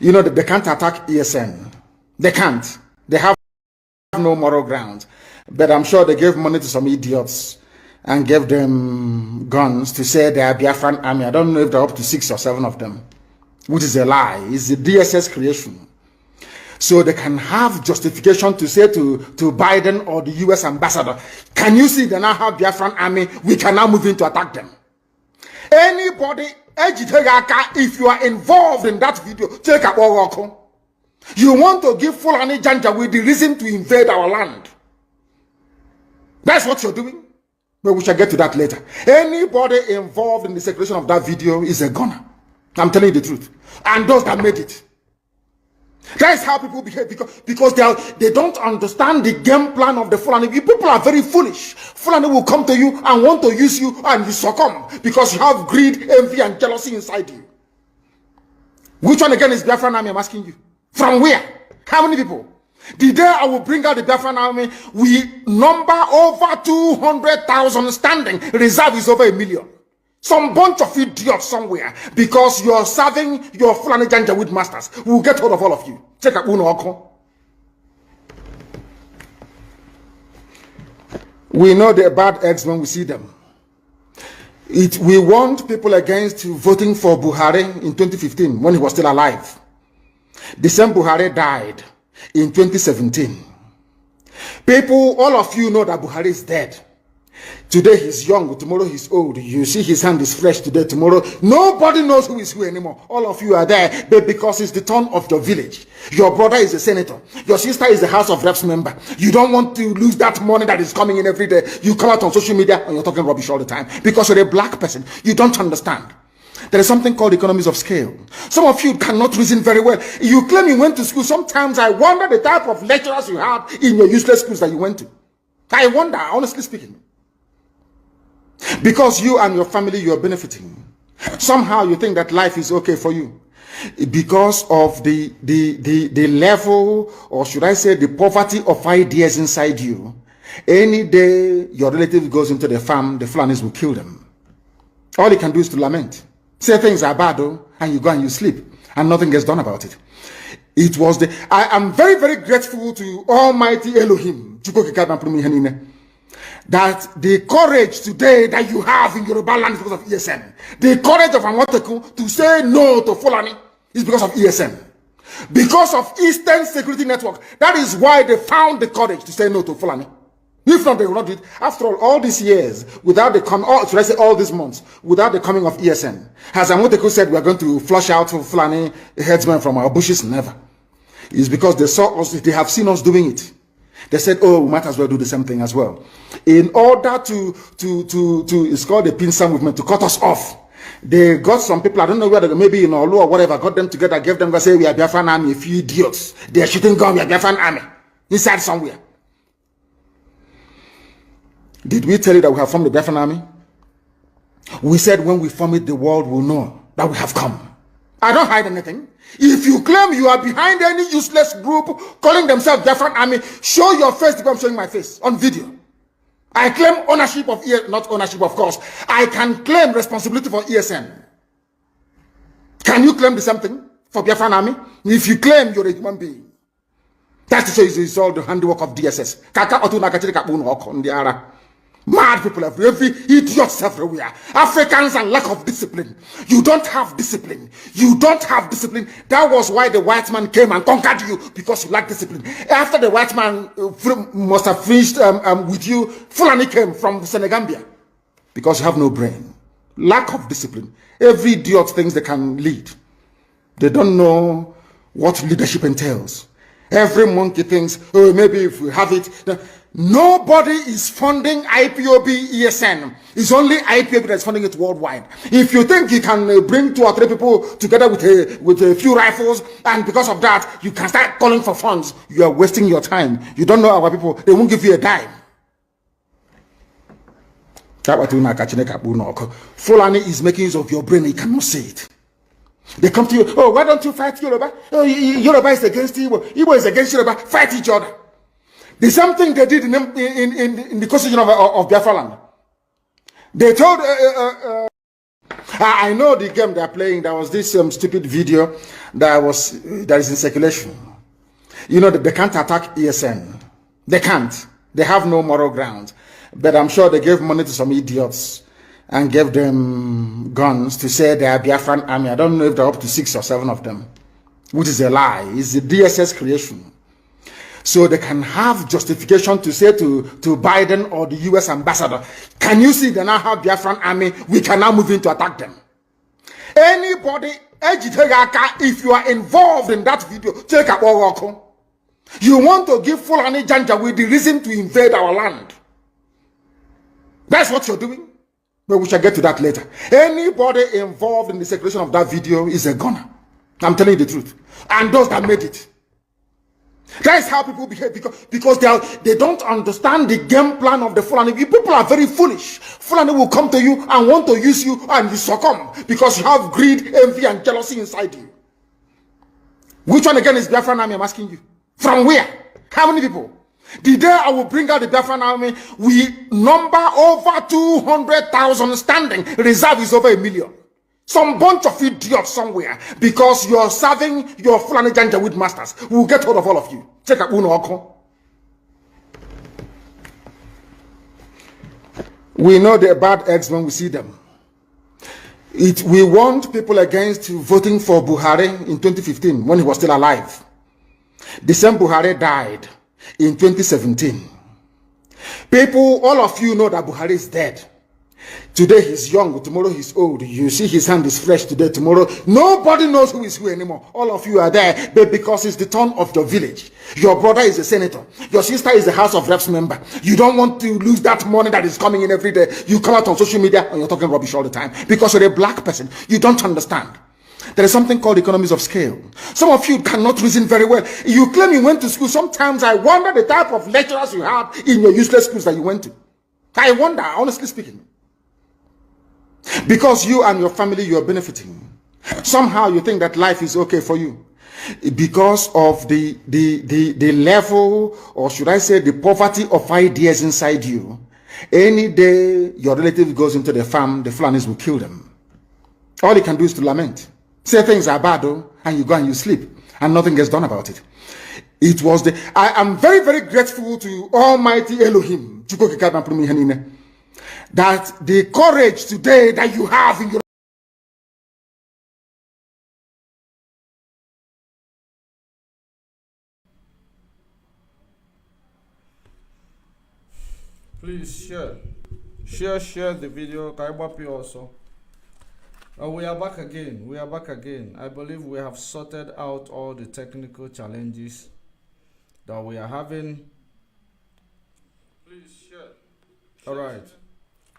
You know that they can't attack ESN. They can't. They have no moral ground. But I'm sure they gave money to some idiots and gave them guns to say they are Biafran army. I don't know if they're up to 6 or 7 of them, which is a lie. It's the DSS creation. So they can have justification to say to Biden or the US ambassador, can you see they now have Biafran army? We can now move in to attack them. Anybody, if you are involved in that video, take a walk. You want to give Fulani Janja with the reason to invade our land. That's what you're doing. But we shall get to that later. Anybody involved in the circulation of that video is a gunner. I'm telling you the truth. And those that made it. That is how people behave because they don't understand the game plan of the Fulani. People are very foolish. Fulani will come to you and want to use you and you succumb because you have greed, envy, and jealousy inside you. Which one again is Biafran army? I'm asking you. From where? How many people? The day I will bring out the Biafran army, we number over 200,000 standing. Reserve is over 1 million. Some bunch of idiots somewhere because you're serving your Fulani Janjaweed masters. We'll get hold of all of you. Check out Uno Oko. We know they're bad eggs when we see them. We warned people against voting for Buhari in 2015 when he was still alive. The same Buhari died in 2017. People, all of you know that Buhari is dead. Today he's young, tomorrow he's old. You see his hand is fresh today, tomorrow. Nobody knows who is who anymore. All of you are there, but because it's the turn of your village. Your brother is a senator. Your sister is a House of Reps member. You don't want to lose that money that is coming in every day. You come out on social media and you're talking rubbish all the time. Because you're a black person. You don't understand. There is something called economies of scale. Some of you cannot reason very well. You claim you went to school. Sometimes I wonder the type of lecturers you had in your useless schools that you went to. I wonder, honestly speaking. Because you and your family, you are benefiting. Somehow you think that life is okay for you. Because of the level, or should I say the poverty of ideas inside you. Any day your relative goes into the farm, the Fulanis will kill them. All you can do is to lament. Say things are bad though, and you go and you sleep. And nothing gets done about it. It was I am very, very grateful to Almighty Elohim. That the courage today that you have in Yoruba land is because of ESN. The courage of Amoteku to say no to Fulani is because of ESN. Because of Eastern Security Network. That is why they found the courage to say no to Fulani. If not, they will not do it. After all these years, without the should I say all these months, without the coming of ESN, as Amoteku said, we are going to flush out Fulani headsmen from our bushes. Never. It's because they saw us, they have seen us doing it. They said, oh, we might as well do the same thing as well. In order to it's called the pincer movement, to cut us off. They got some people, I don't know whether maybe in Olu or whatever, got them together, gave them, say, we are Biafran army, a few idiots. They are shooting gun, we are Biafran army. Inside somewhere. Did we tell you that we have formed the Biafran army? We said when we form it, the world will know that we have come. I don't hide anything. If you claim you are behind any useless group calling themselves Biafran army, show your face because I'm showing my face on video. I claim ownership of ESN, not ownership of course. I can claim responsibility for ESN. Can you claim the same thing for Biafran army? If you claim you're a human being, that's to show it's all the handiwork of DSS. Mad people every idiots everywhere. Africans and lack of discipline. You don't have discipline. You don't have discipline. That was why the white man came and conquered you, because you lack discipline. After the white man must have finished with you, Fulani came from Senegambia. Because you have no brain. Lack of discipline. Every idiot thinks they can lead. They don't know what leadership entails. Every monkey thinks, oh, maybe if we have it. Nobody is funding IPOB ESN. It's only IPOB that's funding it worldwide. If you think you can bring 2 or 3 people together with a few rifles, and because of that, you can start calling for funds, you are wasting your time. You don't know our people. They won't give you a dime. Fulani is making use of your brain. You cannot say it. They come to you, oh, why don't you fight Yoruba? Oh, Yoruba is against Igbo. Igbo is against Yoruba. Fight each other. The same thing they did in the constitution of Biafra land. They told, I know the game they're playing. There was this stupid video that is in circulation. You know that they can't attack ESN. They can't. They have no moral ground. But I'm sure they gave money to some idiots and gave them guns to say they are Biafran army. I don't know if they're up to 6 or 7 of them, which is a lie. It's a DSS creation. So they can have justification to say to Biden or the US ambassador, can you see they now have Biafran army? We can now move in to attack them. Anybody, if you are involved in that video, take a walk. You want to give Fulani Janjaweed the reason to invade our land. That's what you're doing. But we shall get to that later. Anybody involved in the circulation of that video is a gunner. I'm telling you the truth. And those that made it. That is how people behave, because they don't understand the game plan of the Fulani. People are very foolish. Fulani will come to you and want to use you, and you succumb because you have greed, envy, and jealousy inside you. Which one again is Biafran army? I'm asking you. From where? How many people? The day I will bring out the Biafran army, we number over 200,000 standing. Reserve is over 1 million. Some bunch of idiots somewhere, because you're serving your Fulani Janjaweed masters. We'll get hold of all of you. Check out Uno. We know the bad eggs when we see them. We warned people against voting for Buhari in 2015 when he was still alive. The same Buhari died in 2017. People, all of you know that Buhari is dead. Today he's young, tomorrow he's old. You see his hand is fresh today, tomorrow. Nobody knows who is who anymore. All of you are there, but because it's the turn of your village. Your brother is a senator. Your sister is a House of Reps member. You don't want to lose that money that is coming in every day. You come out on social media and you're talking rubbish all the time because you're a black person. You don't understand. There is something called economies of scale. Some of you cannot reason very well. You claim you went to school. Sometimes I wonder the type of lecturers you had in your useless schools that you went to. I wonder, honestly speaking. Because you and your family, you are benefiting. Somehow you think that life is okay for you. Because of the level, or should I say the poverty of ideas inside you. Any day your relative goes into the farm, the Fulanis will kill them. All you can do is to lament. Say things are bad though, and you go and you sleep. And nothing gets done about it. I am very, very grateful to Almighty Elohim. That the courage today that you have in your please share the video. Kaibapi also. We are back again. I believe we have sorted out all the technical challenges that we are having. Please share. All right.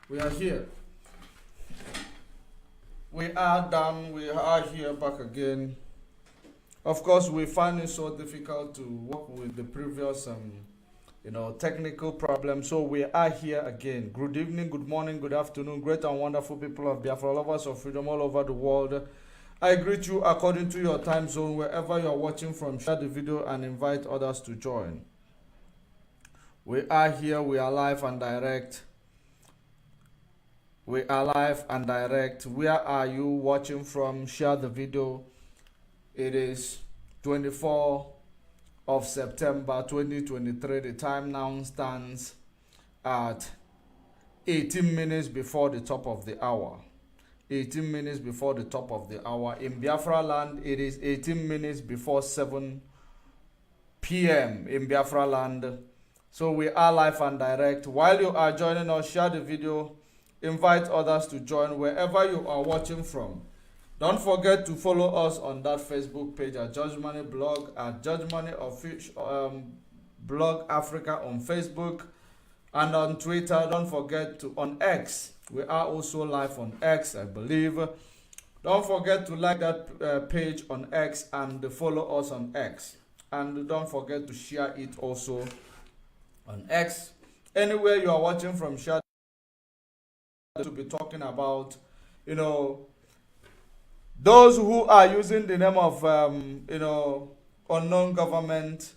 We are here. We are done. We are here back again. Of course, we find it so difficult to work with the previous, technical problems. So we are here again. Good evening, good morning, good afternoon, great and wonderful people of Biafra, lovers of freedom all over the world. I greet you according to your time zone, wherever you are watching from. Share the video and invite others to join. We are here. We are live and direct. Where are you watching from? Share the video. It is 24 of September 2023. The time now stands at 18 minutes before the top of the hour. 18 minutes before the top of the hour. In Biafra land, it is 18 minutes before 7 p.m. in Biafra land. So we are live and direct. While you are joining us, share the video. Invite others to join wherever you are watching from. Don't forget to follow us on that Facebook page at Judge Money Blog, at Judge Money Official Blog Africa on Facebook, and on Twitter. Don't forget to on X. We are also live on X, I believe. Don't forget to like that page on X and follow us on X. And don't forget to share it also on X. Anywhere you are watching from, share. To be talking about, those who are using the name of, unknown government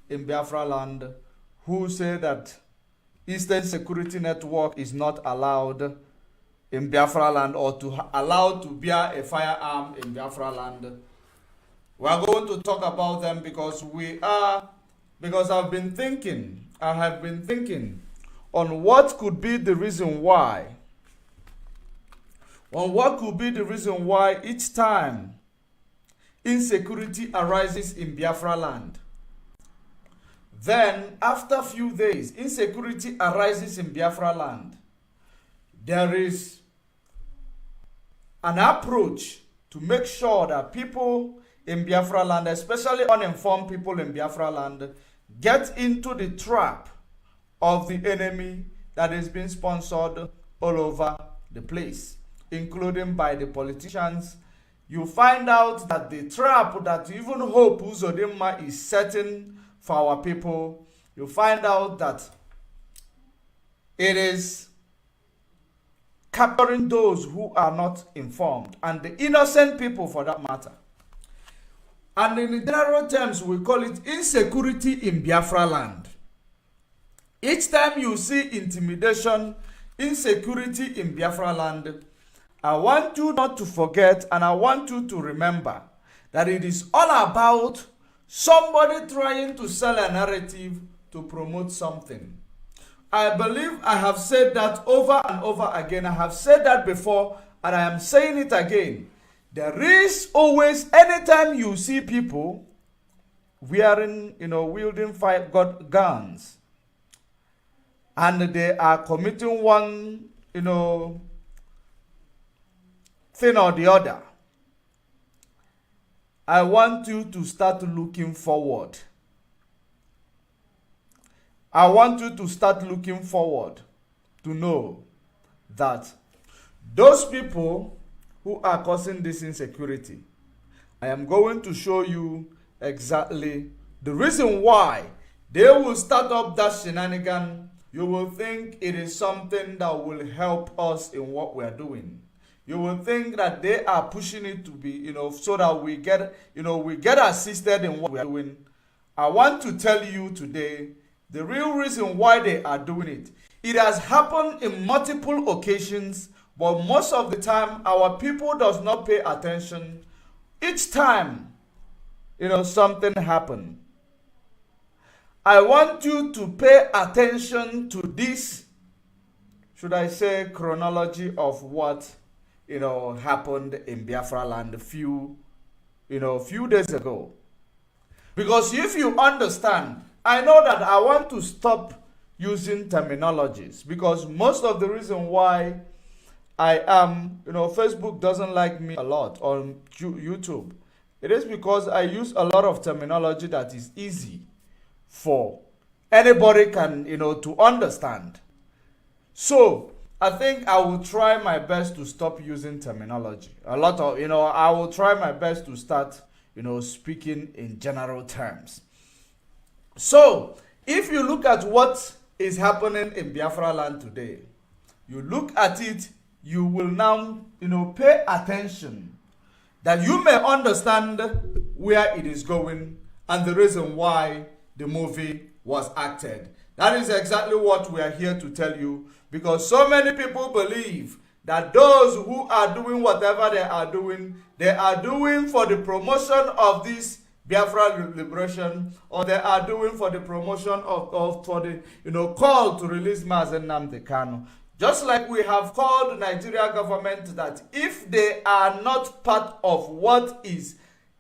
in Biafra land, who say that Eastern Security Network is not allowed in Biafra land, or to allow to bear a firearm in Biafra land. We are going to talk about them because I have been thinking on what could be the reason why. Each time insecurity arises in Biafra land, then after a few days, insecurity arises in Biafra land, there is an approach to make sure that people in Biafra land, especially uninformed people in Biafra land, get into the trap of the enemy that is being sponsored all over the place, including by the politicians. You find out that the trap that even Hope Uzodinma is setting for our people, you find out that it is capturing those who are not informed, and the innocent people for that matter. And in general terms, we call it insecurity in Biafra land. Each time you see intimidation, insecurity in Biafra land, I want you not to forget, and I want you to remember that it is all about somebody trying to sell a narrative to promote something. I believe I have said that over and over again. I have said that before, and I am saying it again. There is always, anytime you see people wearing, wielding guns, and they are committing one, thing or the other, I want you to start looking forward. I want you to start looking forward to know that those people who are causing this insecurity, I am going to show you exactly the reason why they will start up that shenanigan. You will think it is something that will help us in what we are doing. You will think that they are pushing it to be, so that we get assisted in what we are doing. I want to tell you today the real reason why they are doing it. It has happened in multiple occasions, but most of the time our people does not pay attention. Each time, something happen. I want you to pay attention to this, should I say, chronology of what happened in Biafra land a few days ago. Because if you understand, I know that I want to stop using terminologies, because most of the reason why I am, Facebook doesn't like me a lot on YouTube. It is because I use a lot of terminology that is easy for anybody can, to understand. So I think I will try my best to stop using terminology. I will try my best to start, speaking in general terms. So, if you look at what is happening in Biafra land today, you look at it, you will now, pay attention, that you may understand where it is going and the reason why the movie was acted. That is exactly what we are here to tell you, because so many people believe that those who are doing whatever they are doing for the promotion of this Biafra liberation, or they are doing for the promotion for the call to release Mazen Nnamdi Kanu. Just like we have called the Nigeria government that if they are not part of what is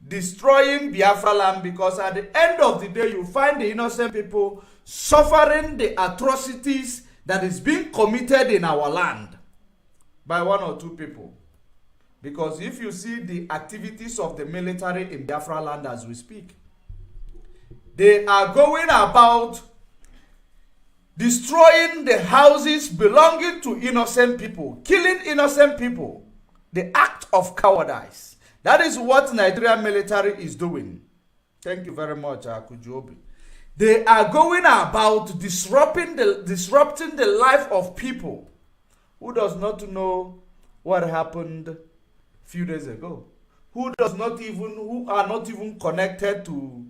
destroying Biafra land, because at the end of the day you find the innocent people suffering the atrocities that is being committed in our land by one or two people. Because if you see the activities of the military in Biafra land as we speak, they are going about destroying the houses belonging to innocent people, killing innocent people. The act of cowardice. That is what Nigerian military is doing. Thank you very much, Akujobi. They are going about disrupting the life of people who does not know what happened few days ago, who are not even connected to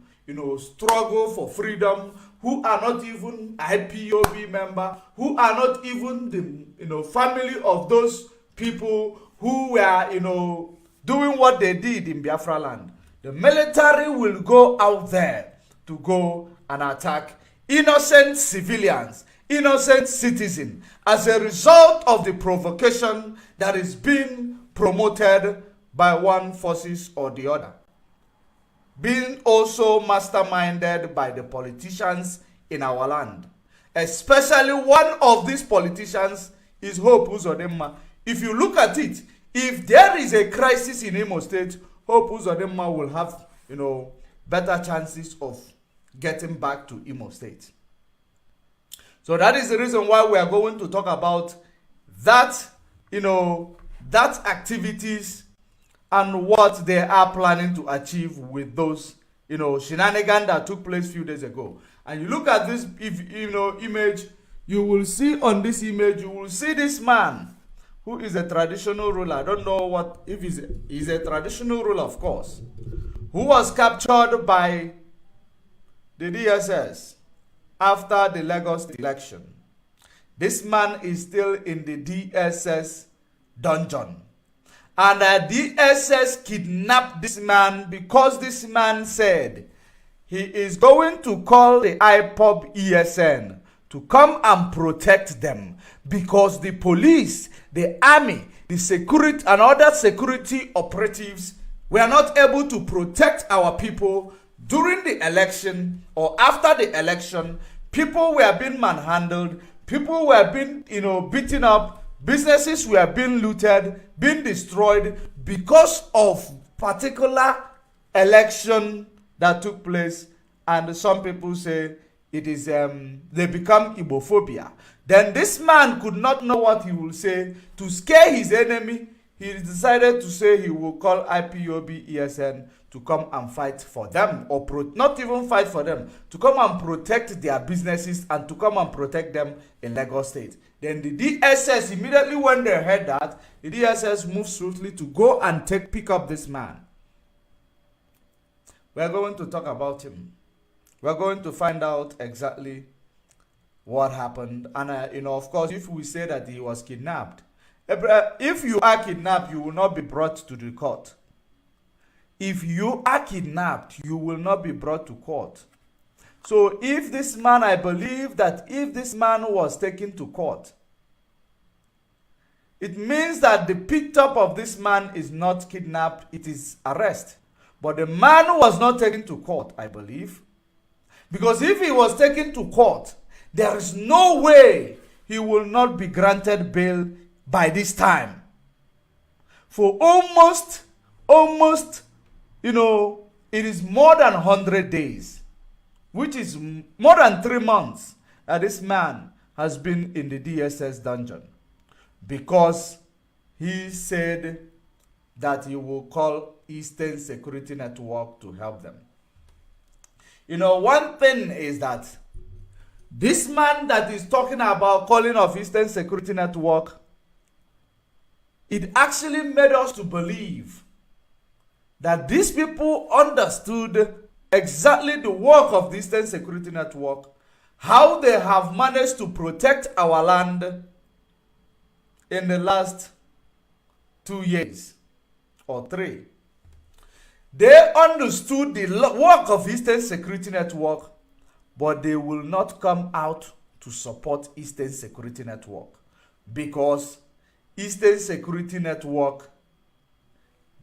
struggle for freedom, who are not even IPOB member, who are not even the family of those people who were, doing what they did in Biafra land. The military will go out there to go and attack innocent civilians, innocent citizens, as a result of the provocation that is being promoted by one forces or the other. Being also masterminded by the politicians in our land. Especially one of these politicians is Hope Uzodinma. If you look at it, if there is a crisis in Imo State, Hope Uzodinma will have, better chances of getting back to Imo State. So that is the reason why we are going to talk about that, that activities and what they are planning to achieve with those, shenanigans that took place a few days ago. And you look at this, image, you will see on this image, you will see this man who is a traditional ruler. I don't know if he's a traditional ruler, of course, who was captured by the DSS after the Lagos election. This man is still in the DSS dungeon. And the DSS kidnapped this man because this man said he is going to call the IPOB ESN to come and protect them because the police, the army, the security and other security operatives were not able to protect our people during the election or after the election. People were being manhandled, people were being, beaten up, businesses were being looted, being destroyed because of particular election that took place. And some people say it is they become Ibophobia. Then this man could not know what he will say. To scare his enemy, he decided to say he will call IPOB ESN to come and fight for them, or not even fight for them, to come and protect their businesses and to come and protect them in Lagos State. Then the DSS, immediately when they heard that, the DSS moved swiftly to go and pick up this man. We are going to talk about him. We are going to find out exactly what happened. And, of course, if we say that he was kidnapped, if you are kidnapped, you will not be brought to the court. If you are kidnapped, you will not be brought to court. So if this man, I believe that if this man was taken to court, it means that the picked up of this man is not kidnapped, it is arrest. But the man was not taken to court, I believe. Because if he was taken to court, there is no way he will not be granted bail by this time. For almost, it is more than 100 days, which is more than 3 months that this man has been in the DSS dungeon, because he said that he will call Eastern Security Network to help them. One thing is that this man that is talking about calling of Eastern Security Network, it actually made us to believe that these people understood exactly the work of the Eastern Security Network, how they have managed to protect our land in the last 2 years or 3. They understood the work of Eastern Security Network, but they will not come out to support Eastern Security Network because Eastern Security Network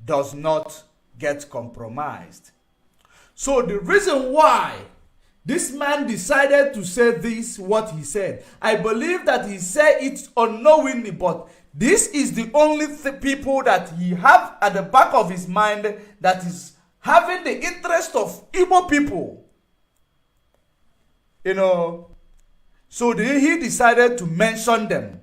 does not get compromised. So the reason why this man decided to say this, what he said, I believe that he said it unknowingly, but this is the only people that he have at the back of his mind that is having the interest of Igbo people. So he decided to mention them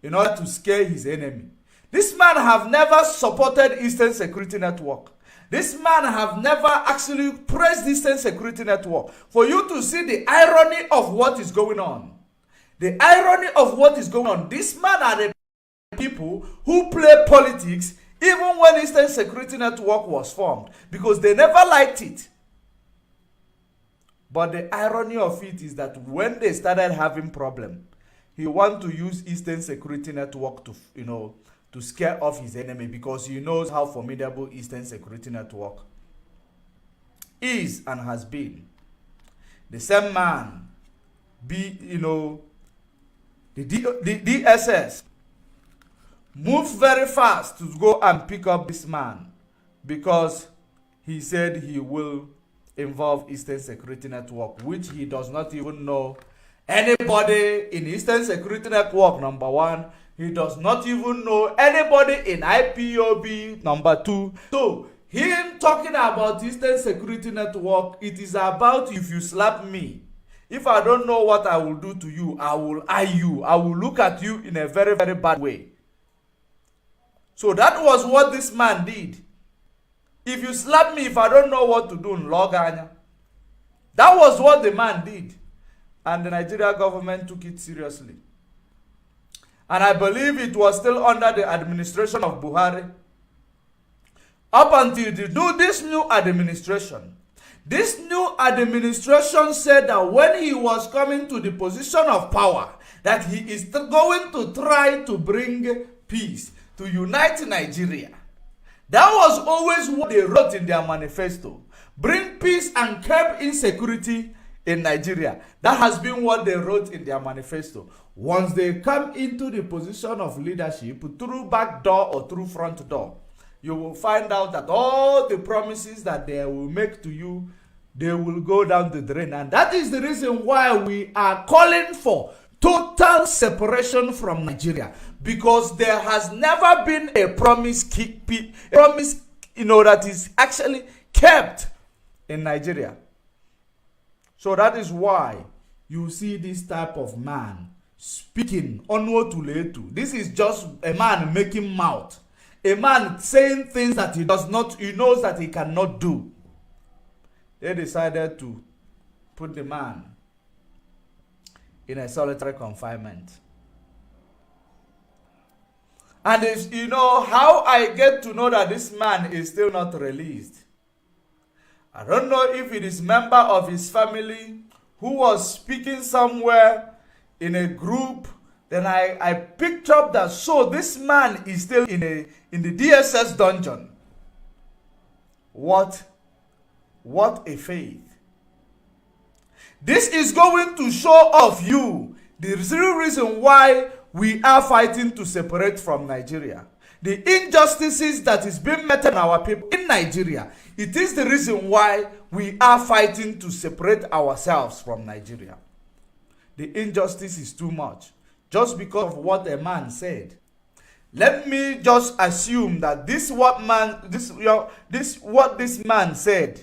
in order to scare his enemy. This man have never supported Eastern Security Network. This man have never actually praised Eastern Security Network. For you to see the irony of what is going on. The irony of what is going on. This man are the people who play politics even when Eastern Security Network was formed, because they never liked it. But the irony of it is that when they started having problem, he want to use Eastern Security Network to, to scare off his enemy, because he knows how formidable Eastern Security Network is and has been. The same man, the DSS moved very fast to go and pick up this man, because he said he will involve Eastern Security Network, which he does not even know anybody in Eastern Security Network, number one. He does not even know anybody in IPOB, number two. So him talking about Eastern Security Network, it is about, if you slap me, if I don't know what I will do to you, I will eye you. I will look at you in a very, very bad way. So that was what this man did. If you slap me, if I don't know what to do in Loganya. That was what the man did. And the Nigeria government took it seriously. And I believe it was still under the administration of Buhari. Up until this new administration. This new administration said that when he was coming to the position of power, that he is going to try to bring peace, to unite Nigeria. That was always what they wrote in their manifesto. Bring peace and curb insecurity in Nigeria. That has been what they wrote in their manifesto. Once they come into the position of leadership, through back door or through front door, you will find out that all the promises that they will make to you, they will go down the drain. And that is the reason why we are calling for total separation from Nigeria, because there has never been a promise that is actually kept in Nigeria. So that is why you see this type of man speaking onwo tuletu. This is just a man making mouth, a man saying things that he knows that he cannot do. They decided to put the man in a solitary confinement. And if you know how I get to know that this man is still not released, I don't know if it is member of his family who was speaking somewhere in a group. Then I picked up that, so this man is still in the DSS dungeon. What a faith. This is going to show off you the real reason why we are fighting to separate from Nigeria. The injustices that is being met on our people in Nigeria. It is the reason why we are fighting to separate ourselves from Nigeria. The injustice is too much. Just because of what a man said. Let me just assume that what this man said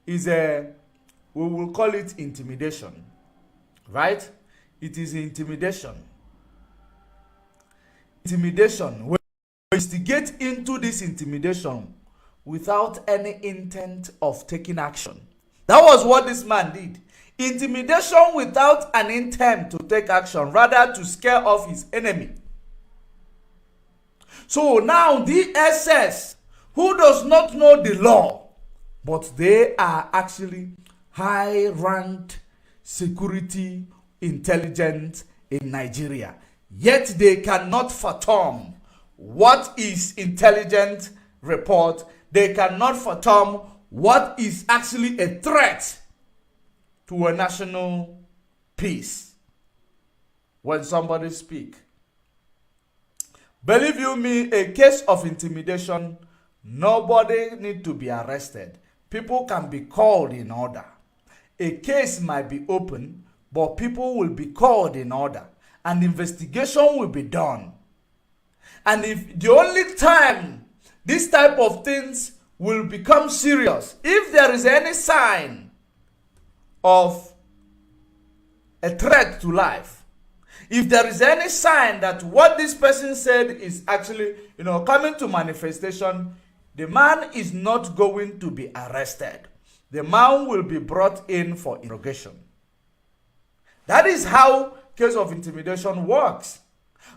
is we will call it intimidation. Right? It is intimidation. Intimidation. We instigate into this intimidation without any intent of taking action. That was what this man did. Intimidation without an intent to take action, rather to scare off his enemy. So now DSS, who does not know the law, but they are actually high-ranked security intelligence in Nigeria. Yet they cannot fathom what is intelligent report. They cannot fathom what is actually a threat to a national peace. When somebody speak, believe you me, a case of intimidation, nobody need to be arrested. People can be called in order. A case might be open, but people will be called in order. And investigation will be done. And if the only time this type of things will become serious, if there is any sign of a threat to life, if there is any sign that what this person said is actually, coming to manifestation, the man is not going to be arrested. The man will be brought in for interrogation. That is how case of intimidation works.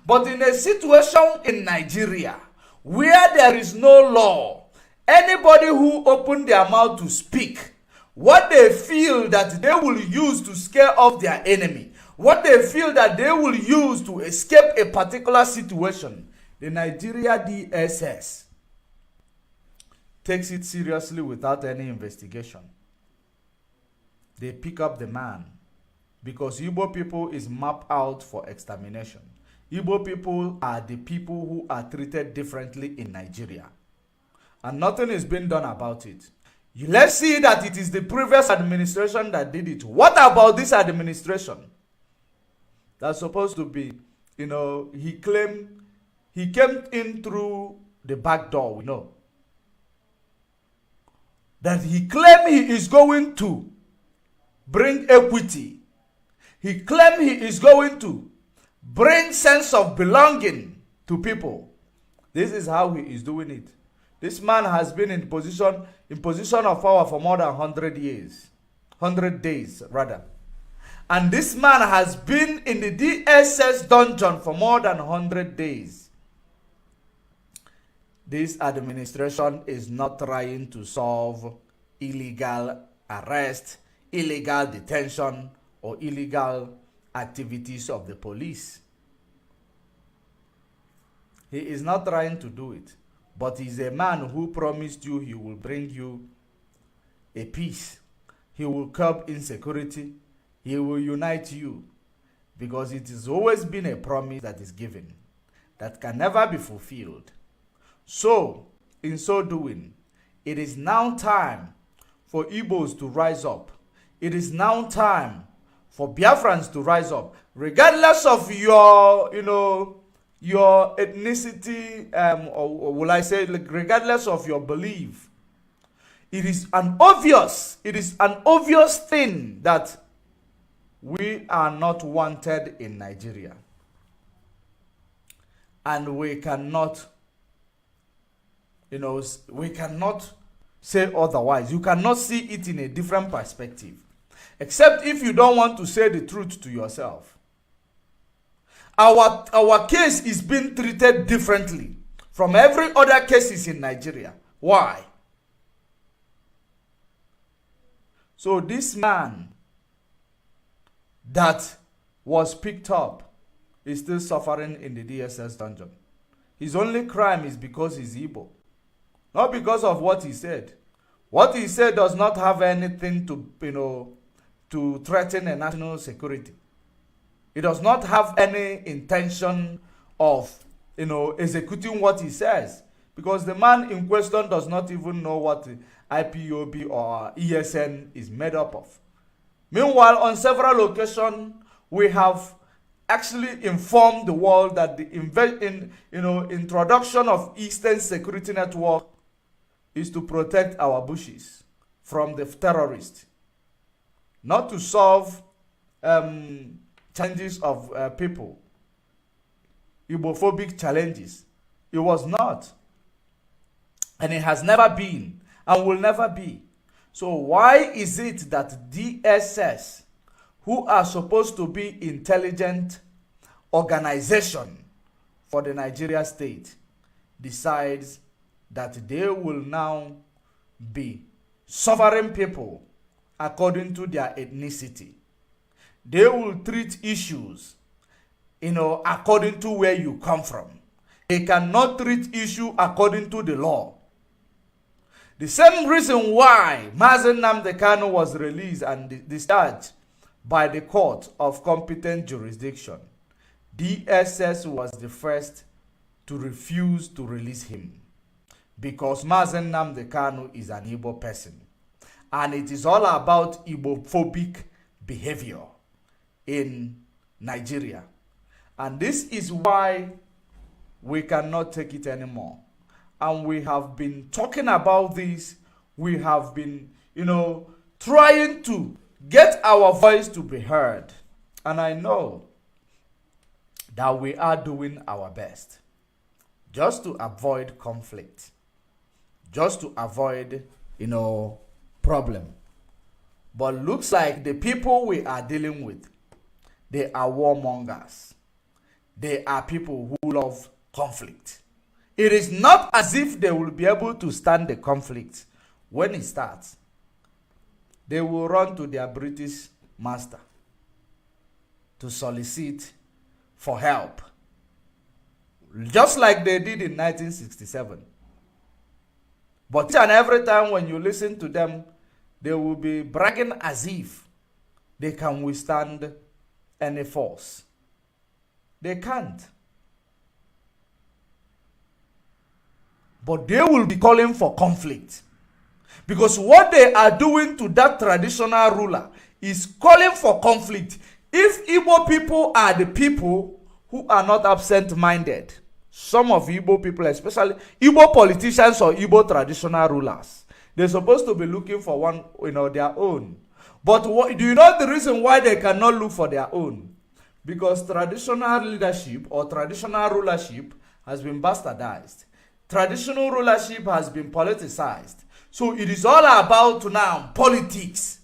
But in a situation in Nigeria where there is no law, anybody who open their mouth to speak what they feel that they will use to scare off their enemy, what they feel that they will use to escape a particular situation, the Nigeria DSS takes it seriously without any investigation. They pick up the man because Igbo people is mapped out for extermination. Igbo people are the people who are treated differently in Nigeria. And nothing is being done about it. Let's see that it is the previous administration that did it. What about this administration? That's supposed to be, he claimed he came in through the back door, we know. That he claimed he is going to bring equity. He claimed he is going to bring sense of belonging to people. This is how he is doing it. This man has been in position of power for more than 100 years. 100 days, rather. And this man has been in the DSS dungeon for more than 100 days. This administration is not trying to solve illegal arrest, illegal detention, or illegal activities of the police. He is not trying to do it. But he's a man who promised you he will bring you a peace. He will curb insecurity. He will unite you. Because it has always been a promise that is given that can never be fulfilled. So, in so doing, it is now time for Igbos to rise up. It is now time for Biafrans to rise up. Regardless of your, your ethnicity, or will I say, regardless of your belief, it is an obvious thing that we are not wanted in Nigeria. And we cannot, we cannot say otherwise. You cannot see it in a different perspective. Except if you don't want to say the truth to yourself. Our case is being treated differently from every other cases in Nigeria. Why? So this man that was picked up is still suffering in the DSS dungeon. His only crime is because he's Igbo. Not because of what he said. What he said does not have anything to threaten a national security. He does not have any intention of, executing what he says. Because the man in question does not even know what IPOB or ESN is made up of. Meanwhile, on several occasions, we have actually informed the world that the introduction of Eastern Security Network is to protect our bushes from the terrorists. Not to solve challenges of people, Igbophobic challenges. It was not. And it has never been and will never be. So why is it that DSS, who are supposed to be intelligent organization for the Nigeria state, decides that they will now be sovereign people according to their ethnicity? They will treat issues, according to where you come from. They cannot treat issue according to the law. The same reason why Mazen Nnamdi Kanu was released and discharged by the court of competent jurisdiction, DSS was the first to refuse to release him. Because Mazen Nnamdi Kanu is an Igbo person. And it is all about Igbophobic behavior in Nigeria. And this is why we cannot take it anymore. And we have been talking about this. We have been, trying to get our voice to be heard. And I know that we are doing our best just to avoid conflict, just to avoid, problem. But looks like the people we are dealing with, they are warmongers. They are people who love conflict. It is not as if they will be able to stand the conflict when it starts. They will run to their British master. to solicit for help, just like they did in 1967. But each and every time when you listen to them, they will be bragging as if they can withstand any force. They can't. But they will be calling for conflict. Because what they are doing to that traditional ruler is calling for conflict. If Igbo people are the people who are not absent-minded, some of Igbo people, especially Igbo politicians or Igbo traditional rulers, they're supposed to be looking for one, their own. But do you know the reason why they cannot look for their own? Because traditional leadership or traditional rulership has been bastardized. Traditional rulership has been politicized. So it is all about now politics.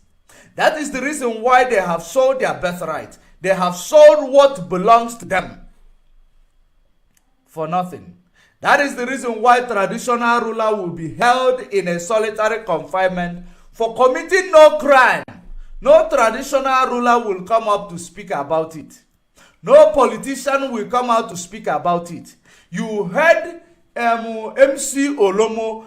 That is the reason why they have sold their birthright. They have sold what belongs to them for nothing. That is the reason why traditional ruler will be held in a solitary confinement for committing no crime. No traditional ruler will come up to speak about it. No politician will come out to speak about it. You heard MC Olomo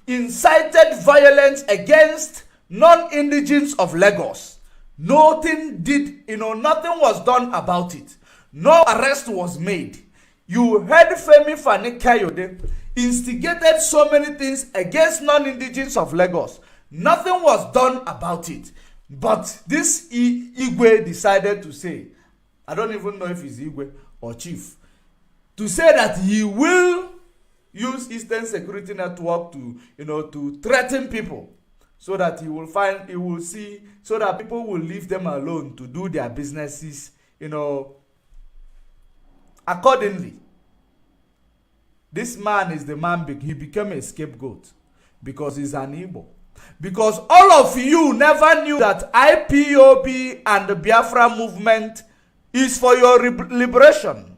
incited violence against non-indigenes of Lagos. Nothing was done about it. No arrest was made. You heard Femi Fani Kayode instigated so many things against non-indigenes of Lagos. Nothing was done about it. But this Igwe decided to say, I don't even know if he's Igwe or Chief, to say that he will use Eastern Security Network to threaten people, so that he will see, so that people will leave them alone to do their businesses, accordingly. This man is the man, he became a scapegoat because he's an Igbo. Because all of you never knew that IPOB and the Biafra movement is for your liberation.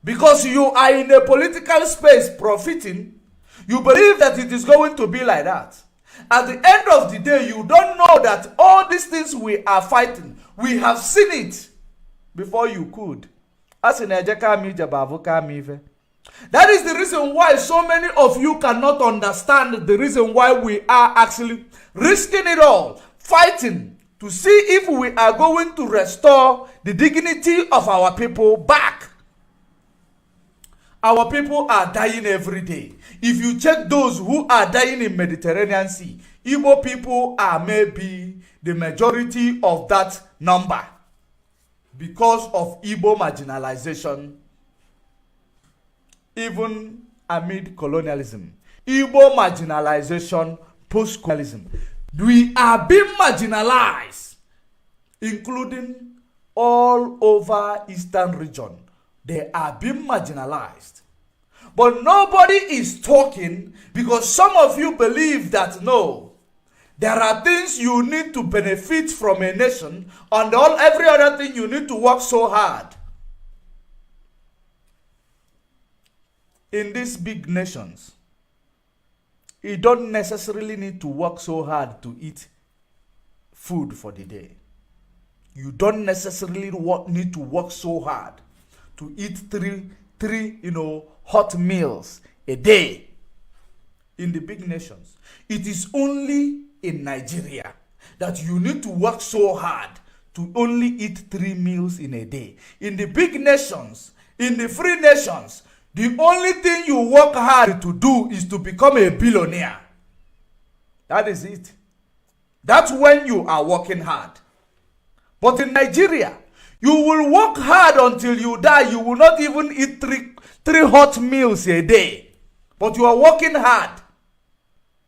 Because you are in a political space profiting, you believe that it is going to be like that. At the end of the day, you don't know that all these things we are fighting, we have seen it before you could. That is the reason why so many of you cannot understand the reason why we are actually risking it all, fighting to see if we are going to restore the dignity of our people back. Our people are dying every day. If you check those who are dying in Mediterranean Sea, Igbo people are maybe the majority of that number because of Igbo marginalization, even amid colonialism. Igbo marginalization, post-colonialism. We are being marginalized, including all over Eastern region. They are being marginalized. But nobody is talking because some of you believe that no, there are things you need to benefit from a nation, and every other thing you need to work so hard. In these big nations, you don't necessarily need to work so hard to eat food for the day. You don't necessarily need to work so hard to eat three hot meals a day. In the big nations, it is only in Nigeria that you need to work so hard to only eat 3 meals in a day. In the big nations, in the free nations, the only thing you work hard to do is to become a billionaire. That is it. That's when you are working hard. But in Nigeria, you will work hard until you die. You will not even eat three hot meals a day. But you are working hard.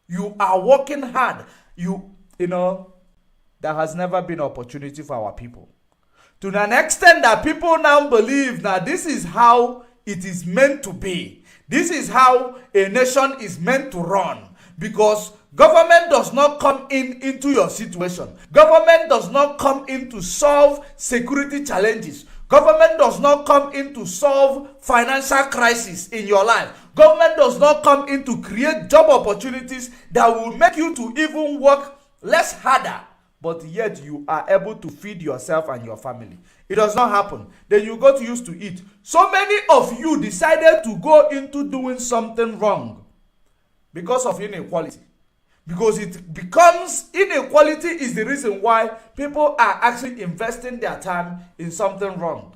You are working hard. There has never been opportunity for our people. To an extent that people now believe that this is how it is meant to be. This is how a nation is meant to run. Because government does not come into your situation. Government does not come in to solve security challenges. Government does not come in to solve financial crisis in your life. Government does not come in to create job opportunities that will make you to even work less harder but yet you are able to feed yourself and your family. It does not happen. Then you got used to it. So many of you decided to go into doing something wrong because of inequality. Because it becomes inequality is the reason why people are actually investing their time in something wrong.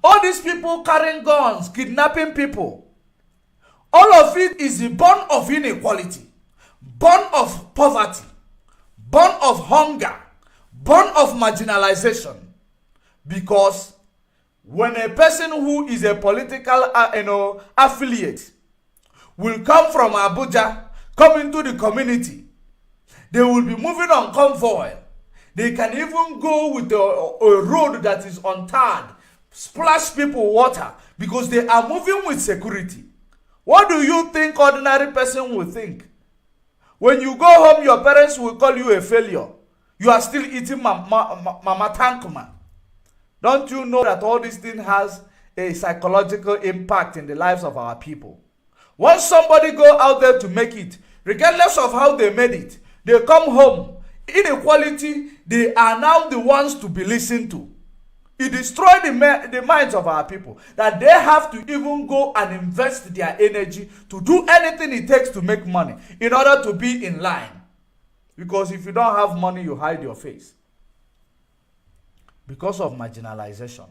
All these people carrying guns, kidnapping people, all of it is born of inequality, born of poverty, born of hunger, born of marginalization. Because when a person who is a political affiliate will come from Abuja, come into the community, they will be moving on convoy. They can even go with a road that is untarred, splash people water, because they are moving with security. What do you think ordinary person will think? When you go home, your parents will call you a failure. You are still eating mama tankma. Don't you know that all this thing has a psychological impact in the lives of our people? Once somebody go out there to make it, regardless of how they made it, they come home. Inequality, they are now the ones to be listened to. It destroyed the minds of our people, that they have to even go and invest their energy to do anything it takes to make money in order to be in line. Because if you don't have money, you hide your face. Because of marginalization.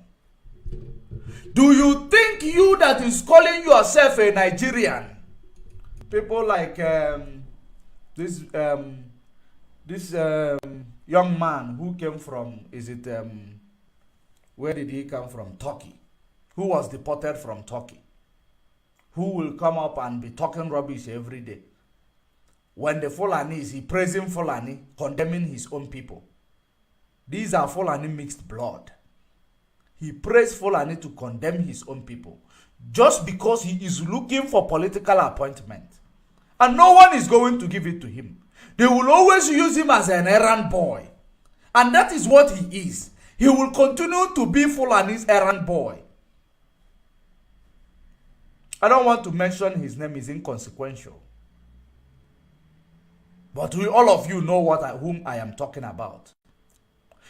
Do you think you that is calling yourself a Nigerian? People like this young man who came from, where did he come from? Turkey. Who was deported from Turkey. Who will come up and be talking rubbish every day. When the Fulani is, he praising Fulani, condemning his own people. These are Fulani mixed blood. He praised Fulani to condemn his own people. Just because he is looking for political appointment. And no one is going to give it to him. They will always use him as an errand boy. And that is what he is. He will continue to be Fulani's errand boy. I don't want to mention his name, is inconsequential. But all of you know whom I am talking about.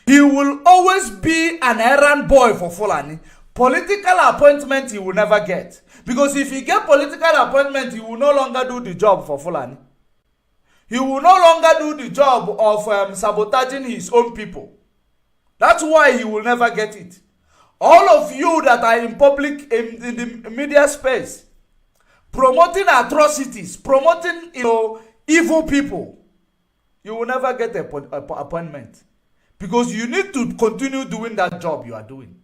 He will always be an errand boy for Fulani. Political appointment he will never get. Because if he get political appointment, he will no longer do the job for Fulani. He will no longer do the job of sabotaging his own people. That's why he will never get it. All of you that are in public, in the media space, promoting atrocities, promoting evil people, you will never get an appointment. Because you need to continue doing that job you are doing.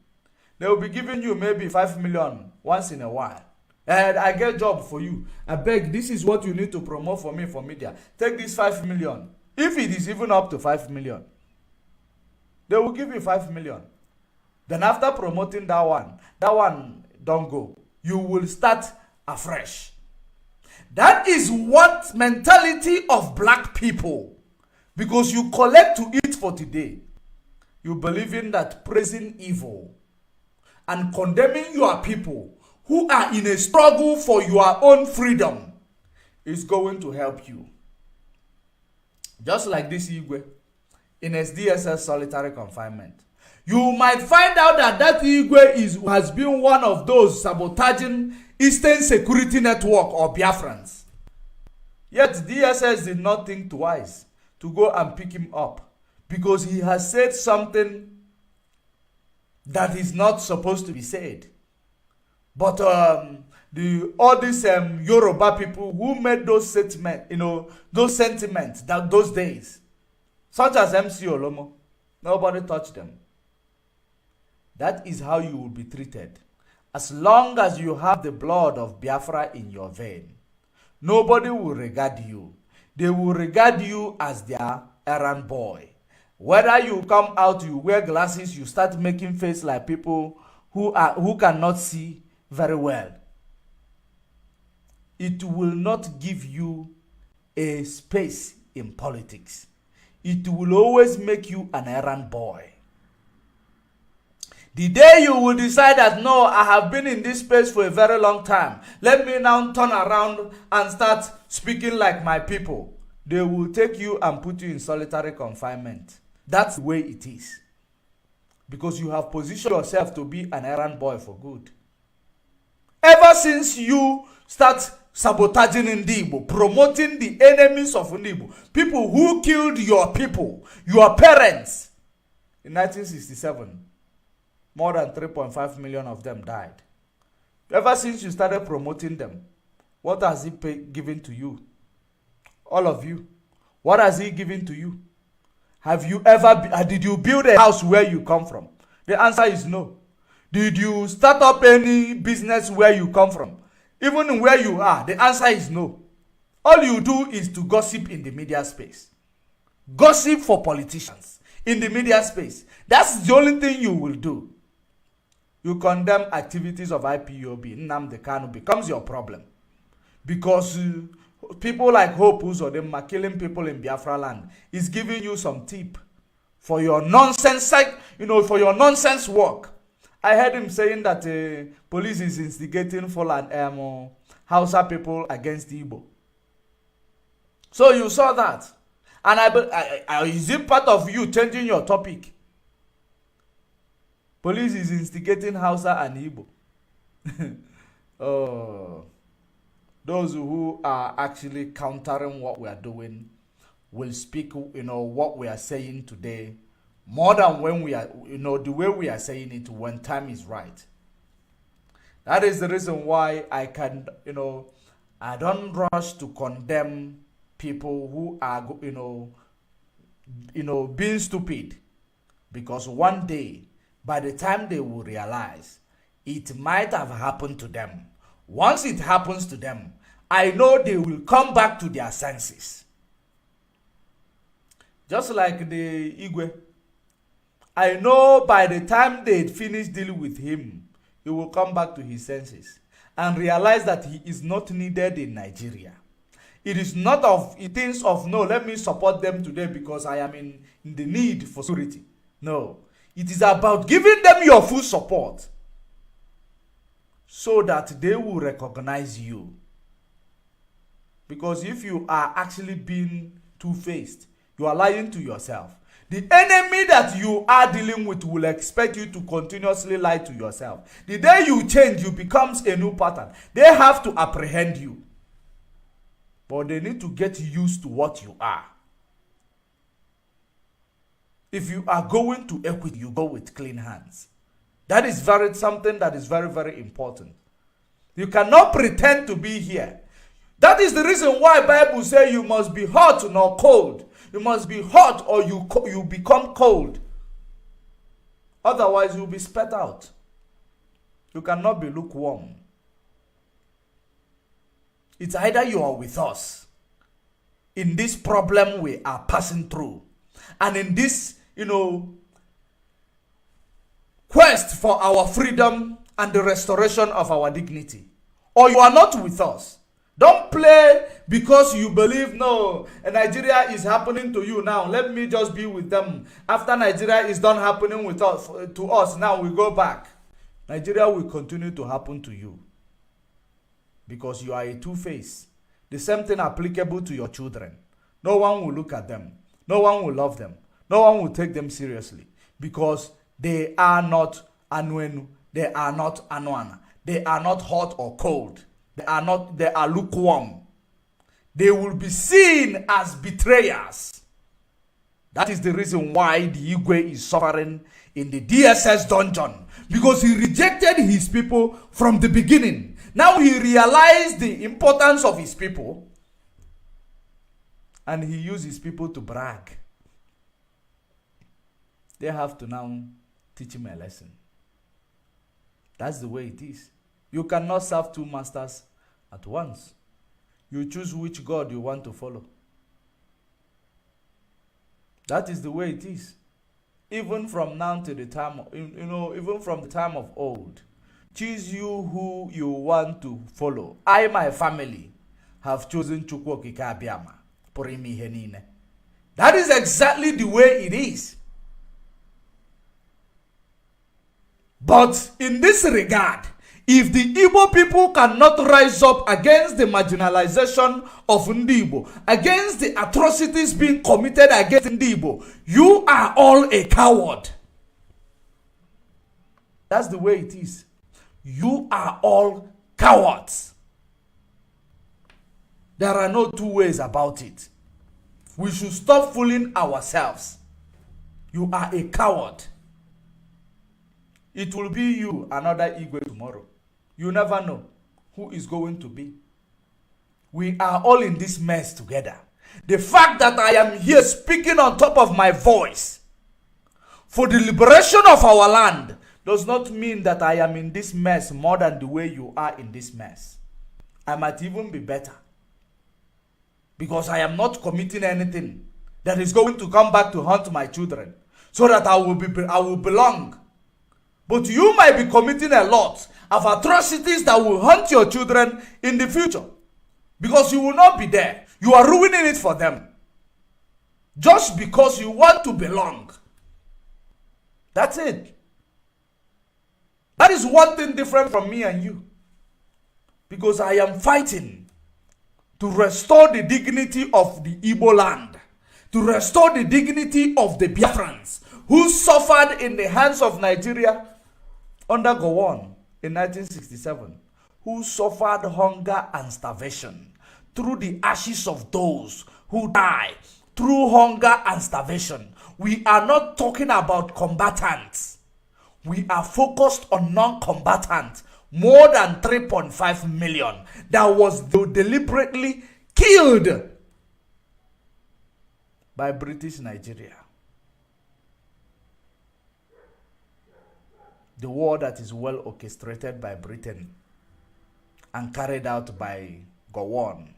They will be giving you maybe 5 million once in a while. And I get job for you. I beg, this is what you need to promote for me for media. Take this 5 million. If it is even up to 5 million. They will give you 5 million. Then after promoting that one don't go. You will start afresh. That is what mentality of black people. Because you collect to eat for today. You believe in that praising evil and condemning your people who are in a struggle for your own freedom is going to help you. Just like this Igwe in SDSS solitary confinement. You might find out that Igwe has been one of those sabotaging Eastern Security Network or Biafrans. Yet DSS did not think twice to go and pick him up because he has said something that is not supposed to be said. But all these Yoruba people who made those sentiments, those days, such as MC Olomo, nobody touched them. That is how you will be treated. As long as you have the blood of Biafra in your vein, nobody will regard you. They will regard you as their errand boy. Whether you come out, you wear glasses, you start making face like people who cannot see very well. It will not give you a space in politics. It will always make you an errand boy. The day you will decide that, no, I have been in this space for a very long time. Let me now turn around and start speaking like my people. they will take you and put you in solitary confinement. That's the way it is. Because you have positioned yourself to be an errand boy for good. Ever since you start sabotaging Ndibo, promoting the enemies of Ndibo, people who killed your people, your parents, in 1967, more than 3.5 million of them died. Ever since you started promoting them, what has he given to you? All of you. What has he given to you? Have you ever, did you build a house where you come from? The answer is no. Did you start up any business where you come from? Even where you are, the answer is no. All you do is to gossip in the media space. Gossip for politicians in the media space. That's the only thing you will do. You condemn activities of IPOB, Nnamdi Kanu becomes your problem. Because people like Hope Uzodinma killing people in Biafra land is giving you some tip for your nonsense, for your nonsense work. I heard him saying that police is instigating Hausa people against Igbo. So you saw that. And is it part of you changing your topic? Police is instigating Hausa and Igbo. Oh. Those who are actually countering what we are doing will speak, what we are saying today more than when we are, the way we are saying it when time is right. That is the reason why I can, I don't rush to condemn people who are, being stupid. Because one day, by the time they will realize, it might have happened to them. Once it happens to them, I know they will come back to their senses. Just like the Igwe. I know by the time they finish dealing with him, he will come back to his senses and realize that he is not needed in Nigeria. It is not of, it thinks of, no, let me support them today because I am in the need for security. No, it is about giving them your full support, so that they will recognize you. Because if you are actually being two-faced, you are lying to yourself. The enemy that you are dealing with will expect you to continuously lie to yourself. The day you change, you become a new pattern. They have to apprehend you. But they need to get used to what you are. If you are going to equity, you go with clean hands. That is something that is very, very important. You cannot pretend to be here. That is the reason why Bible says you must be hot nor cold. You must be hot or you become cold. Otherwise, you'll be spat out. You cannot be lukewarm. It's either you are with us in this problem we are passing through, and in this, quest for our freedom and the restoration of our dignity, or you are not with us. Don't play because you believe, no, Nigeria is happening to you now. Let me just be with them. After Nigeria is done happening with us, to us, now we go back. Nigeria will continue to happen to you. Because you are a two-face. The same thing applicable to your children. No one will look at them. No one will love them. No one will take them seriously. Because they are not anuenu. They are not anuana. They are not hot or cold. They are lukewarm. They will be seen as betrayers. That is the reason why the Igwe is suffering in the DSS dungeon. Because he rejected his people from the beginning. Now he realized the importance of his people. And he used his people to brag. They have to now teach him a lesson. That's the way it is. You cannot serve two masters at once. You choose which God you want to follow. That is the way it is. Even from now to the time, even from the time of old. Choose you who you want to follow. I, my family, have chosen Chukwokika Abiyama. Porimi Henine. That is exactly the way it is. But in this regard, If the Igbo people cannot rise up against the marginalization of Ndi Igbo, against the atrocities being committed against Ndi Igbo, you are all a coward. That's the way it is. You are all cowards. There are no two ways about it. We should stop fooling ourselves. You are a coward. It will be you, another Igwe tomorrow. You never know who is going to be. We are all in this mess together. The fact that I am here speaking on top of my voice for the liberation of our land does not mean that I am in this mess more than the way you are in this mess. I might even be better. Because I am not committing anything that is going to come back to haunt my children, so that I will belong. But you might be committing a lot of atrocities that will haunt your children in the future. Because you will not be there. You are ruining it for them. Just because you want to belong. That's it. That is one thing different from me and you. Because I am fighting to restore the dignity of the Igbo land. To restore the dignity of the Biafrans who suffered in the hands of Nigeria under Gowon in 1967. Who suffered hunger and starvation through the ashes of those who died through hunger and starvation. We are not talking about combatants. We are focused on non-combatants. More than 3.5 million that was deliberately killed by British Nigeria. The war that is well orchestrated by Britain and carried out by Gowon.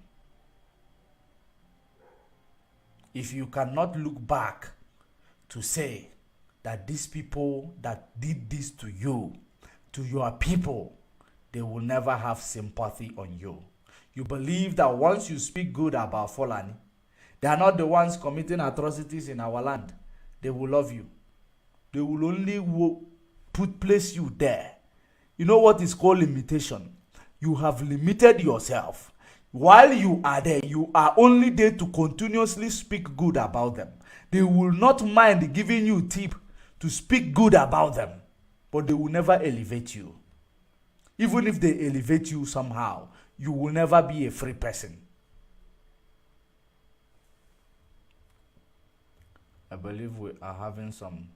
If you cannot look back to say that these people that did this to you, to your people, they will never have sympathy on you. You believe that once you speak good about Fulani, they are not the ones committing atrocities in our land. They will love you. They will only place you there. You know what is called limitation? You have limited yourself. While you are there, you are only there to continuously speak good about them. They will not mind giving you tip to speak good about them, but they will never elevate you. Even if they elevate you somehow, you will never be a free person. I believe we are having some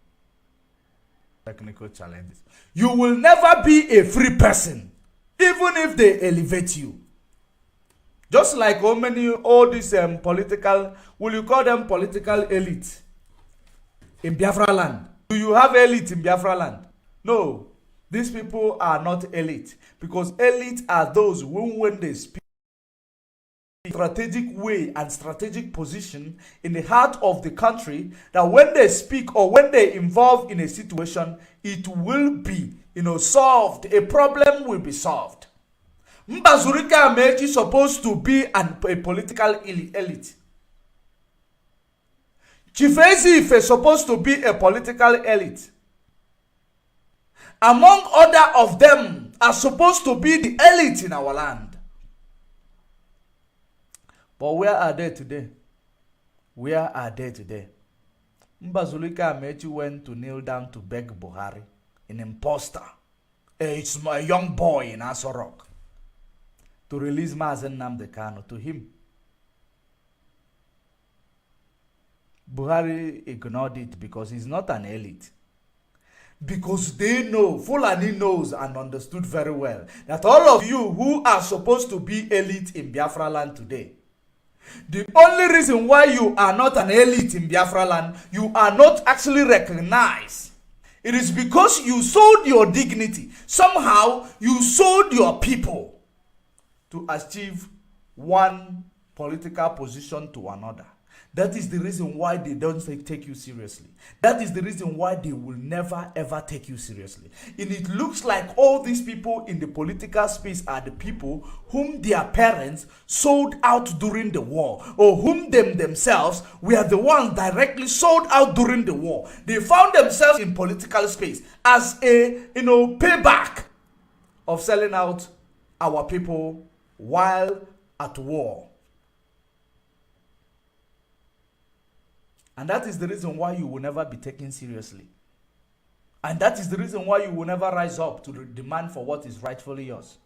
technical challenges. You will never be a free person, even if they elevate you. Just like all these political, will you call them political elite in Biafra land? Do you have elite in Biafra land? No. These people are not elite, because elite are those who, when they speak strategic way and strategic position in the heart of the country, that when they speak or when they involve in a situation, it will be, solved. A problem will be solved. Mbazurika Amechi is supposed to be a political elite. Chifezi Ife is supposed to be a political elite. Among other of them are supposed to be the elite in our land. But where are they today? Where are they today? Mbazulika Amechi went to kneel down to beg Buhari, an imposter. It's a young boy in Asorok, to release Mazen Nnamdi Kanu to him. Buhari ignored it because he's not an elite. Because they know, Fulani knows and understood very well, that all of you who are supposed to be elite in Biafra land today, the only reason why you are not an elite in Biafra land, you are not actually recognized. It is because you sold your dignity. Somehow, you sold your people to achieve one political position to another. That is the reason why they don't take you seriously. That is the reason why they will never ever take you seriously. And it looks like all these people in the political space are the people whom their parents sold out during the war, or whom themselves were the ones directly sold out during the war. They found themselves in political space as a payback of selling out our people while at war. And that is the reason why you will never be taken seriously. And that is the reason why you will never rise up to the demand for what is rightfully yours.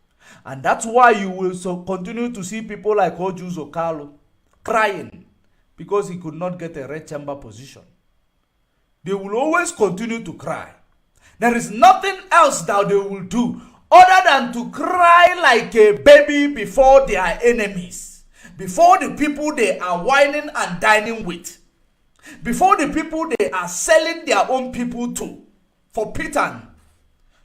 And that's why you will continue to see people like Ojus Okalu crying because he could not get a red chamber position. They will always continue to cry. There is nothing else that they will do other than to cry like a baby before their enemies, before the people they are whining and dining with, before the people they are selling their own people to for pittance.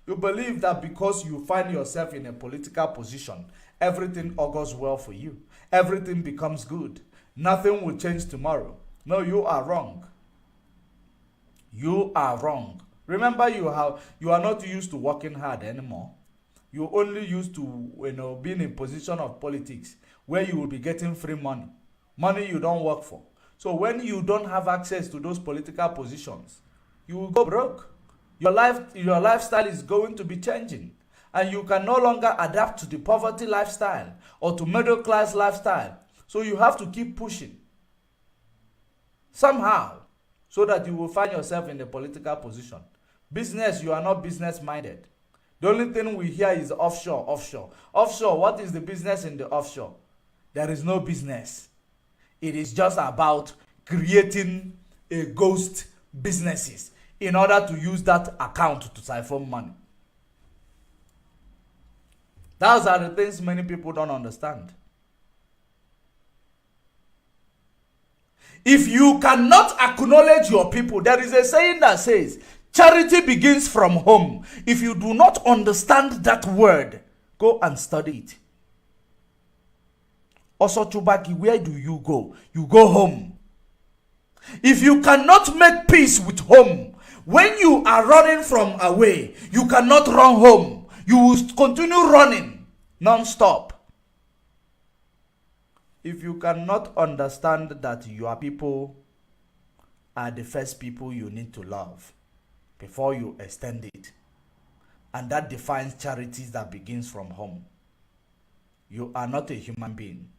You believe that because you find yourself in a political position, everything augurs well for you. Everything becomes good. Nothing will change tomorrow. No, you are wrong. You are wrong. Remember, you are not used to working hard anymore. You only used to being in position of politics where you will be getting free money. Money you don't work for. So when you don't have access to those political positions, you will go broke. Your lifestyle is going to be changing. And you can no longer adapt to the poverty lifestyle or to middle class lifestyle. So you have to keep pushing. Somehow. So that you will find yourself in a political position. Business, you are not business minded. The only thing we hear is offshore, offshore. Offshore, what is the business in the offshore? There is no business. It is just about creating a ghost businesses in order to use that account to siphon money. Those are the things many people don't understand. If you cannot acknowledge your people, there is a saying that says, charity begins from home. If you do not understand that word, go and study it. Also, Chubaki, where do you go? You go home. If you cannot make peace with home, when you are running from away, you cannot run home. You will continue running non-stop. If you cannot understand that your people are the first people you need to love before you extend it, and that defines charities that begins from home, you are not a human being.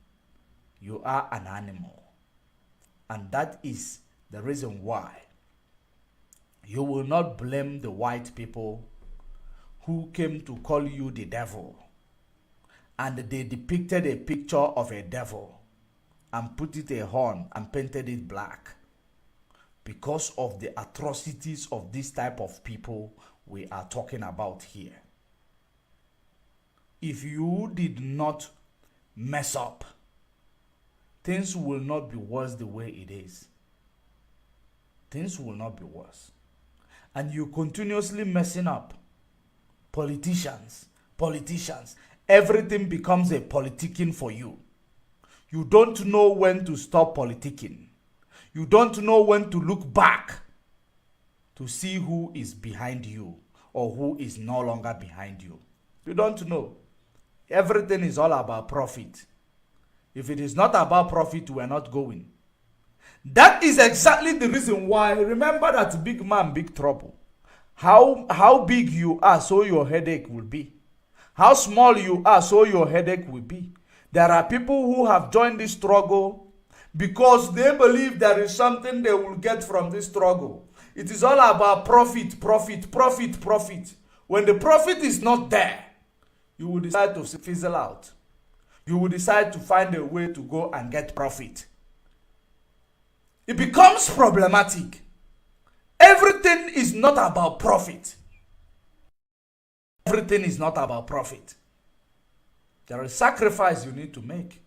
You are an animal. And that is the reason why you will not blame the white people who came to call you the devil. And they depicted a picture of a devil and put it a horn and painted it black because of the atrocities of this type of people we are talking about here. If you did not mess up, things will not be worse the way it is. Things will not be worse. And you continuously messing up. Politicians. Everything becomes a politicking for you. You don't know when to stop politicking. You don't know when to look back to see who is behind you or who is no longer behind you. You don't know. Everything is all about profit. If it is not about profit, we are not going. That is exactly the reason why, remember that big man, big trouble. How big you are, so your headache will be. How small you are, so your headache will be. There are people who have joined this struggle because they believe there is something they will get from this struggle. It is all about profit. When the profit is not there, you will decide to fizzle out. You will decide to find a way to go and get profit. It becomes problematic. Everything is not about profit. Everything is not about profit. There is sacrifice you need to make.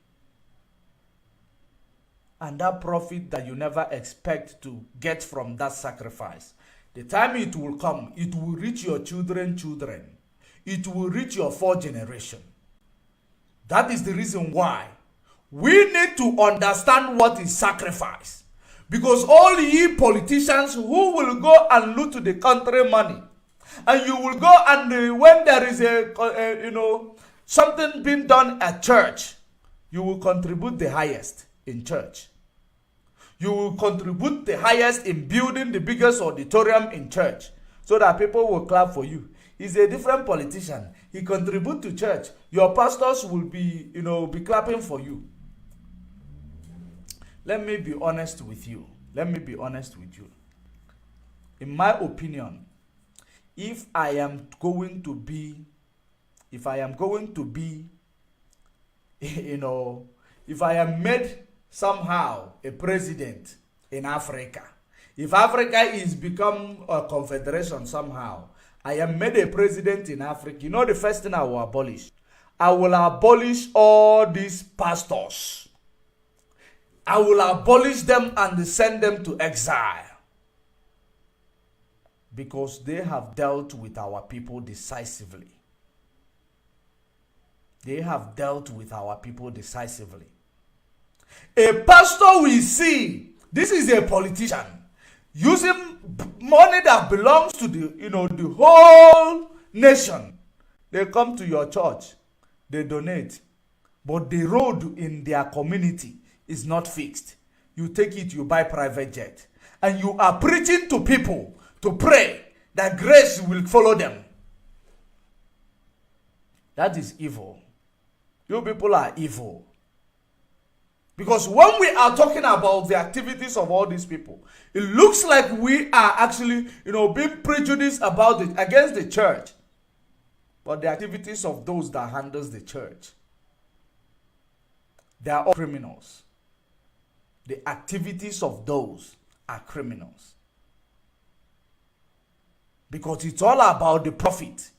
And that profit that you never expect to get from that sacrifice, the time it will come, it will reach your children. It will reach your fourth generation. That is the reason why we need to understand what is sacrifice. Because all ye politicians who will go and loot the country money, and you will go and when there is something being done at church, you will contribute the highest in church. You will contribute the highest in building the biggest auditorium in church so that people will clap for you. He's a different politician. He contributes to church. Your pastors will be, be clapping for you. Let me be honest with you. Let me be honest with you. In my opinion, if I am going to be, if I am made somehow a president in Africa, if Africa is become a confederation somehow, I am made a president in Africa, the first thing I will abolish? I will abolish all these pastors. I will abolish them and send them to exile. Because they have dealt with our people decisively. They have dealt with our people decisively. A pastor we see, this is a politician, using money that belongs to the whole nation. They come to your church, they donate, but the road in their community is not fixed. You take it, you buy private jet, and you are preaching to people to pray that grace will follow them. That is evil. You people are evil. Because when we are talking about the activities of all these people, it looks like we are actually, being prejudiced against the church. But the activities of those that handles the church, they are all criminals. The activities of those are criminals. Because it's all about the profit.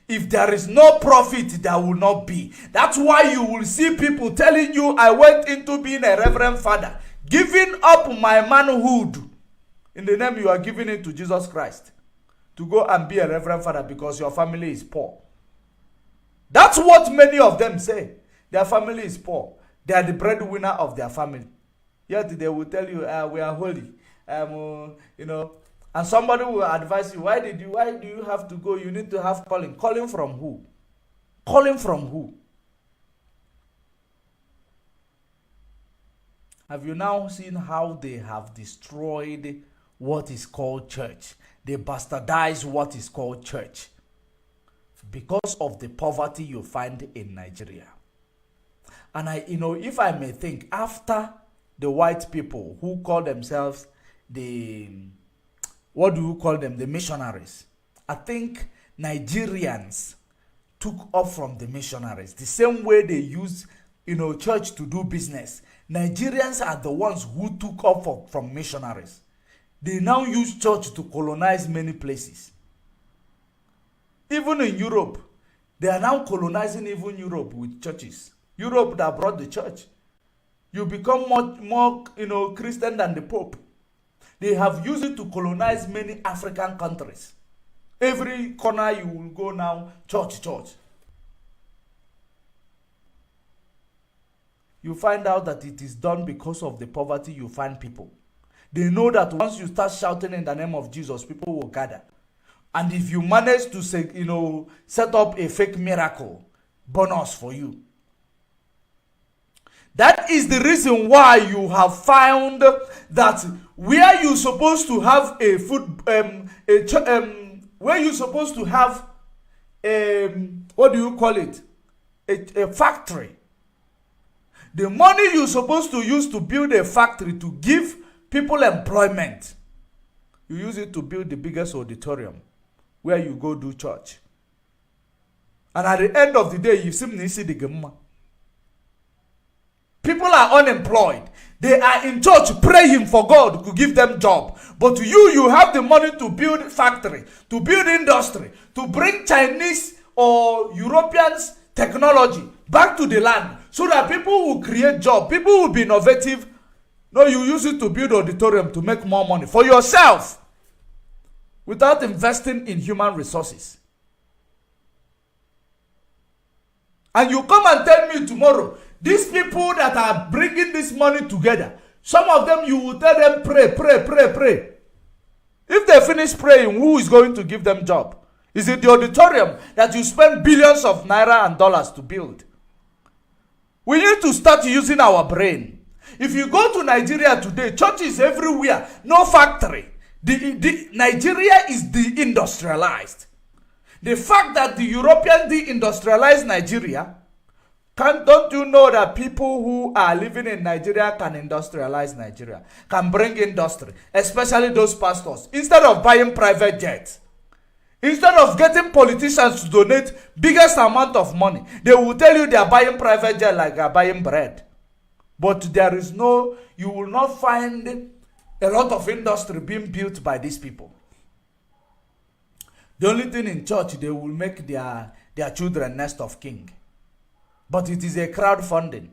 If there is no profit, there will not be. That's why you will see people telling you, I went into being a reverend father, giving up my manhood in the name you are giving it to Jesus Christ, to go and be a reverend father because your family is poor. That's what many of them say. Their family is poor. They are the breadwinner of their family. Yet they will tell you, we are holy. And somebody will advise you, why do you have to go? You need to have calling. Calling from who? Calling from who? Have you now seen how they have destroyed what is called church? They bastardize what is called church because of the poverty you find in Nigeria. And if I may think, after the white people who call themselves the missionaries, I think Nigerians took off from the missionaries. The same way they use, church to do business. Nigerians are the ones who took off from missionaries. They now use church to colonize many places. Even in Europe, they are now colonizing even Europe with churches. Europe that brought the church. You become more Christian than the Pope. They have used it to colonize many African countries. Every corner you will go now, church. You find out that it is done because of the poverty you find people. They know that once you start shouting in the name of Jesus, people will gather. And if you manage to say, set up a fake miracle, bonus for you. That is the reason why you have found that where you supposed to have where you supposed to have a factory. The money you're supposed to use to build a factory to give people employment, you use it to build the biggest auditorium where you go do church. And at the end of the day, you simply see the gemma. People are unemployed. They are in church praying for God to give them job. But you have the money to build factory, to build industry, to bring Chinese or Europeans technology back to the land so that people will create job. People will be innovative. No, you use it to build auditorium to make more money for yourself without investing in human resources. And you come and tell me tomorrow, these people that are bringing this money together, some of them you will tell them pray. If they finish praying, who is going to give them job? Is it the auditorium that you spend billions of naira and dollars to build? We need to start using our brain. If you go to Nigeria today, churches everywhere, no factory. Nigeria is de-industrialized. The fact that the European deindustrialized Nigeria, don't you know that people who are living in Nigeria can industrialize Nigeria, can bring industry, especially those pastors, instead of buying private jets, instead of getting politicians to donate biggest amount of money, they will tell you they are buying private jet like they are buying bread. But there is no, you will not find a lot of industry being built by these people. The only thing in church, they will make their children nest of king. But it is a crowdfunding.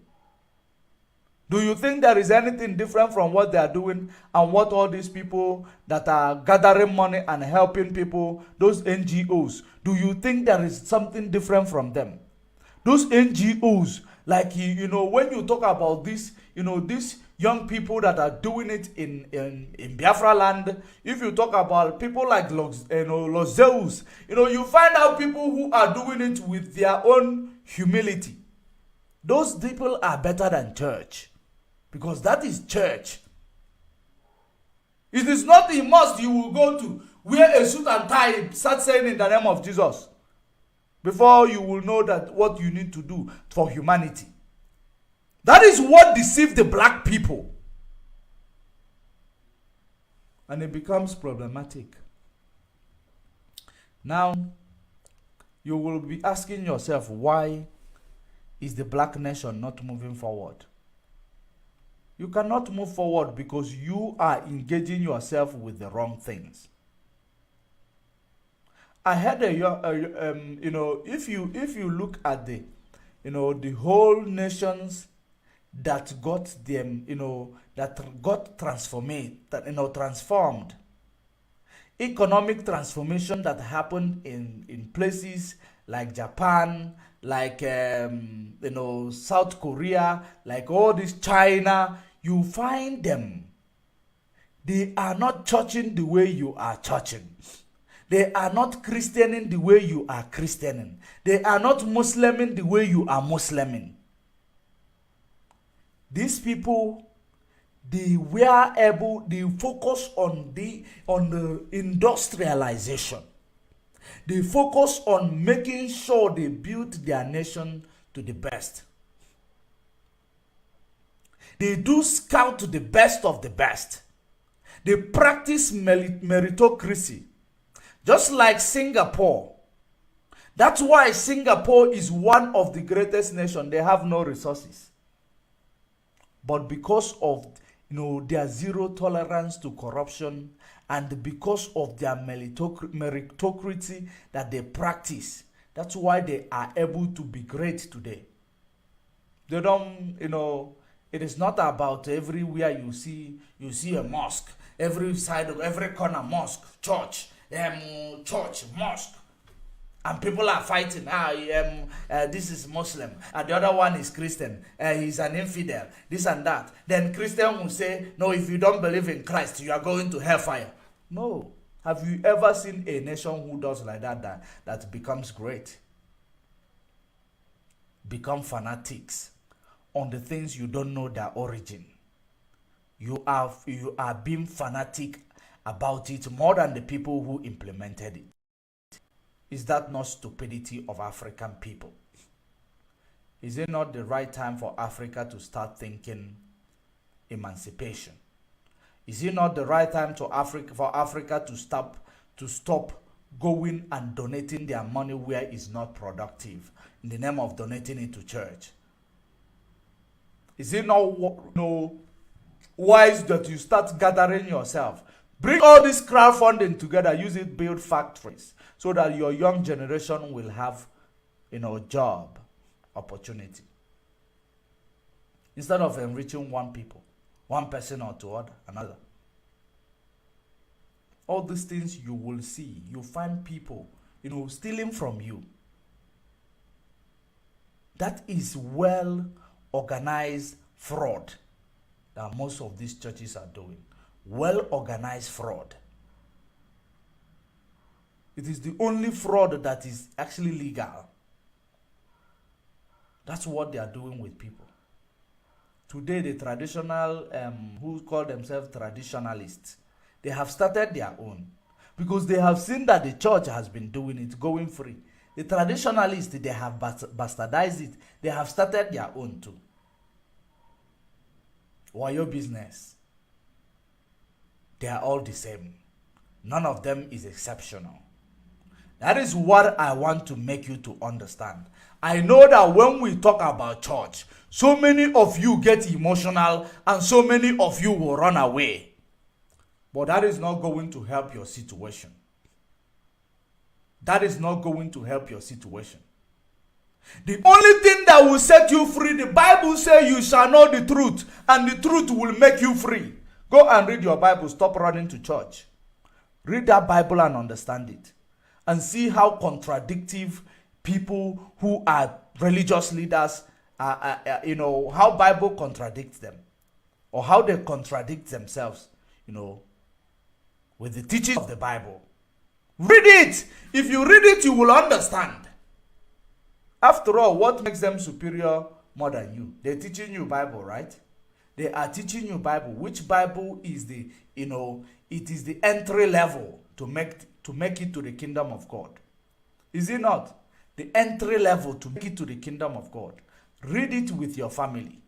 Do you think there is anything different from what they are doing and what all these people that are gathering money and helping people, those NGOs, do you think there is something different from them? Those NGOs, like, when you talk about this, these young people that are doing it in Biafra land, if you talk about people like Los Zeus, you find out people who are doing it with their own humility. Those people are better than church, because that is church. It is not a must you will go to wear a suit and tie, start saying in the name of Jesus, before you will know that what you need to do for humanity. That is what deceived the black people. And it becomes problematic. Now, you will be asking yourself, why is the black nation not moving forward? You cannot move forward because you are engaging yourself with the wrong things. I had if you look at the whole nations that got them, that got transformed. Economic transformation that happened in places like Japan, like South Korea, like all this China, you find them. They are not churching the way you are churching. They are not Christianing the way you are Christianing. They are not Musliming the way you are Musliming. These people, they were able, they focus on the industrialization. They focus on making sure they build their nation to the best. They do scout to the best of the best. They practice meritocracy. Just like Singapore. That's why Singapore is one of the greatest nations. They have no resources. But because of their zero tolerance to corruption, and because of their meritocracy that they practice, that's why they are able to be great today. They don't, it is not about everywhere you see a mosque, every side of every corner mosque, church, mosque, and people are fighting. This is Muslim, and the other one is Christian. He's an infidel. This and that. Then Christian will say, "No, if you don't believe in Christ, you are going to hellfire." No. Have you ever seen a nation who does like that becomes great? Become fanatics on the things you don't know their origin. You are being fanatic about it more than the people who implemented it. Is that not stupidity of African people? Is it not the right time for Africa to start thinking emancipation? Is it not the right time for Africa to stop going and donating their money where it's not productive in the name of donating it to church? Is it not wise that you start gathering yourself? Bring all this crowdfunding together, use it, build factories, so that your young generation will have, job opportunity. Instead of enriching one person or another. All these things you will see, you find people, stealing from you. That is well organized fraud that most of these churches are doing. Well organized fraud. It is the only fraud that is actually legal. That's what they are doing with people. Today, the traditional, who call themselves traditionalists, they have started their own. Because they have seen that the church has been doing it, going free. The traditionalists, they have bastardized it. They have started their own too. Why your business? They are all the same. None of them is exceptional. That is what I want to make you to understand. I know that when we talk about church, so many of you get emotional and so many of you will run away. But that is not going to help your situation. That is not going to help your situation. The only thing that will set you free, the Bible says you shall know the truth, and the truth will make you free. Go and read your Bible. Stop running to church. Read that Bible and understand it. And see how contradictive people who are religious leaders how Bible contradicts them. Or how they contradict themselves, with the teachings of the Bible. Read it. If you read it, you will understand. After all, what makes them superior more than you? They're teaching you Bible, right? They are teaching you Bible. Which Bible is it is the entry level to make it to the kingdom of God. Is it not? The entry level to make it to the kingdom of God. Read it with your family.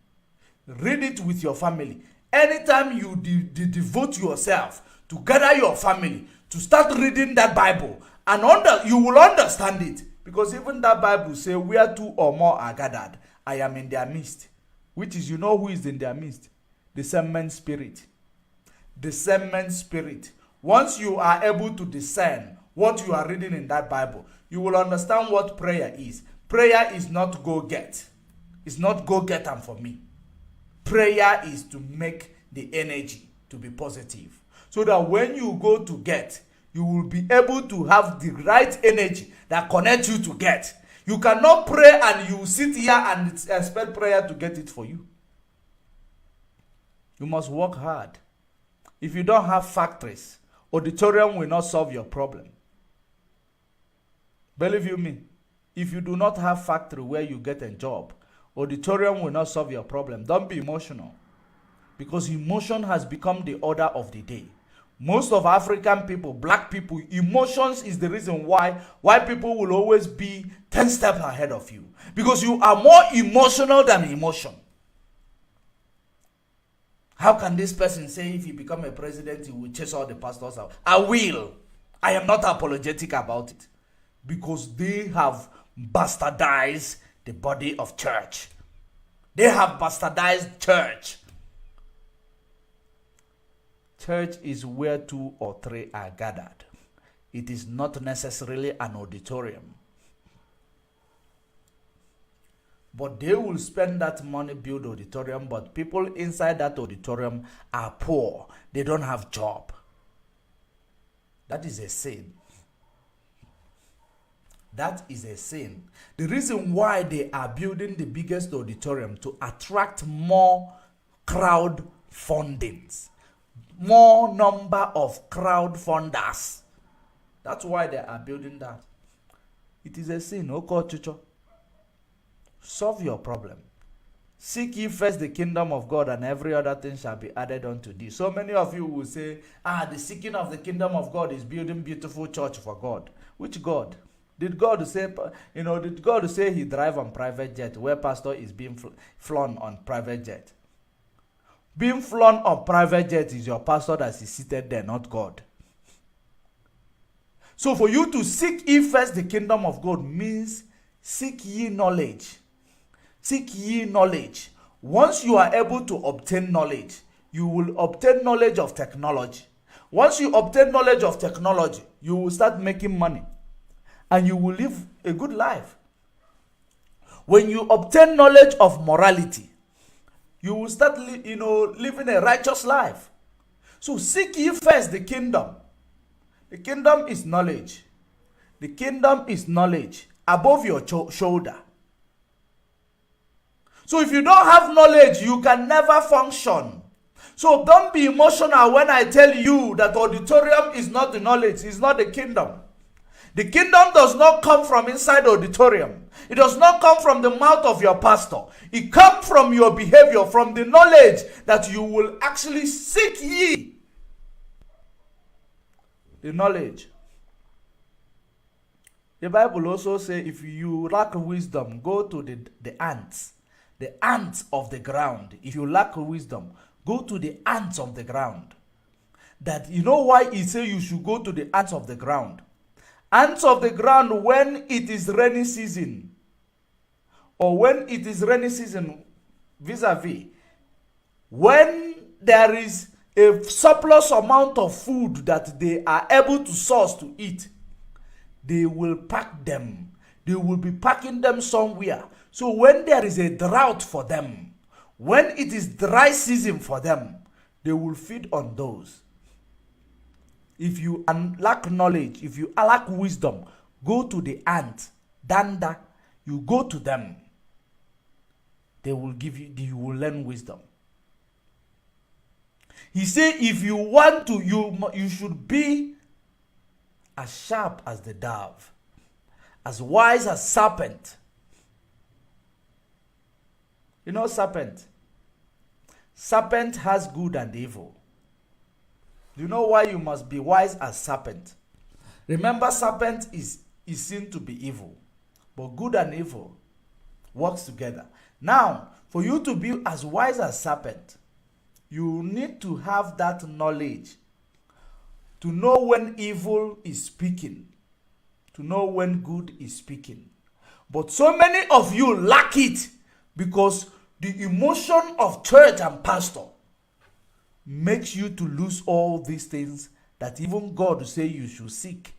Read it with your family. Anytime you devote yourself to gather your family, to start reading that Bible, and you will understand it. Because even that Bible says, where two or more are gathered, I am in their midst. Which is, who is in their midst? Discernment spirit. Discernment spirit. Once you are able to discern what you are reading in that Bible, you will understand what prayer is. Prayer is not go get. It's not go get them for me. Prayer is to make the energy to be positive. So that when you go to get, you will be able to have the right energy that connects you to get. You cannot pray and you sit here and expect prayer to get it for you. You must work hard. If you don't have factories, auditorium will not solve your problem. Believe you me, if you do not have factory where you get a job, auditorium will not solve your problem. Don't be emotional. Because emotion has become the order of the day. Most of African people, black people, emotions is the reason why people will always be 10 steps ahead of you. Because you are more emotional than emotion. How can this person say if he become a president, he will chase all the pastors out? I will. I am not apologetic about it. Because they have bastardized the body of church. They have bastardized church. Church is where 2 or 3 are gathered. It is not necessarily an auditorium. But they will spend that money build auditorium, but people inside that auditorium are poor. They don't have job. That is a sin. That is a sin. The reason why they are building the biggest auditorium to attract more crowd fundings. More number of crowd funders. That's why they are building that. It is a sin. Chicho. Solve your problem. Seek ye first the kingdom of God, and every other thing shall be added unto thee. So many of you will say, the seeking of the kingdom of God is building beautiful church for God. Which God? Did God say he drive on private jet where pastor is being flown on private jet? Being flown on private jet is your pastor that is seated there, not God. So for you to seek ye first the kingdom of God means seek ye knowledge. Seek ye knowledge. Once you are able to obtain knowledge, you will obtain knowledge of technology. Once you obtain knowledge of technology, you will start making money. And you will live a good life. When you obtain knowledge of morality, you will start living a righteous life. So seek ye first the kingdom. The kingdom is knowledge. The kingdom is knowledge above your shoulder. So if you don't have knowledge, you can never function. So don't be emotional when I tell you that auditorium is not the knowledge, it's not the kingdom. The kingdom does not come from inside the auditorium. It does not come from the mouth of your pastor. It comes from your behavior, from the knowledge that you will actually seek ye. The knowledge. The Bible also says if you lack wisdom, go to the ants of the ground. If you lack wisdom, go to the ants of the ground. That you know why he say you should go to the ants of the ground. Ants of the ground when it is rainy season, or when it is rainy season vis-a-vis, when there is a surplus amount of food that they are able to source to eat, they will pack them. They will be packing them somewhere. So when there is a drought for them, when it is dry season for them, they will feed on those. If you lack knowledge, if you lack wisdom, go to the ant, danda, you go to them. They will give you, you will learn wisdom. He said, if you want to, you should be as sharp as the dove, as wise as serpent. You know serpent? Serpent has good and evil. Do you know why you must be wise as serpent? Remember, serpent is seen to be evil, but good and evil works together. Now, for you to be as wise as serpent, you need to have that knowledge to know when evil is speaking, to know when good is speaking. But so many of you lack it because the emotion of church and pastor makes you to lose all these things that even God say you should seek.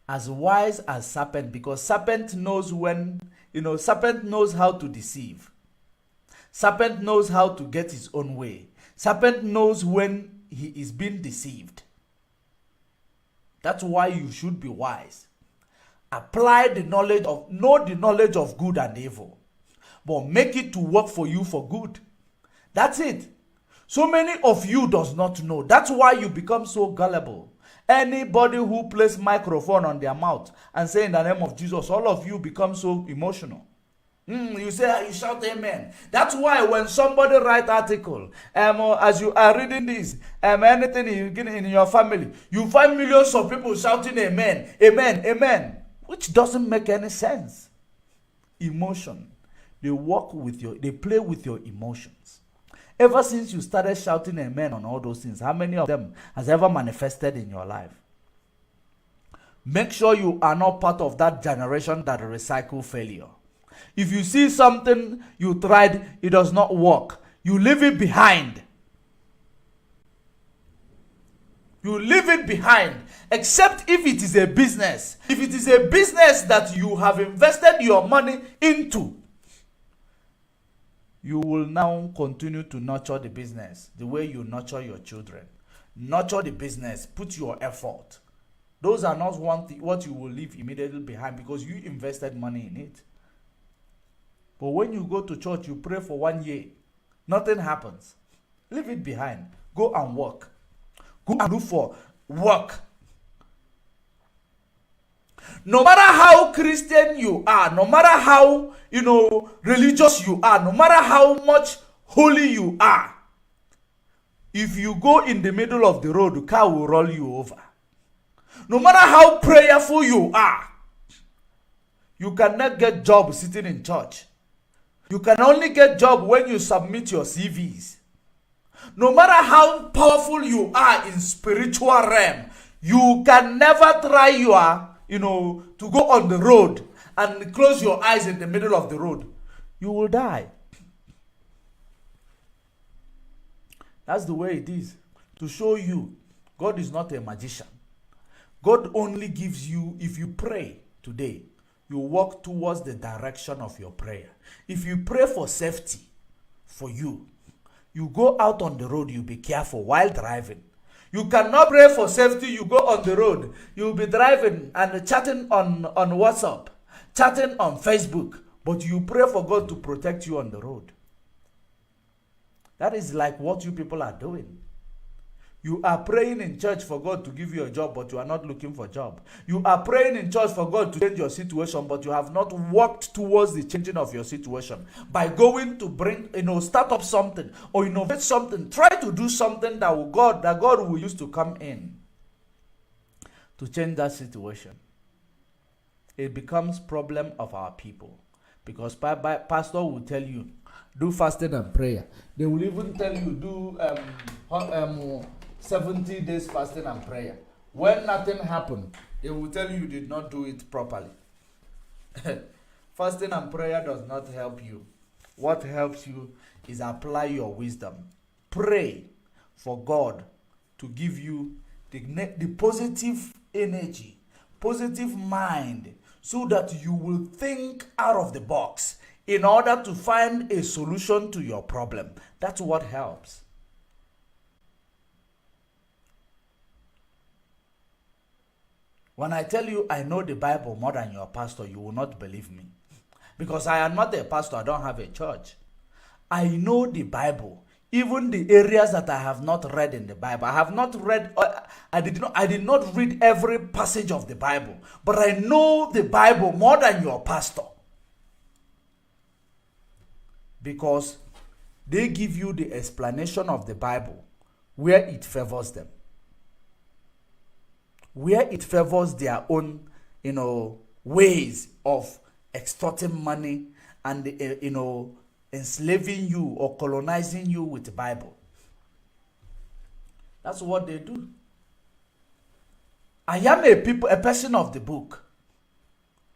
As wise as serpent, because serpent knows when, serpent knows how to deceive. Serpent knows how to get his own way. Serpent knows when he is being deceived. That's why you should be wise. Apply the knowledge of, know the knowledge of good and evil, but make it to work for you for good. That's it. So many of you does not know. That's why you become so gullible. Anybody who places microphone on their mouth and say in the name of Jesus, all of you become so emotional. You say, you shout amen. That's why when somebody write article, as you are reading this, anything in your family, you find millions of people shouting amen, amen, amen, which doesn't make any sense. Emotion. They play with your emotions. Ever since you started shouting amen on all those things, how many of them has ever manifested in your life? Make sure you are not part of that generation that recycle failure. If you see something you tried, it does not work, you leave it behind. You leave it behind, except if it is a business. If it is a business that you have invested your money into, you will now continue to nurture the business the way you nurture your children. Nurture the business, put your effort. Those are not what you will leave immediately behind because you invested money in it. But when you go to church, you pray for 1 year, nothing happens. Leave it behind. Go and work. Go and look for work. No matter how Christian you are, no matter how, religious you are, no matter how much holy you are, if you go in the middle of the road, the car will roll you over. No matter how prayerful you are, you cannot get job sitting in church. You can only get job when you submit your CVs. No matter how powerful you are in spiritual realm, you can never try to go on the road and close your eyes in the middle of the road. You will die. That's the way it is. To show you, God is not a magician. God only gives you, if you pray today, you walk towards the direction of your prayer. If you pray for safety, for you go out on the road, you be careful while driving. You cannot pray for safety, you go on the road. You'll be driving and chatting on WhatsApp, chatting on Facebook, but you pray for God to protect you on the road. That is like what you people are doing. You are praying in church for God to give you a job, but you are not looking for a job. You are praying in church for God to change your situation, but you have not worked towards the changing of your situation. By going to start up something or innovate something, try to do something that God will use to come in to change that situation. It becomes problem of our people, because pastor will tell you do fasting and prayer. They will even tell you do 70 days fasting and prayer. When nothing happened, they will tell you did not do it properly. Fasting and prayer does not help you. What helps you is apply your wisdom. Pray for God to give you the positive energy, positive mind, so that you will think out of the box in order to find a solution to your problem. That's what helps. When I tell you I know the Bible more than your pastor, you will not believe me. Because I am not a pastor, I don't have a church. I know the Bible, even the areas that I have not read in the Bible. I have not read, I did not read every passage of the Bible, but I know the Bible more than your pastor. Because they give you the explanation of the Bible where it favors them, where it favors their own, ways of extorting money and, enslaving you or colonizing you with the Bible. That's what they do. I am a person of the book.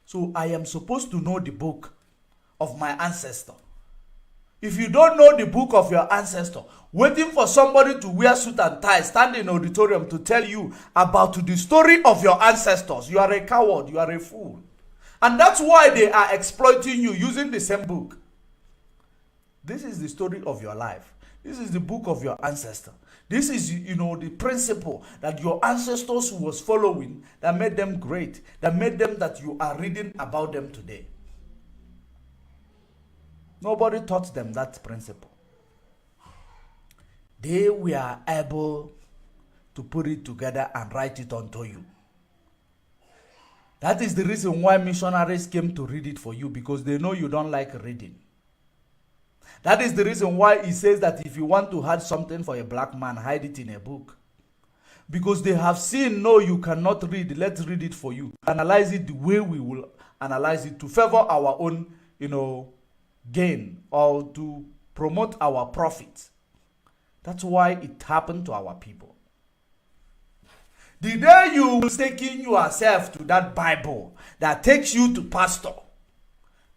So I am supposed to know the book of my ancestor. If you don't know the book of your ancestor, waiting for somebody to wear suit and tie, stand in auditorium to tell you about the story of your ancestors, you are a coward, you are a fool. And that's why they are exploiting you using the same book. This is the story of your life. This is the book of your ancestor. This is, the principle that your ancestors was following that made them great, that made them that you are reading about them today. Nobody taught them that principle. They were able to put it together and write it unto you. That is the reason why missionaries came to read it for you, because they know you don't like reading. That is the reason why he says that if you want to hide something for a black man, hide it in a book. Because they have seen, no, you cannot read, let's read it for you. Analyze it the way we will analyze it to favor our own, gain or to promote our profit. That's why it happened to our people. The day you will taking yourself to that Bible that takes you to pastor,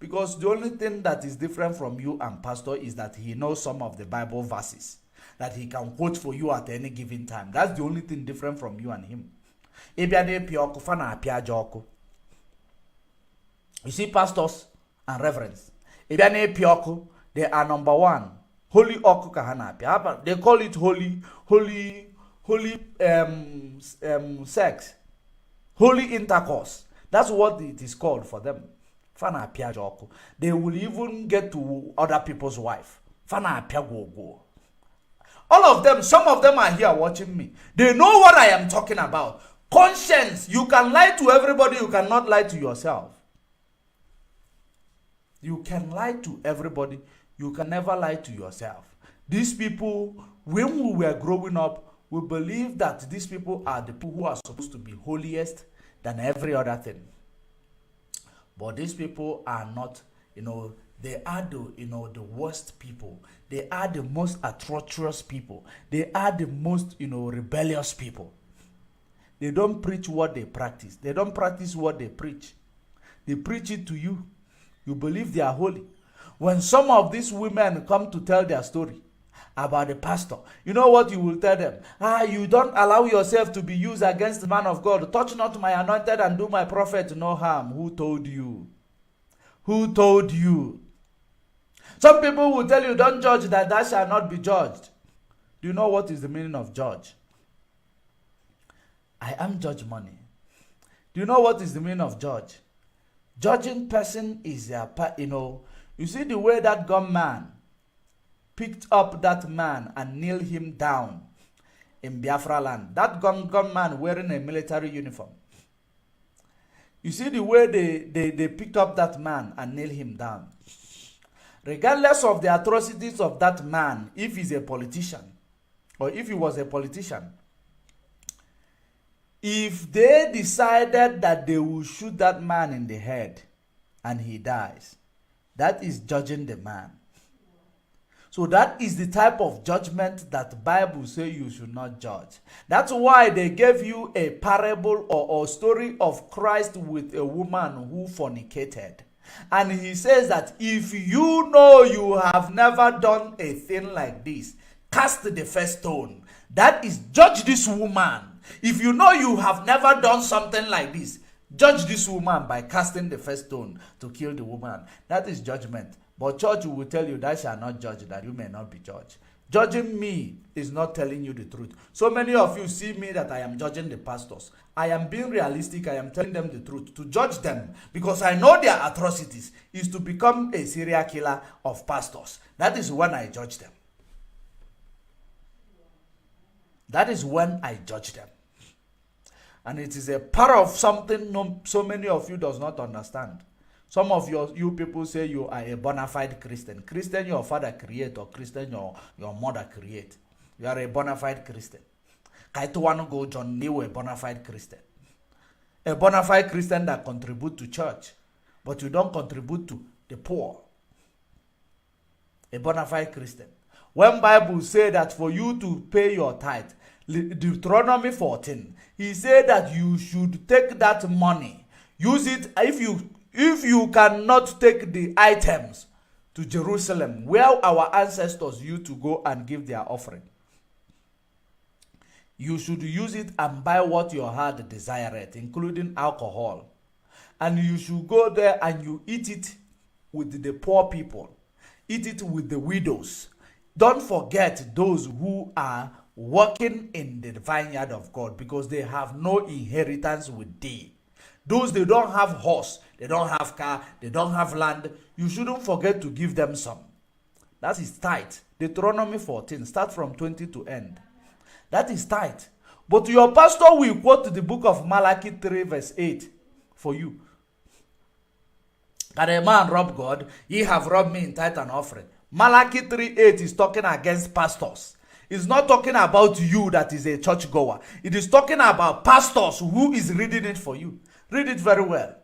because the only thing that is different from you and pastor is that he knows some of the Bible verses that he can quote for you at any given time. That's the only thing different from you and him. You see, pastors and reverends, they are number one. Holy oku kahana. They call it holy sex, holy intercourse. That's what it is called for them. They will even get to other people's wife. All of them, some of them are here watching me. They know what I am talking about. Conscience. You can lie to everybody, you cannot lie to yourself. You can lie to everybody, you can never lie to yourself. These people, when we were growing up, we believe that these people are the people who are supposed to be holiest than every other thing. But these people are not, they are the worst people. They are the most atrocious people. They are the most, rebellious people. They don't preach what they practice. They don't practice what they preach. They preach it to you. You believe they are holy. When some of these women come to tell their story about the pastor, you know what you will tell them? You don't allow yourself to be used against the man of God. Touch not my anointed and do my prophet no harm. Who told you? Who told you? Some people will tell you, don't judge that thou shalt not be judged. Do you know what is the meaning of judge? I am judge money. Do you know what is the meaning of judge? Judging person is you see the way that gunman picked up that man and nailed him down in Biafra land. That gunman wearing a military uniform. You see the way they picked up that man and nailed him down. Regardless of the atrocities of that man, if he's a politician, or if he was a politician, If they decided that they will shoot that man in the head and he dies, that is judging the man. So that is the type of judgment that the Bible says you should not judge. That's why they gave you a parable or story of Christ with a woman who fornicated. And he says that if you know you have never done a thing like this, cast the first stone. That is, judge this woman. If you know you have never done something like this, judge this woman by casting the first stone to kill the woman. That is judgment. But church will tell you, thou shalt not judge, that you may not be judged. Judging me is not telling you the truth. So many of you see me that I am judging the pastors. I am being realistic. I am telling them the truth. To judge them, because I know their atrocities, is to become a serial killer of pastors. That is when I judge them. That is when I judge them. And it is a part of something so many of you does not understand. Some of you people say you are a bona fide Christian. Christian your father create, or Christian your mother create. You are a bona fide Christian. Kaituano go John, you a bona fide Christian. A bona fide Christian that contribute to church, but you don't contribute to the poor. A bona fide Christian. When Bible say that for you to pay your tithe, Deuteronomy 14, he said that you should take that money, use it. If you cannot take the items to Jerusalem, where our ancestors used to go and give their offering, you should use it and buy what your heart desireth, including alcohol. And you should go there and you eat it with the poor people. Eat it with the widows. Don't forget those who are working in the vineyard of God, because they have no inheritance with thee. Those, they don't have horse, they don't have car, they don't have land. You shouldn't forget to give them some. That is tithe. Deuteronomy 14, start from 20 to end. That is tithe. But your pastor will quote the book of Malachi 3 verse 8 for you. Can a man rob God? Ye have robbed me in tithe and offering. Malachi 3:8 is talking against pastors. It's not talking about you that is a church goer. It is talking about pastors who is reading it for you. Read it very well.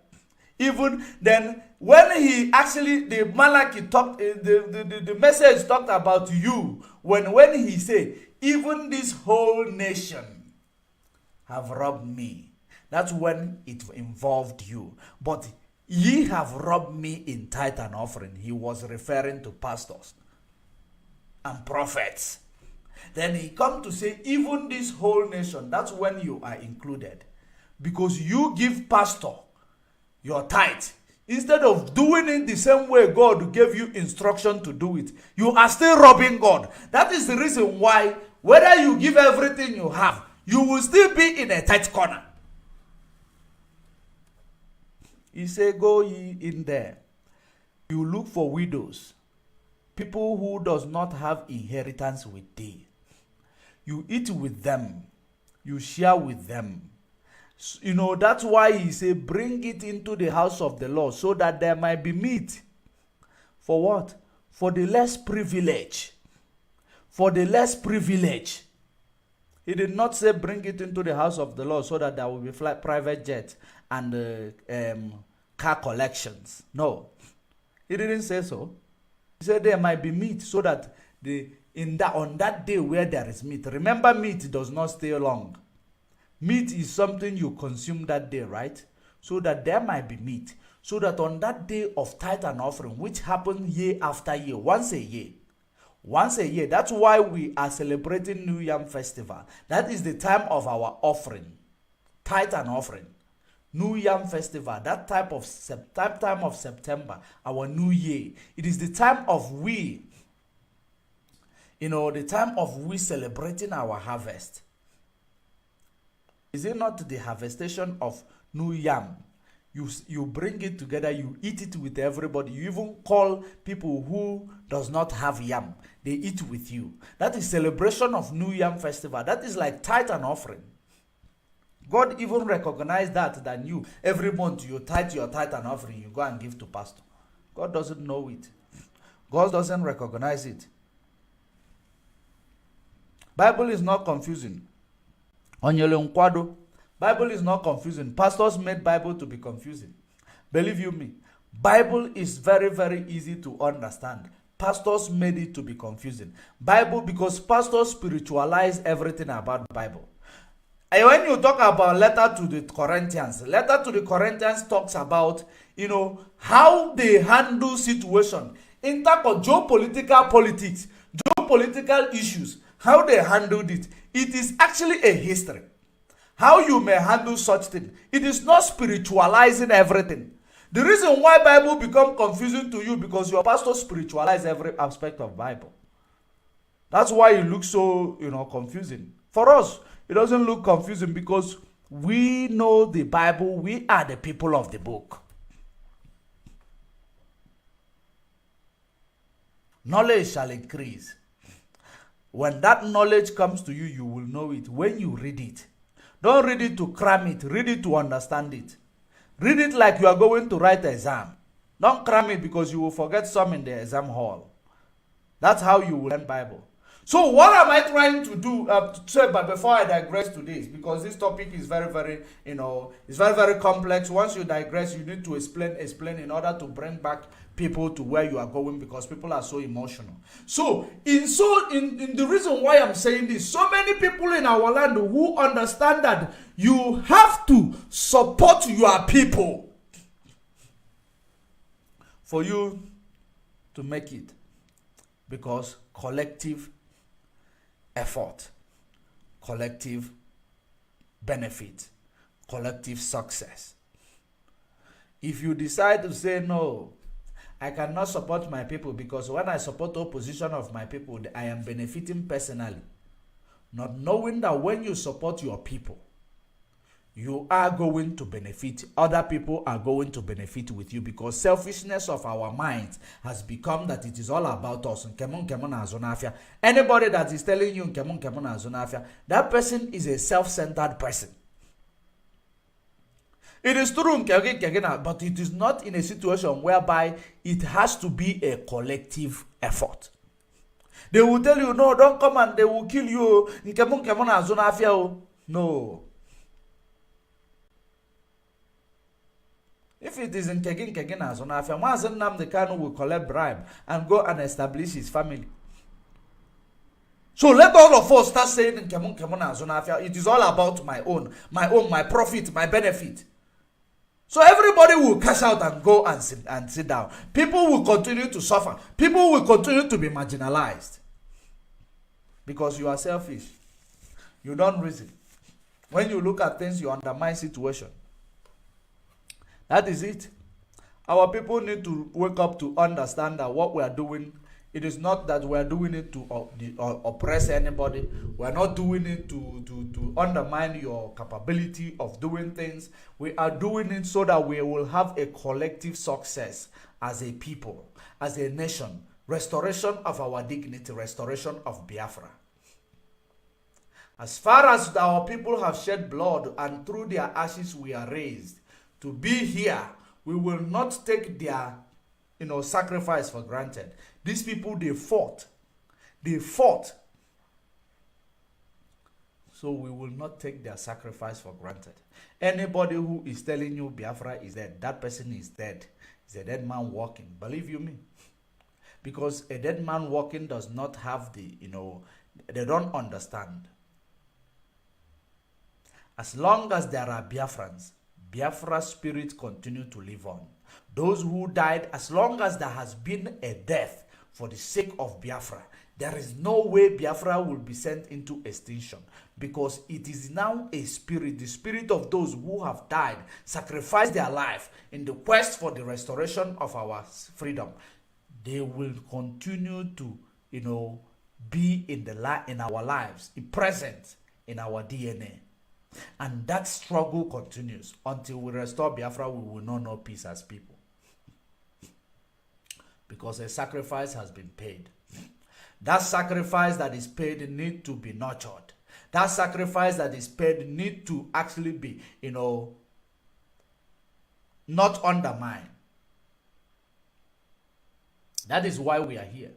Even then, when he actually, the Malachi talked, the message talked about you, when he said, even this whole nation have robbed me. That's when it involved you. But ye have robbed me in tithe and offering. He was referring to pastors and prophets. Then he come to say, even this whole nation. That's when you are included. Because you give pastor your tithe. Instead of doing it the same way God gave you instruction to do it, you are still robbing God. That is the reason why, whether you give everything you have, you will still be in a tight corner. He said, go ye in there. You look for widows, people who does not have inheritance with thee. You eat with them. You share with them. You know, that's why he said, bring it into the house of the Lord, so that there might be meat. For what? For the less privilege. For the less privilege. He did not say bring it into the house of the Lord so that there will be private jet and car collections. No. He didn't say so. He said there might be meat, so that on that day where there is meat. Remember, meat does not stay long. Meat is something you consume that day, right? So that there might be meat. So that on that day of tithe and offering, which happens year after year, once a year. Once a year. That's why we are celebrating New Yam Festival. That is the time of our offering. Tithe and offering. New Yam Festival. That time of September. Our New Year. It is the time of the time of we celebrating our harvest. Is it not the harvestation of new yam? You bring it together, you eat it with everybody. You even call people who does not have yam. They eat with you. That is celebration of New Yam Festival. That is like tithe and offering. God even recognized that you, every month you tithe your tithe and offering, you go and give to pastor. God doesn't know it. God doesn't recognize it. Bible is not confusing. Onyele nkwado. Bible is not confusing. Pastors made Bible to be confusing. Believe you me, Bible is very, very easy to understand. Pastors made it to be confusing. Bible, because pastors spiritualize everything about Bible. And when you talk about letter to the Corinthians talks about, how they handle situation in terms of geopolitical issues, how they handled it. It is actually a history. How you may handle such thing. It is not spiritualizing everything. The reason why Bible become confusing to you because your pastor spiritualize every aspect of Bible. That's why it looks so, confusing. For us, it doesn't look confusing because we know the Bible. We are the people of the book. Knowledge shall increase. When that knowledge comes to you, you will know it when you read it. Don't read it to cram it. Read it to understand it. Read it like you are going to write an exam. Don't cram it because you will forget some in the exam hall. That's how you will learn Bible. So what am I trying to do to say, but before I digress to this, because this topic is very, very, it's very, very complex. Once you digress, you need to explain in order to bring back people to where you are going because people are so emotional. So in the reason why I'm saying this, so many people in our land who understand that you have to support your people for you to make it, because collective effort, collective benefit, collective success. If you decide to say no, I cannot support my people because when I support the opposition of my people, I am benefiting personally. Not knowing that when you support your people, you are going to benefit. Other people are going to benefit with you because selfishness of our minds has become that it is all about us. Anybody that is telling you that person is a self-centered person. It is true, but it is not in a situation whereby it has to be a collective effort. They will tell you, no, don't come and they will kill you. No. If it is in Kegin Azonafia, Mazen Namdi Kanu will collect bribe and go and establish his family. So let all of us start saying in Kemun Azonafia, it is all about my profit, my benefit. So everybody will cash out and go and sit down. People will continue to suffer. People will continue to be marginalized. Because you are selfish. You don't reason. When you look at things, you undermine situation. That is it. Our people need to wake up to understand that what we are doing, it is not that we are doing it to oppress anybody. We are not doing it to undermine your capability of doing things. We are doing it so that we will have a collective success as a people, as a nation. Restoration of our dignity, restoration of Biafra. As far as our people have shed blood and through their ashes we are raised to be here, we will not take their sacrifice for granted. These people, they fought. So we will not take their sacrifice for granted. Anybody who is telling you Biafra is dead, that person is dead. It's a dead man walking. Believe you me. Because a dead man walking does not have they don't understand. As long as there are Biafrans, Biafra's spirit continue to live on. Those who died, as long as there has been a death for the sake of Biafra, there is no way Biafra will be sent into extinction, because it is now a spirit, the spirit of those who have died, sacrificed their life in the quest for the restoration of our freedom. They will continue to, be in our lives, present in our DNA. And that struggle continues until we restore Biafra. We will not know peace as people, because a sacrifice has been paid. That sacrifice that is paid need to be nurtured. That sacrifice that is paid need to actually be, not undermined. That is why we are here.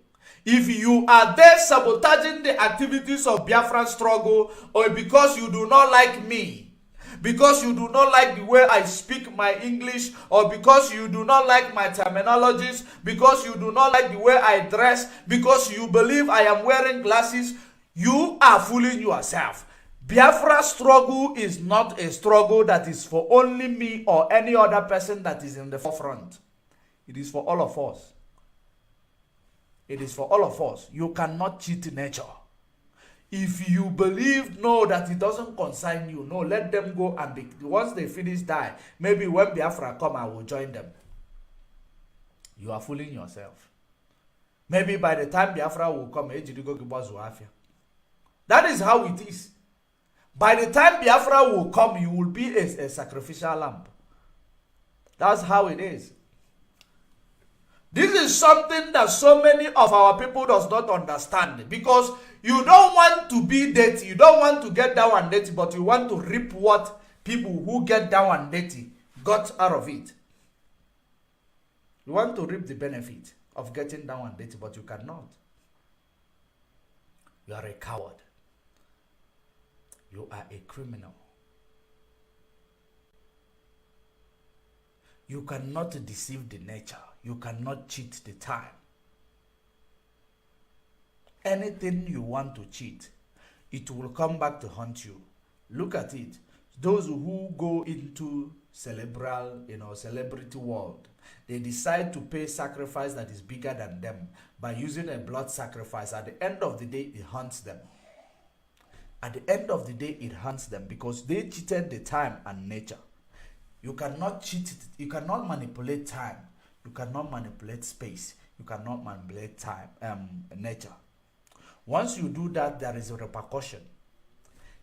If you are there sabotaging the activities of Biafran struggle, or because you do not like me, because you do not like the way I speak my English, or because you do not like my terminologies, because you do not like the way I dress, because you believe I am wearing glasses, you are fooling yourself. Biafra struggle is not a struggle that is for only me or any other person that is in the forefront. It is for all of us. It is for all of us. You cannot cheat nature. If you believe, no, that it doesn't concern you, no, let them go and be, once they finish die, maybe when Biafra come, I will join them. You are fooling yourself. Maybe by the time Biafra will come, that is how it is. By the time Biafra will come, you will be a sacrificial lamb. That's how it is. This is something that so many of our people does not understand, because you don't want to be dirty, you don't want to get down and dirty, but you want to reap what people who get down and dirty got out of it. You want to reap the benefit of getting down and dirty, but you cannot. You are a coward. You are a criminal. You cannot deceive the nature. You cannot cheat the time. Anything you want to cheat, it will come back to haunt you. Look at it. Those who go into celebrity world, they decide to pay sacrifice that is bigger than them by using a blood sacrifice. At the end of the day, it haunts them. At the end of the day, it haunts them because they cheated the time and nature. You cannot cheat it. You cannot manipulate time. You cannot manipulate space. You cannot manipulate time, nature. Once you do that, there is a repercussion.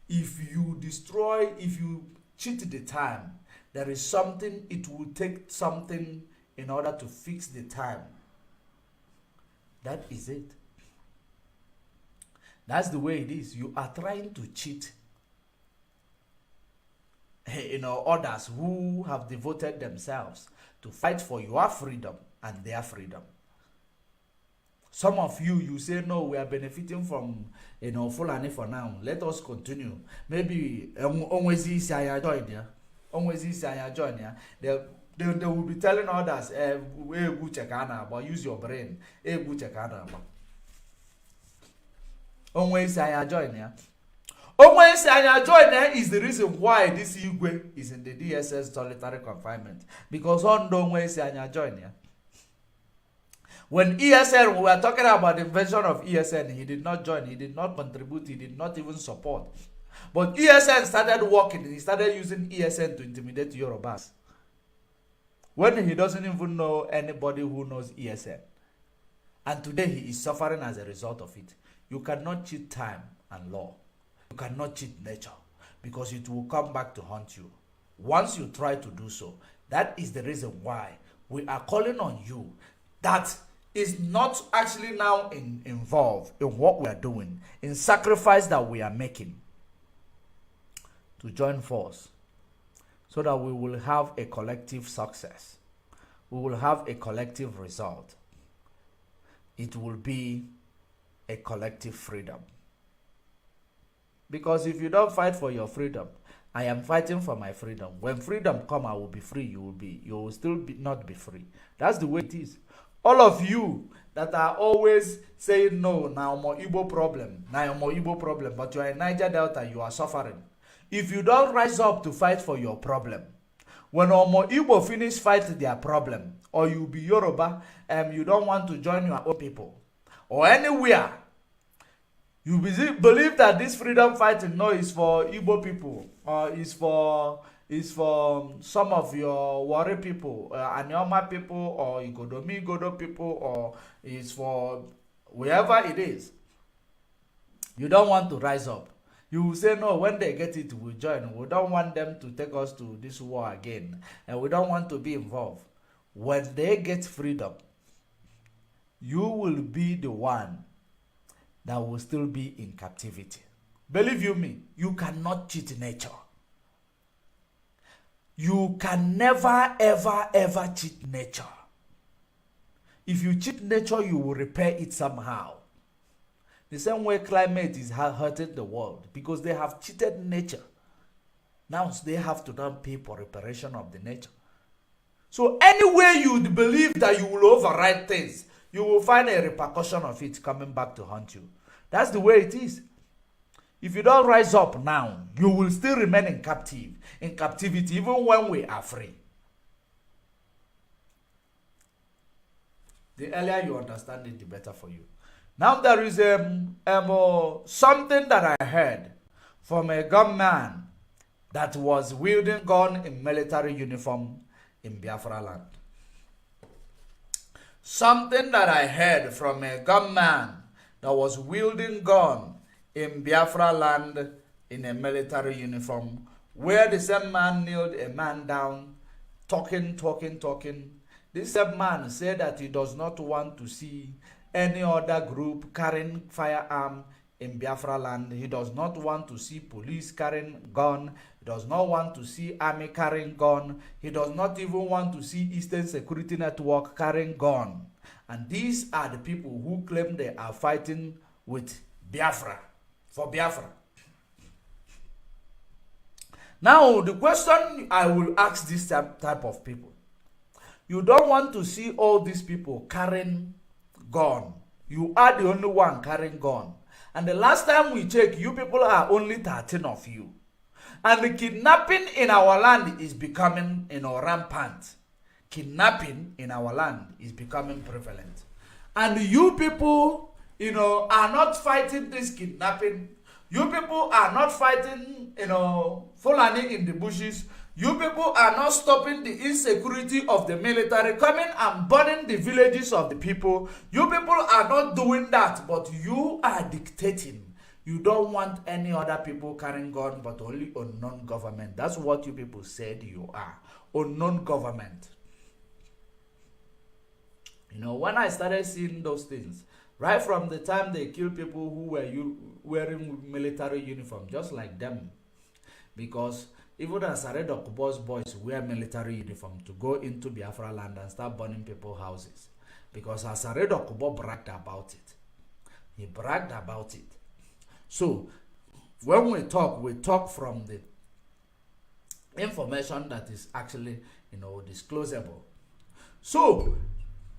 If you cheat the time, there is something, it will take something in order to fix the time. That is it. That's the way it is. You are trying to cheat others who have devoted themselves to fight for your freedom and their freedom. Some of you say, no, we are benefiting from Fulani for now. Let us continue. Maybe always join here. They will be telling others, but use your brain. Always join here. Always join is the reason why this Igwe is in the DSS solitary confinement. Because on don't waste join here. When ESN, we were talking about the invention of ESN, he did not join, he did not contribute, he did not even support. But ESN started working, he started using ESN to intimidate Yorubas. When he doesn't even know anybody who knows ESN. And today he is suffering as a result of it. You cannot cheat time and law. You cannot cheat nature, because it will come back to haunt you. Once you try to do so, that is the reason why we are calling on you that is not actually now involved in what we are doing, in sacrifice that we are making, to join force so that we will have a collective success. We will have a collective result. It will be a collective freedom. Because if you don't fight for your freedom, I am fighting for my freedom. When freedom come, I will be free. You will still not be free. That's the way it is. All of you that are always saying, no, now more Igbo problem, but you are in Niger Delta, you are suffering. If you don't rise up to fight for your problem, when Omo Igbo finish fight their problem, or you be Yoruba, you don't want to join your own people, or anywhere, you believe that this freedom fighting no is for Igbo people, or is for some of your Wari people, Anyoma people, or Igodo people, or is for wherever it is. You don't want to rise up. You will say, no, when they get it, we'll join. We don't want them to take us to this war again. And we don't want to be involved. When they get freedom, you will be the one that will still be in captivity. Believe you me, you cannot cheat nature. You can never, ever, ever cheat nature. If you cheat nature, you will repair it somehow. The same way climate is hurting the world, because they have cheated nature. Now they have to then pay for reparation of the nature. So anywhere you believe that you will override things, you will find a repercussion of it coming back to haunt you. That's the way it is. If you don't rise up now, you will still remain in captivity, even when we are free. The earlier you understand it, the better for you. Now there is something that I heard from a gunman that was wielding gun in military uniform in Biafra land. Something that I heard from a gunman that was wielding gun in Biafra land in a military uniform, where the same man kneeled a man down, talking. This same man said that he does not want to see any other group carrying firearm in Biafra land. He does not want to see police carrying gun. He does not want to see army carrying gun. He does not even want to see Eastern Security Network carrying gun. And these are the people who claim they are fighting with Biafra, for Biafra. Now, the question I will ask this type of people, you don't want to see all these people carrying gun. You are the only one carrying gun. And the last time we checked, you people are only 13 of you. And the kidnapping in our land is becoming, rampant. Kidnapping in our land is becoming prevalent. And you people, are not fighting this kidnapping. You people are not fighting, Fulani in the bushes. You people are not stopping the insecurity of the military coming and burning the villages of the people. You people are not doing that, but you are dictating. You don't want any other people carrying gun, but only unknown government. That's what you people said you are. Unknown government. When I started seeing those things, right from the time they killed people who were wearing military uniform, just like them, because even as Asare Dokubo's boys wear military uniform to go into Biafra land and start burning people's houses. Because Asare Dokubo bragged about it. He bragged about it. So, when we talk from the information that is actually, disclosable. So,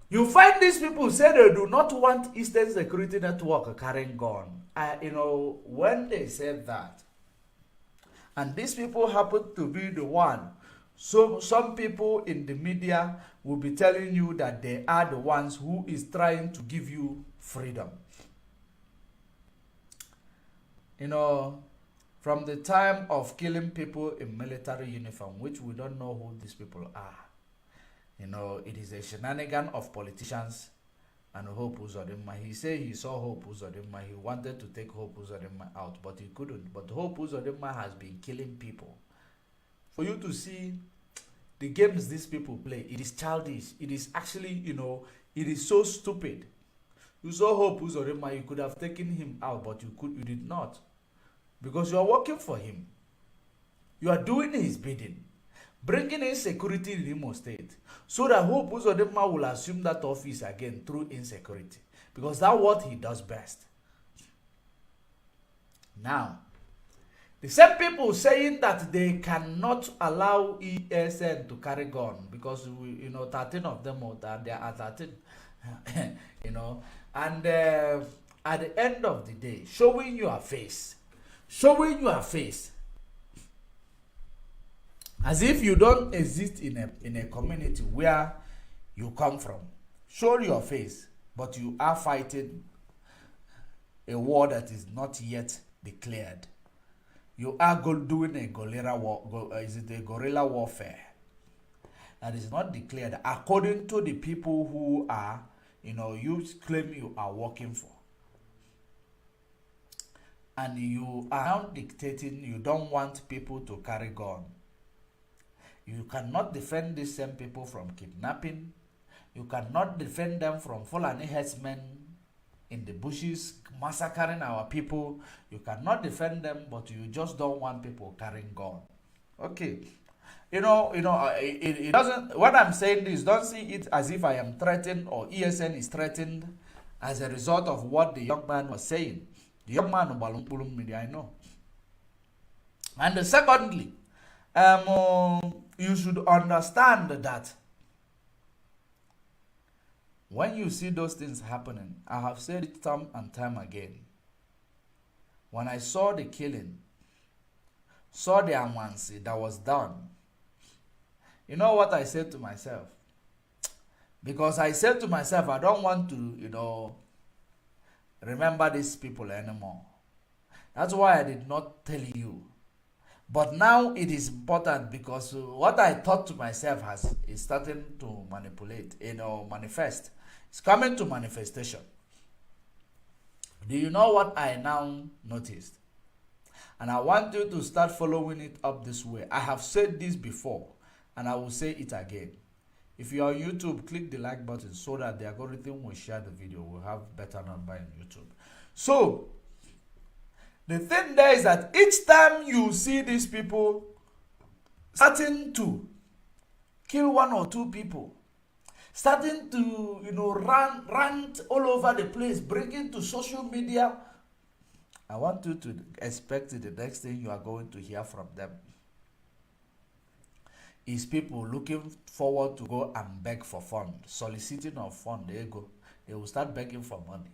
you find these people say they do not want Eastern Security Network carrying gun. When they said that, and these people happen to be the one. So some people in the media will be telling you that they are the ones who is trying to give you freedom. From the time of killing people in military uniform, which we don't know who these people are. It is a shenanigan of politicians and Hope Uzodinma. He said he saw Hope Uzodinma. He wanted to take Hope Uzodinma out, but he couldn't. But Hope Uzodinma has been killing people. For you to see the games these people play, it is childish. It is actually, it is so stupid. You saw Hope Uzodinma, you could have taken him out, but you did not. Because you are working for him. You are doing his bidding. Bringing in security in Imo State, so that Hope Uzodinma will assume that office again through insecurity, because that's what he does best. Now, the same people saying that they cannot allow ESN to carry gun because 13 of them they are 13, and at the end of the day, showing your face, as if you don't exist in a community where you come from. Show your face, but you are fighting a war that is not yet declared. You are doing a guerrilla warfare that is not declared according to the people who are, you claim you are working for. And you are now dictating you don't want people to carry gun. You cannot defend these same people from kidnapping. You cannot defend them from Fulani herdsmen in the bushes massacring our people. You cannot defend them, but you just don't want people carrying gun. Okay. It doesn't, what I'm saying is, don't see it as if I am threatened or ESN is threatened as a result of what the young man was saying. The young man, I know. And secondly, You should understand that when you see those things happening, I have said it time and time again. When I saw the killing, saw the amansi that was done, you know what I said to myself? Because I said to myself, I don't want to, remember these people anymore. That's why I did not tell you. But now it is important because what I thought to myself is starting to manipulate, manifest. It's coming to manifestation. Do you know what I now noticed? And I want you to start following it up this way. I have said this before, and I will say it again. If you are on YouTube, click the like button so that the algorithm will share the video. We'll have better number in YouTube. So, the thing there is that each time you see these people starting to kill one or two people, starting to, rant all over the place, bring it to social media, I want you to expect the next thing you are going to hear from them is people looking forward to go and beg for fund, soliciting of fund. They will start begging for money.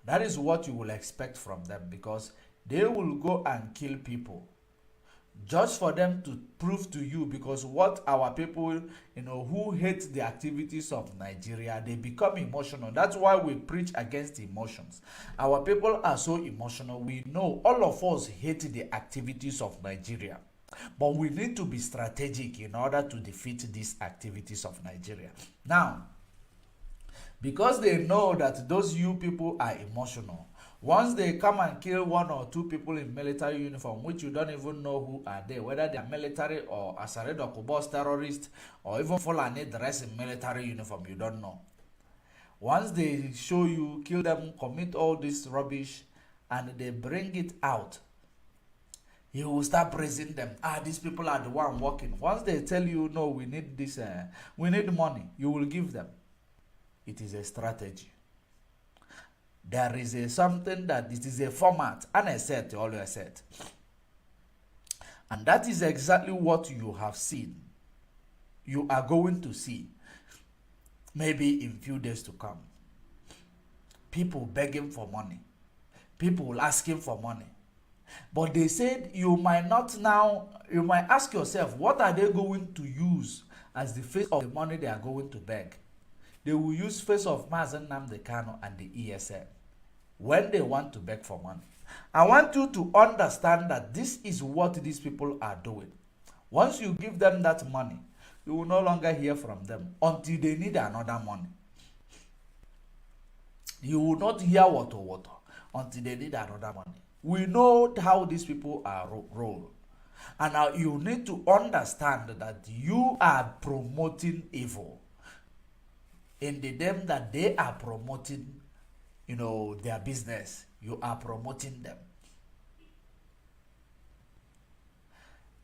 That is what you will expect from them, because they will go and kill people just for them to prove to you, because what our people, who hate the activities of Nigeria, they become emotional. That's why we preach against emotions. Our people are so emotional. We know all of us hate the activities of Nigeria, but we need to be strategic in order to defeat these activities of Nigeria. Now, because they know that those you people are emotional, once they come and kill one or two people in military uniform, which you don't even know who are they, whether they are military or Asare or Kubos terrorists, or even Fulani dressed in military uniform, you don't know. Once they show you, kill them, commit all this rubbish, and they bring it out, you will start praising them. These people are the one working. Once they tell you, no, we need this, we need money, you will give them. It is a strategy. There is something that it is a format, and a set, always set. And that is exactly what you have seen. You are going to see, maybe in few days to come. People begging for money. People asking for money. But they said you might ask yourself, what are they going to use as the face of the money they are going to beg? They will use face of Mazen Nnamdi Kanu and the ESN when they want to beg for money. I want you to understand that this is what these people are doing. Once you give them that money, you will no longer hear from them until they need another money. You will not hear water until they need another money. We know how these people are roll. And now you need to understand that you are promoting evil in the name that they are promoting, their business. You are promoting them.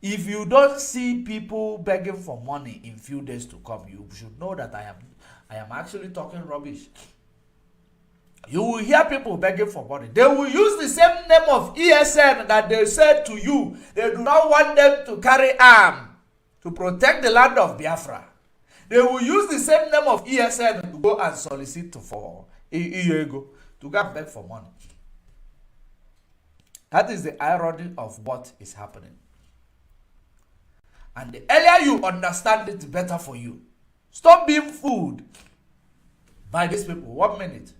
If you don't see people begging for money in few days to come, you should know that I am actually talking rubbish. You will hear people begging for money. They will use the same name of ESN that they said to you. They do not want them to carry arms to protect the land of Biafra. They will use the same name of ESN to go and solicit for Iyego, to go and beg for money. That is the irony of what is happening. And the earlier you understand it, better for you. Stop being fooled by these people. 1 minute.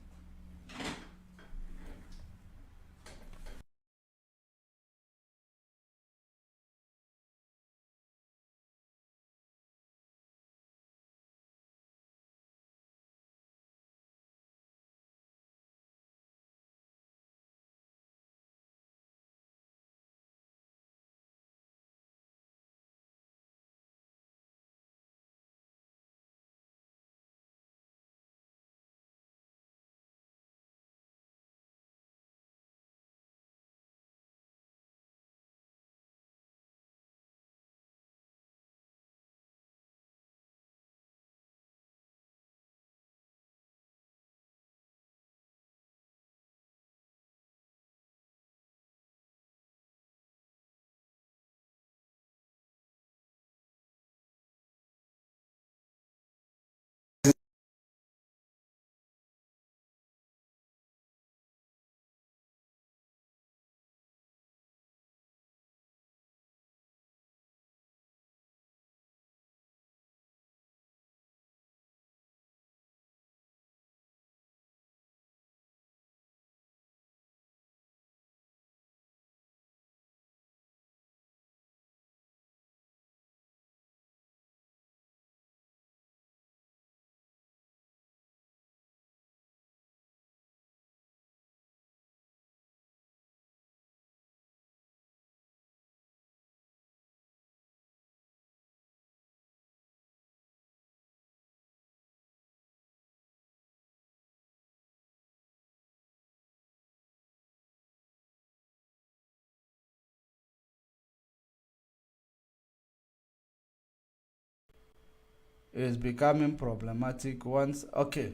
is becoming problematic once. Okay,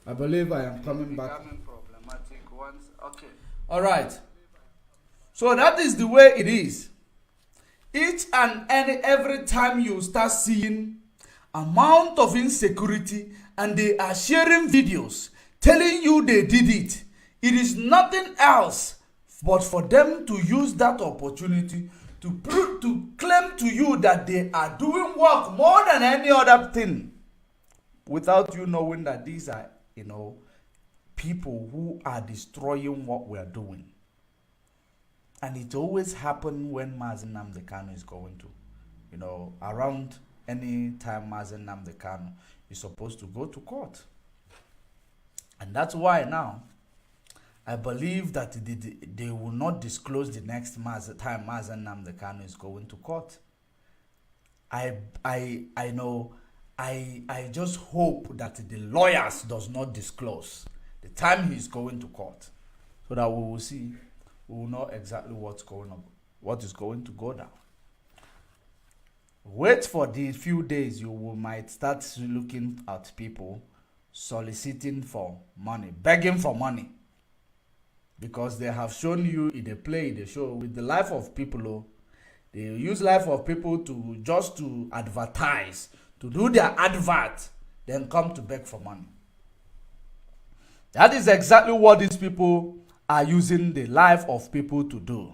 I believe I am coming back. Okay. All right. So that is the way it is. Each and every time you start seeing amount of insecurity and they are sharing videos telling you they did it, it is nothing else but for them to use that opportunity to claim to you that they are doing work more than any other thing, without you knowing that these are, people who are destroying what we are doing. And it always happens when Mazi Nnamdi Kanu is going to, around any time Mazi Nnamdi Kanu is supposed to go to court. And that's why now I believe that they will not disclose the next time Mazi Nnamdi Kanu is going to court. I know. I just hope that the lawyers does not disclose the time he's going to court, so that we will see, we will know exactly what is going to go down. Wait for the few days, might start looking at people soliciting for money, begging for money, because they have shown you in the play, the show with the life of people. They use life of people to advertise, to do their advert, then come to beg for money. That is exactly what these people are using the life of people to do.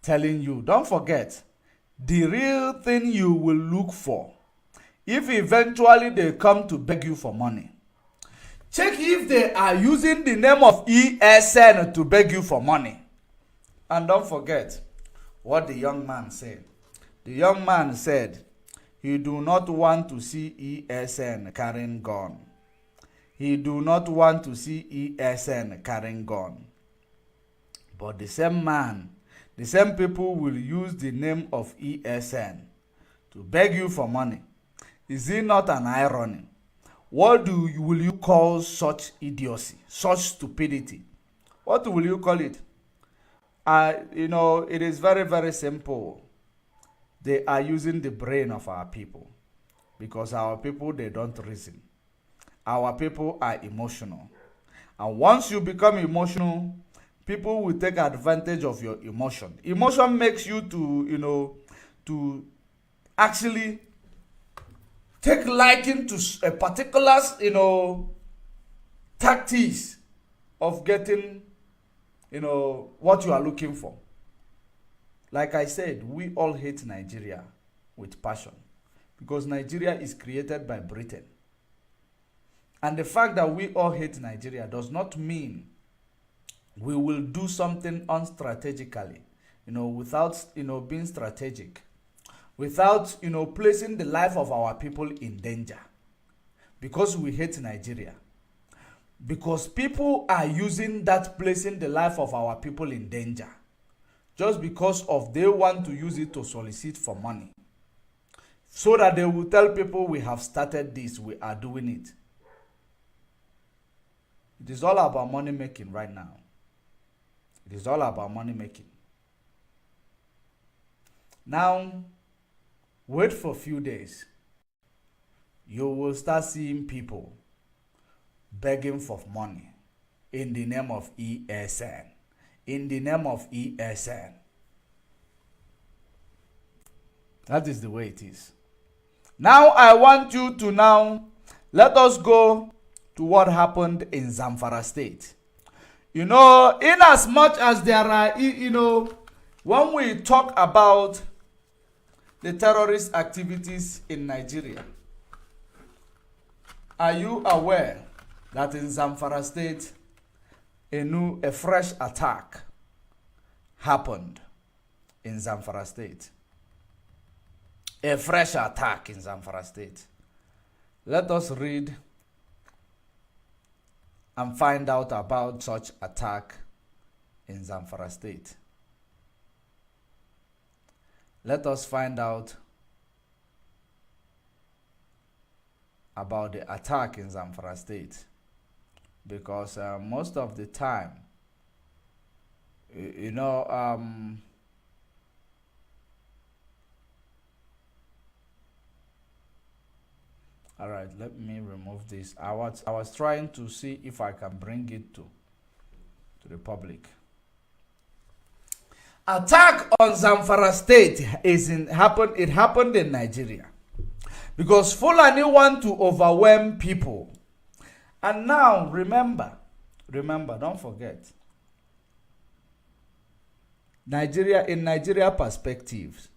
Telling you, don't forget, the real thing you will look for, if eventually they come to beg you for money, check if they are using the name of ESN to beg you for money. And don't forget what the young man said. The young man said he do not want to see ESN carrying gun. He do not want to see ESN carrying gun. But the same man, the same people will use the name of ESN to beg you for money. Is it not an irony? What will you call such idiocy, such stupidity? What will you call it? It is very, very simple. They are using the brain of our people, because our people, they don't reason. Our people are emotional. And once you become emotional, people will take advantage of your emotion. Emotion makes you to actually take liking to a particular, tactics of getting, what you are looking for. Like I said, we all hate Nigeria with passion, because Nigeria is created by Britain. And the fact that we all hate Nigeria does not mean we will do something unstrategically, without, being strategic, without, placing the life of our people in danger, because we hate Nigeria. Because people are using that, placing the life of our people in danger, just because of they want to use it to solicit for money, so that they will tell people we have started this, we are doing it. It is all about money making right now. It is all about money making. Now, wait for a few days. You will start seeing people begging for money in the name of ESN. In the name of ESN. That is the way it is. Now I want you to let us go to what happened in Zamfara State. In as much as there are, when we talk about the terrorist activities in Nigeria, are you aware that in Zamfara State, a fresh attack happened in Zamfara State? A fresh attack in Zamfara State. Let us read and find out about such attack in Zamfara State. Let us find out about the attack in Zamfara State, because most of the time, All right, let me remove this. I was trying to see if I can bring it to the public. Attack on Zamfara state it happened in Nigeria because Fulani want to overwhelm people. And now remember, don't forget, in Nigeria perspective,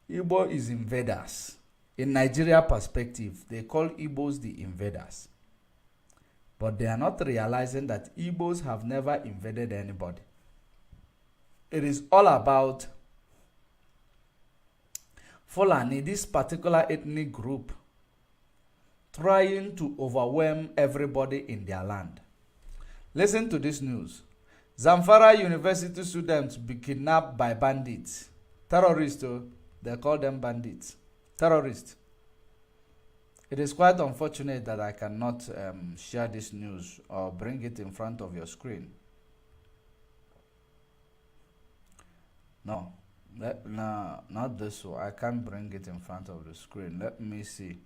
Igbo is invaders. In Nigeria perspective, they call Igbos the invaders. But they are not realizing that Igbos have never invaded anybody. It is all about Fulani, this particular ethnic group, trying to overwhelm everybody in their land. Listen to this news. Zamfara University students be kidnapped by bandits. Terrorists, they call them bandits. Terrorists. It is quite unfortunate that I cannot share this news or bring it in front of your screen. No, not this one. I can't bring it in front of the screen. Let me see.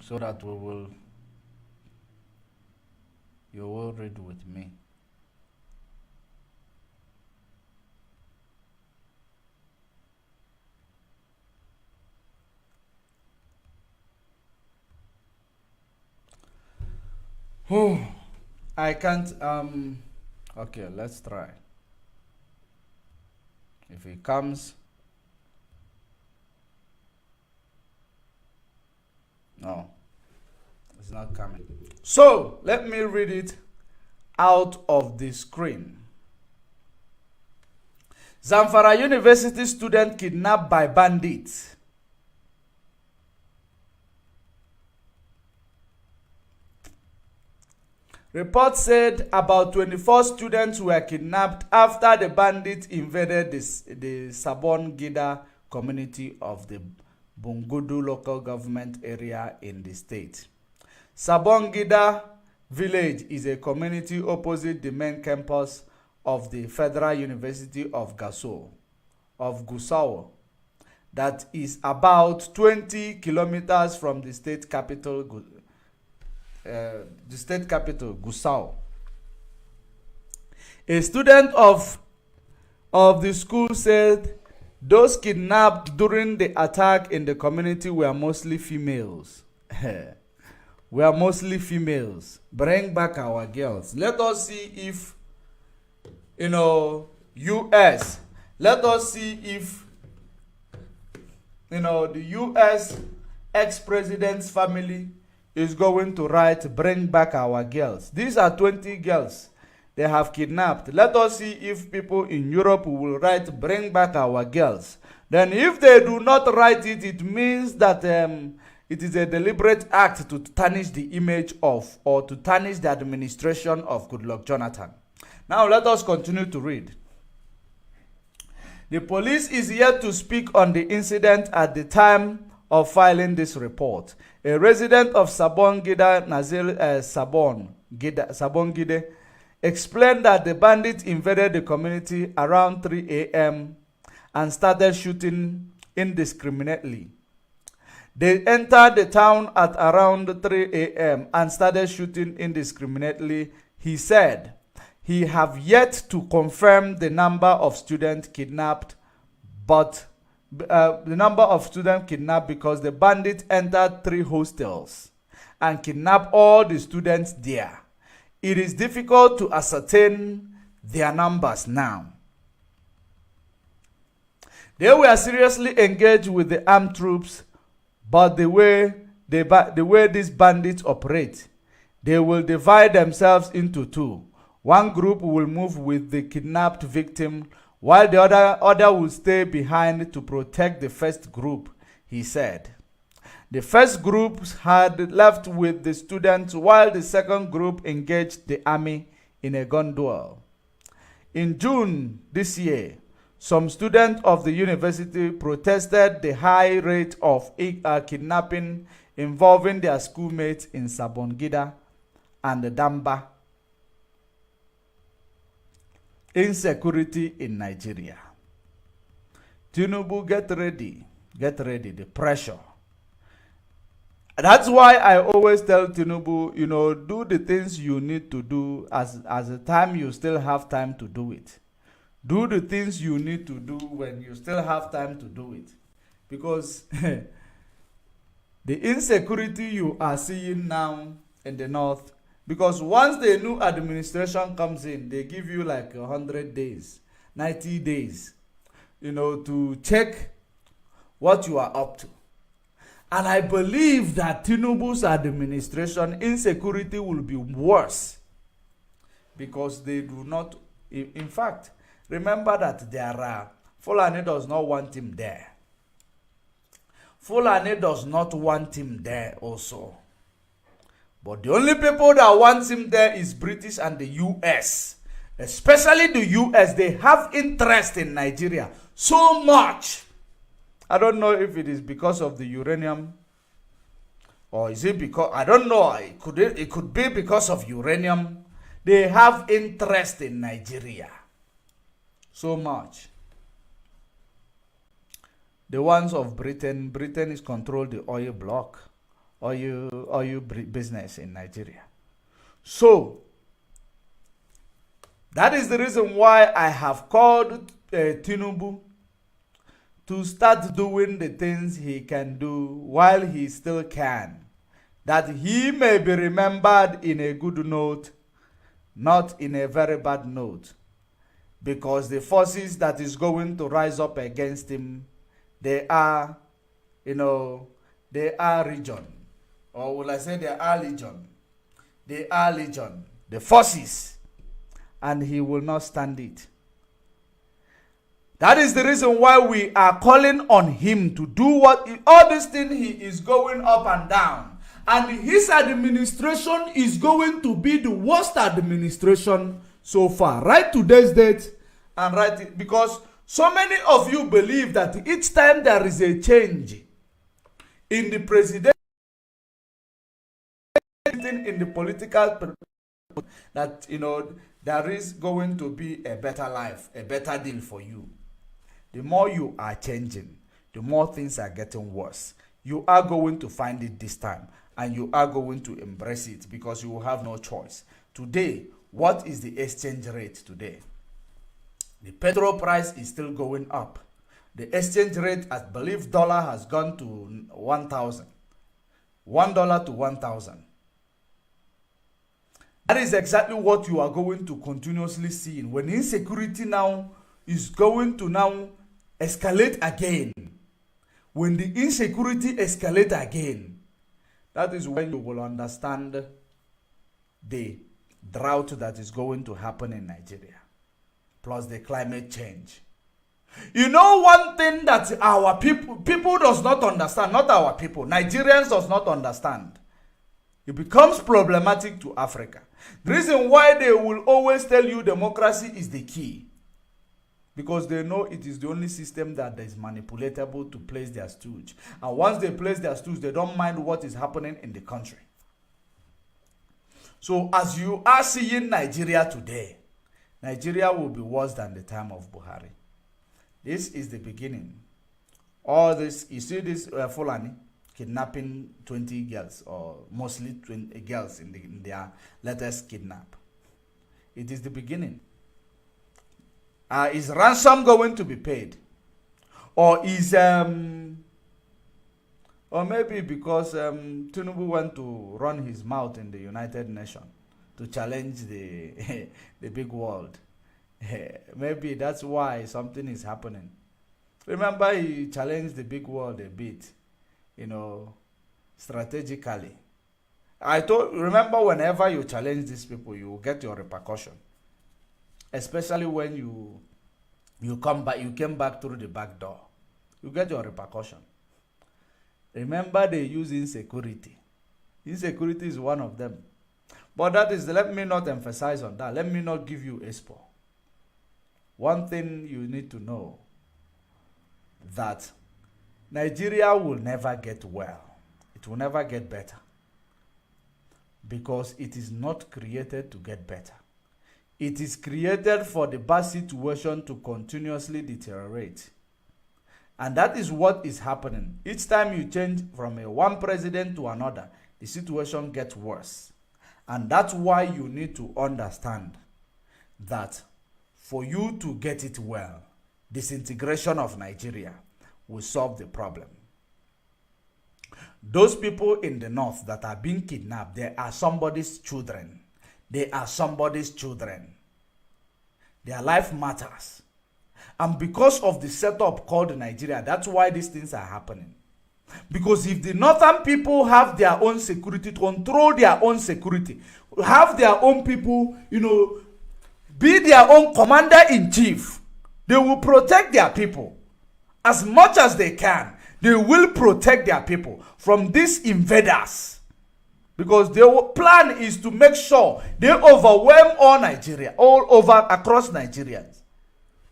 So that you will read with me. I can't okay, let's try. If it comes, no, it's not coming. So let me read it out of the screen. Zamfara University student kidnapped by bandits. Reports said about 24 students were kidnapped after the bandits invaded the Sabon-Gida community of the Bungudu local government area in the state. Sabon-Gida village is a community opposite the main campus of the Federal University of Gusau that is about 20 kilometers from the state capital, Gusau. A student of the school said those kidnapped during the attack in the community were mostly females. Bring back our girls. Let us see if, US. Let us see if, the US ex-president's family is going to write, bring back our girls. These are 20 girls they have kidnapped. Let us see if people in Europe will write, bring back our girls. Then if they do not write it, it means that it is a deliberate act to tarnish the image of, or to tarnish the administration of Goodluck Jonathan. Now let us continue to read. The police is yet to speak on the incident at the time of filing this report. A resident of Sabon-Gida, Nazir Sabon-Gide, explained that the bandits invaded the community around 3 a.m. and started shooting indiscriminately. They entered the town at around 3 a.m. and started shooting indiscriminately. He said he have yet to confirm the number of students kidnapped, but the number of students kidnapped because the bandits entered 3 hostels and kidnapped all the students there. It is difficult to ascertain their numbers now. They were seriously engaged with the armed troops, but the way these bandits operate, they will divide themselves into 2. One group will move with the kidnapped victim, while the other will stay behind to protect the first group, he said. The first group had left with the students, while the second group engaged the army in a gun duel. In June this year, some students of the university protested the high rate of kidnapping involving their schoolmates in Sabon-Gida and Damba. insecurity in Nigeria. Tinubu, get ready. Get ready. The pressure. That's why I always tell Tinubu, do the things you need to do as the time you still have time to do it. Do the things you need to do when you still have time to do it. Because the insecurity you are seeing now in the north, because once the new administration comes in, they give you like 100 days, 90 days, to check what you are up to. And I believe that Tinubu's administration, insecurity will be worse. Because they do not, in fact, remember that Fulani does not want him there. Fulani does not want him there also. But the only people that want him there is British and the US. Especially the US, they have interest in Nigeria so much. I don't know if it is because of the uranium, or is it because, I don't know, it could be because of uranium. They have interest in Nigeria so much. The ones of Britain is controlled the oil block, oil business in Nigeria. So, that is the reason why I have called Tinubu to start doing the things he can do while he still can, that he may be remembered in a good note, not in a very bad note, because the forces that is going to rise up against him, they are legion, or will I say they are legion? They are legion, the forces, and he will not stand it. That is the reason why we are calling on him to do all these things he is going up and down. And his administration is going to be the worst administration so far. Write today's date and write it, because so many of you believe that each time there is a change in the president, in the political, that there is going to be a better life, a better deal for you. The more you are changing, the more things are getting worse. You are going to find it this time, and you are going to embrace it because you will have no choice. Today, what is the exchange rate today? The petrol price is still going up. The exchange rate, I believe dollar has gone to 1,000. $1 to 1,000. That is exactly what you are going to continuously see. When insecurity now is going to now escalate again. When the insecurity escalate again, that is when you will understand the drought that is going to happen in Nigeria, plus the climate change. One thing that our people does not understand, not our people, Nigerians does not understand. It becomes problematic to Africa. The reason why they will always tell you democracy is the key, because they know it is the only system that is manipulatable to place their stooge. And once they place their stooge, they don't mind what is happening in the country. So as you are seeing Nigeria today, Nigeria will be worse than the time of Buhari. This is the beginning. All this, you see this Fulani kidnapping 20 girls, or mostly 20 girls in their latest kidnap. It is the beginning. Is ransom going to be paid? Or is or maybe because Tinubu went to run his mouth in the United Nations to challenge the the big world. Maybe that's why something is happening. Remember, he challenged the big world a bit, strategically. Remember, whenever you challenge these people, you will get your repercussion. Especially when you came back through the back door. You get your repercussion. Remember, they use insecurity. Insecurity is one of them. But let me not emphasize on that. Let me not give you expo. One thing you need to know, that Nigeria will never get well. It will never get better. Because it is not created to get better. It is created for the bad situation to continuously deteriorate. And that is what is happening. Each time you change from one president to another, the situation gets worse. And that's why you need to understand that for you to get it well, disintegration of Nigeria will solve the problem. Those people in the north that are being kidnapped, they are somebody's children. They are somebody's children. Their life matters. And because of the setup called Nigeria, that's why these things are happening. Because if the northern people have their own security, control their own security, have their own people, be their own commander-in-chief, they will protect their people as much as they can. They will protect their people from these invaders. Because their plan is to make sure they overwhelm all Nigeria, all over, across Nigerians.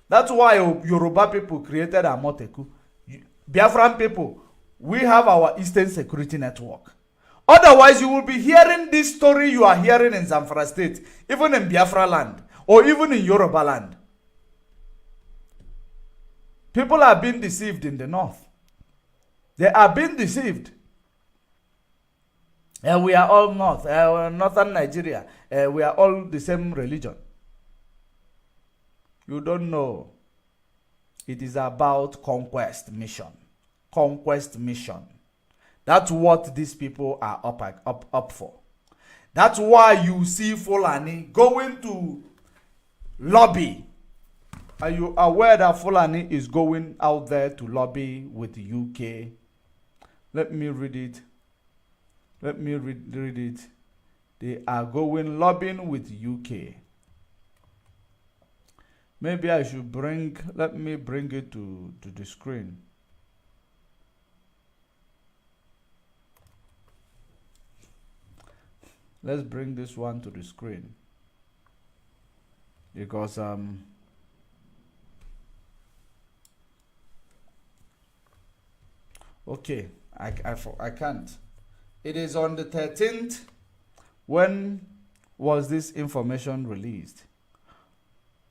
That's why Yoruba people created Amoteku. Biafran people, we have our Eastern Security Network. Otherwise, you will be hearing this story you are hearing in Zamfara State, even in Biafra land, or even in Yoruba land. People are being deceived in the north. They are being deceived. We are all north, northern Nigeria. We are all the same religion. You don't know. It is about conquest mission. Conquest mission. That's what these people are up for. That's why you see Fulani going to lobby. Are you aware that Fulani is going out there to lobby with the UK? Let me read it. Let me read it. They are going lobbying with UK. Maybe I should let me bring it to the screen. Let's bring this one to the screen. Because okay, I can't. It is on the 13th. When was this information released?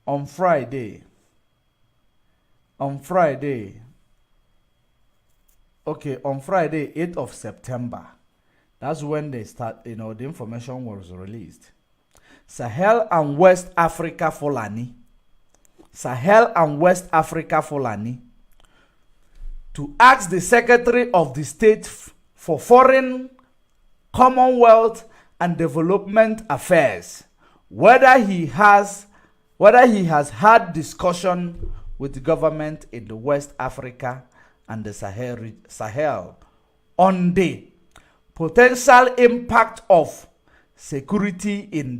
On Friday. On Friday. Okay, on Friday, 8th of September. That's when they start, the information was released. Sahel and West Africa Fulani. Sahel and West Africa Fulani. To ask the Secretary of the State for Foreign, Commonwealth and Development Affairs whether he has had discussion with the government in the West Africa and the Sahel on the potential impact of security in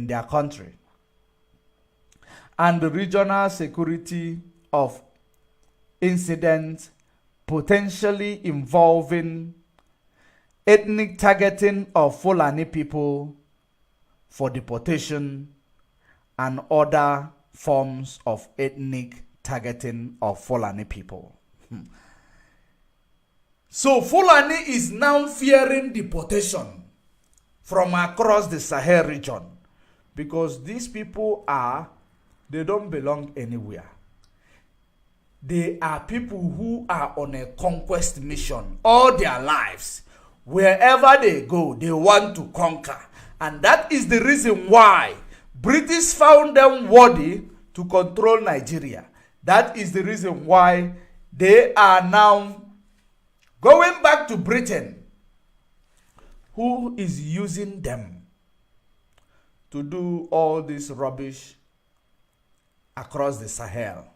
their country and the regional security of incidents potentially involving ethnic targeting of Fulani people for deportation and other forms of ethnic targeting of Fulani people. So Fulani is now fearing deportation from across the Sahel region because these people they don't belong anywhere. They are people who are on a conquest mission all their lives. Wherever they go, they want to conquer. And that is the reason why British found them worthy to control Nigeria. That is the reason why they are now going back to Britain, who is using them to do all this rubbish across the Sahel,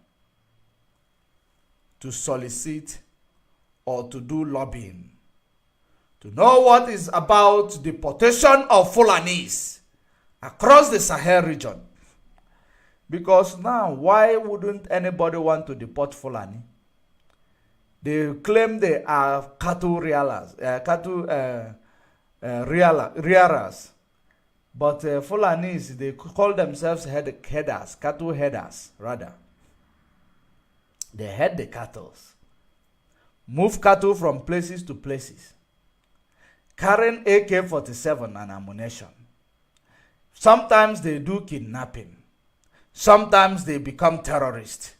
to solicit or to do lobbying, to know what is about deportation of Fulanis across the Sahel region. Because now, why wouldn't anybody want to deport Fulani? They claim they are cattle rearers, but Fulanis, they call themselves headers, cattle headers, rather. They head the cattle, move cattle from places to places, carrying AK-47 and ammunition. Sometimes they do kidnapping. sometimes they become terrorists.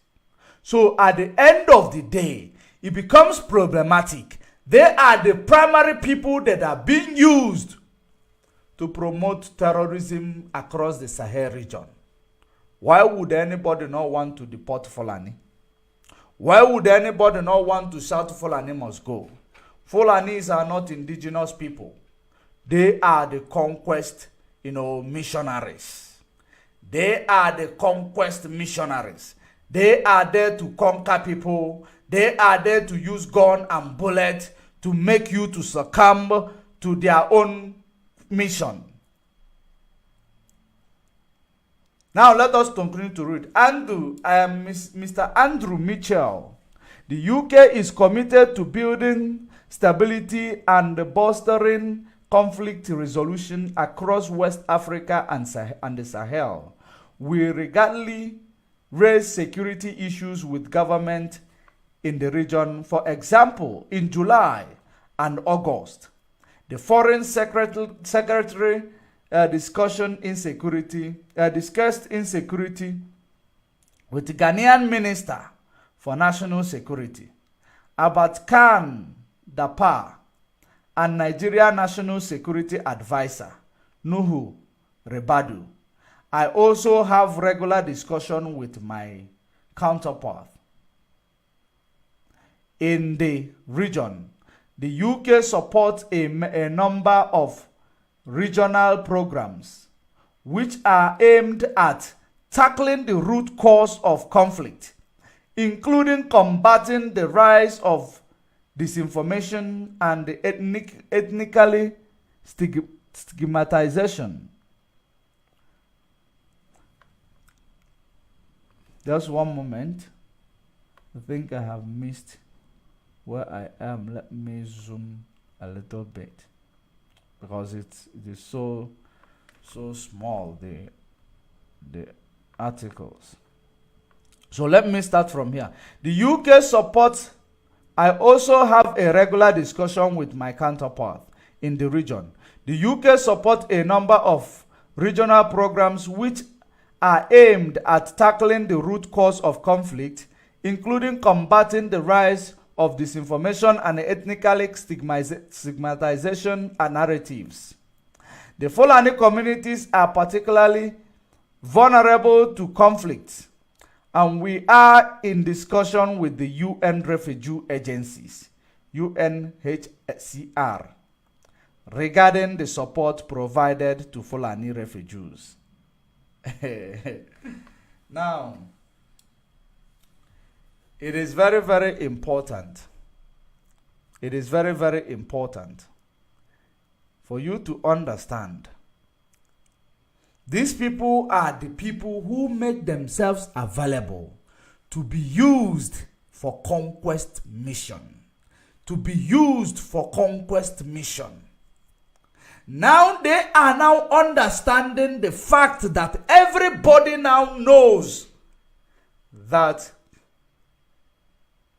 So at the end of the day, it becomes problematic. They are the primary people that are being used to promote terrorism across the Sahel region. Why would anybody not want to deport Fulani? Why would anybody not want to shout Fulani must go? Fulanis are not indigenous people. They are the conquest, missionaries. They are the conquest missionaries. They are there to conquer people. They are there to use gun and bullet to make you to succumb to their own mission. Now let us continue to read. Andrew, I am Mr. Andrew Mitchell. The UK is committed to building stability and bolstering conflict resolution across West Africa and the Sahel. We regularly raise security issues with government in the region. For example, in July and August, the Foreign Secretary discussed insecurity with the Ghanaian Minister for National Security, Abat Khan Dapa, and Nigeria National Security Advisor, Nuhu Rebadu. I also have regular discussion with my counterpart in the region. The UK supports a number of regional programs which are aimed at tackling the root cause of conflict, including combating the rise of disinformation and the ethnically stigmatization. Just one moment. I think I have missed where I am. Let me zoom a little bit because it is so small, the articles. So let me start from here. The UK supports. I also have a regular discussion with my counterpart in the region. The UK supports a number of regional programs which are aimed at tackling the root cause of conflict, including combating the rise of disinformation and ethnically stigmatization and narratives. The Fulani communities are particularly vulnerable to conflict, and we are in discussion with the UN refugee agencies, UNHCR, regarding the support provided to Fulani refugees. Now, it is very, very important. It is very, very important for you to understand. These people are the people who make themselves available to be used for conquest mission. To be used for conquest mission. Now they are now understanding the fact that everybody now knows that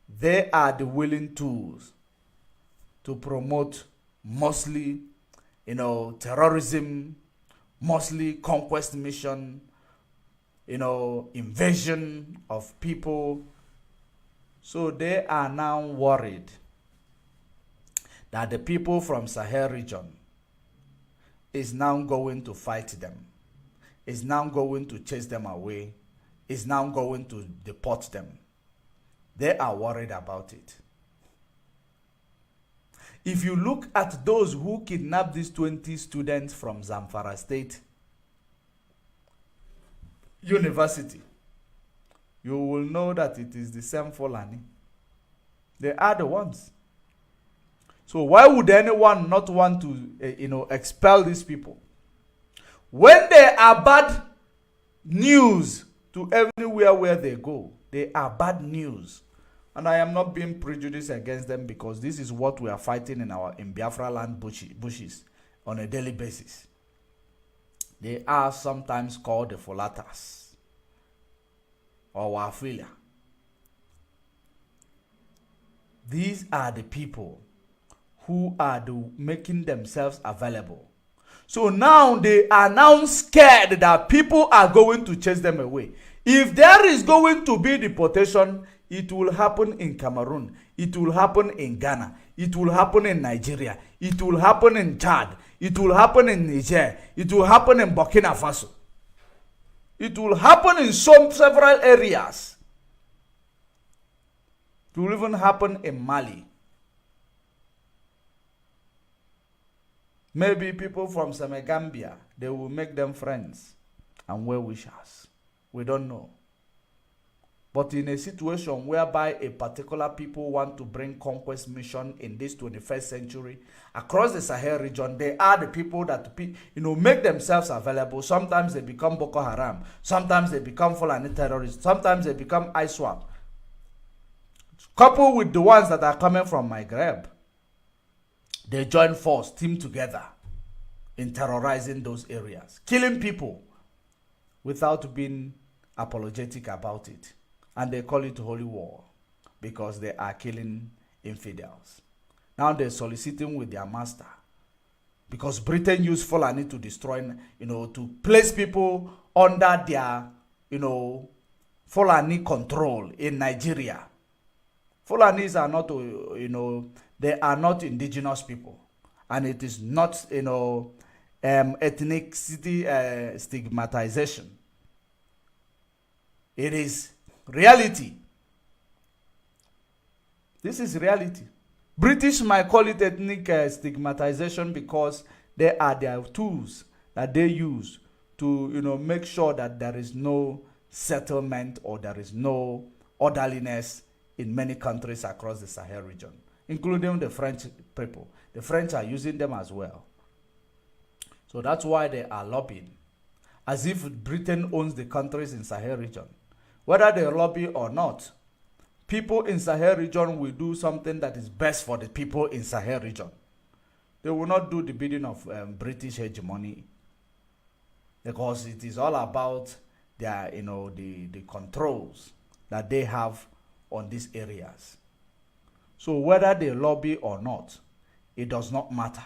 they are the willing tools to promote mostly, terrorism, mostly conquest mission, invasion of people. So they are now worried that the people from Sahel region is now going to fight them, is now going to chase them away, is now going to deport them. They are worried about it. If you look at those who kidnapped these 20 students from Zamfara State University, you will know that it is the same Fulani. They are the ones. So why would anyone not want to, expel these people? When they are bad news to everywhere where they go, they are bad news. And I am not being prejudiced against them because this is what we are fighting in Biafra land bushes on a daily basis. They are sometimes called the Folatas or Wafilia. These are the people who are making themselves available So now they are now scared that people are going to chase them away. If there is going to be deportation, it will happen in Cameroon. It will happen in Ghana. It will happen in Nigeria. It will happen in Chad. It will happen in Niger. It will happen in Burkina Faso. It will happen in several areas. It will even happen in Mali. Maybe people from Senegambia, they will make them friends and well-wishers. We don't know. But in a situation whereby a particular people want to bring conquest mission in this 21st century across the Sahel region, they are the people that make themselves available. Sometimes they become Boko Haram. Sometimes they become Fulani terrorists. Sometimes they become ISWAP. Coupled with the ones that are coming from Maghreb, they join force, team together in terrorizing those areas, killing people without being apologetic about it. And they call it holy war because they are killing infidels. Now they're soliciting with their master because Britain used Fulani to destroy, to place people under their, Fulani control in Nigeria. Fulanis are not, they are not indigenous people. And it is not, ethnicity stigmatization. It is reality. This is reality. British might call it ethnic stigmatization because they are their tools that they use to, make sure that there is no settlement or there is no orderliness in many countries across the Sahel region, including the French people. The French are using them as well. So that's why they are lobbying, as if Britain owns the countries in Sahel region. Whether they lobby or not, people in Sahel region will do something that is best for the people in Sahel region. They will not do the bidding of British hegemony, because it is all about their, the controls that they have on these areas. So whether they lobby or not, it does not matter.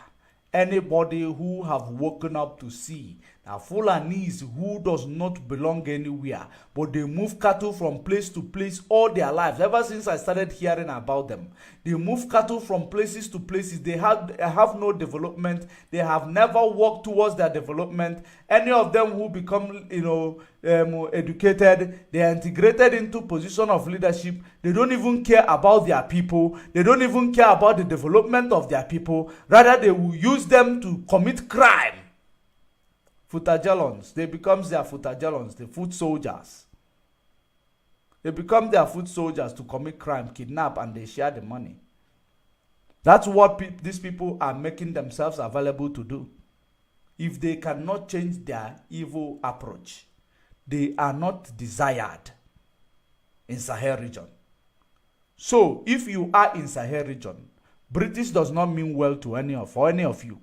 Anybody who have woken up to see that Fulanis who does not belong anywhere, but they move cattle from place to place all their lives. Ever since I started hearing about them, they move cattle from places to places. They have no development. They have never worked towards their development. Any of them who become, educated, they are integrated into position of leadership. They don't even care about their people. They don't even care about the development of their people. Rather, they will use them to commit crime. Futajalons, they become their futajalons, the foot soldiers. They become their foot soldiers to commit crime, kidnap, and they share the money. That's what these people are making themselves available to do. If they cannot change their evil approach, they are not desired in Sahel region. So, if you are in Sahel region, British does not mean well to any of you,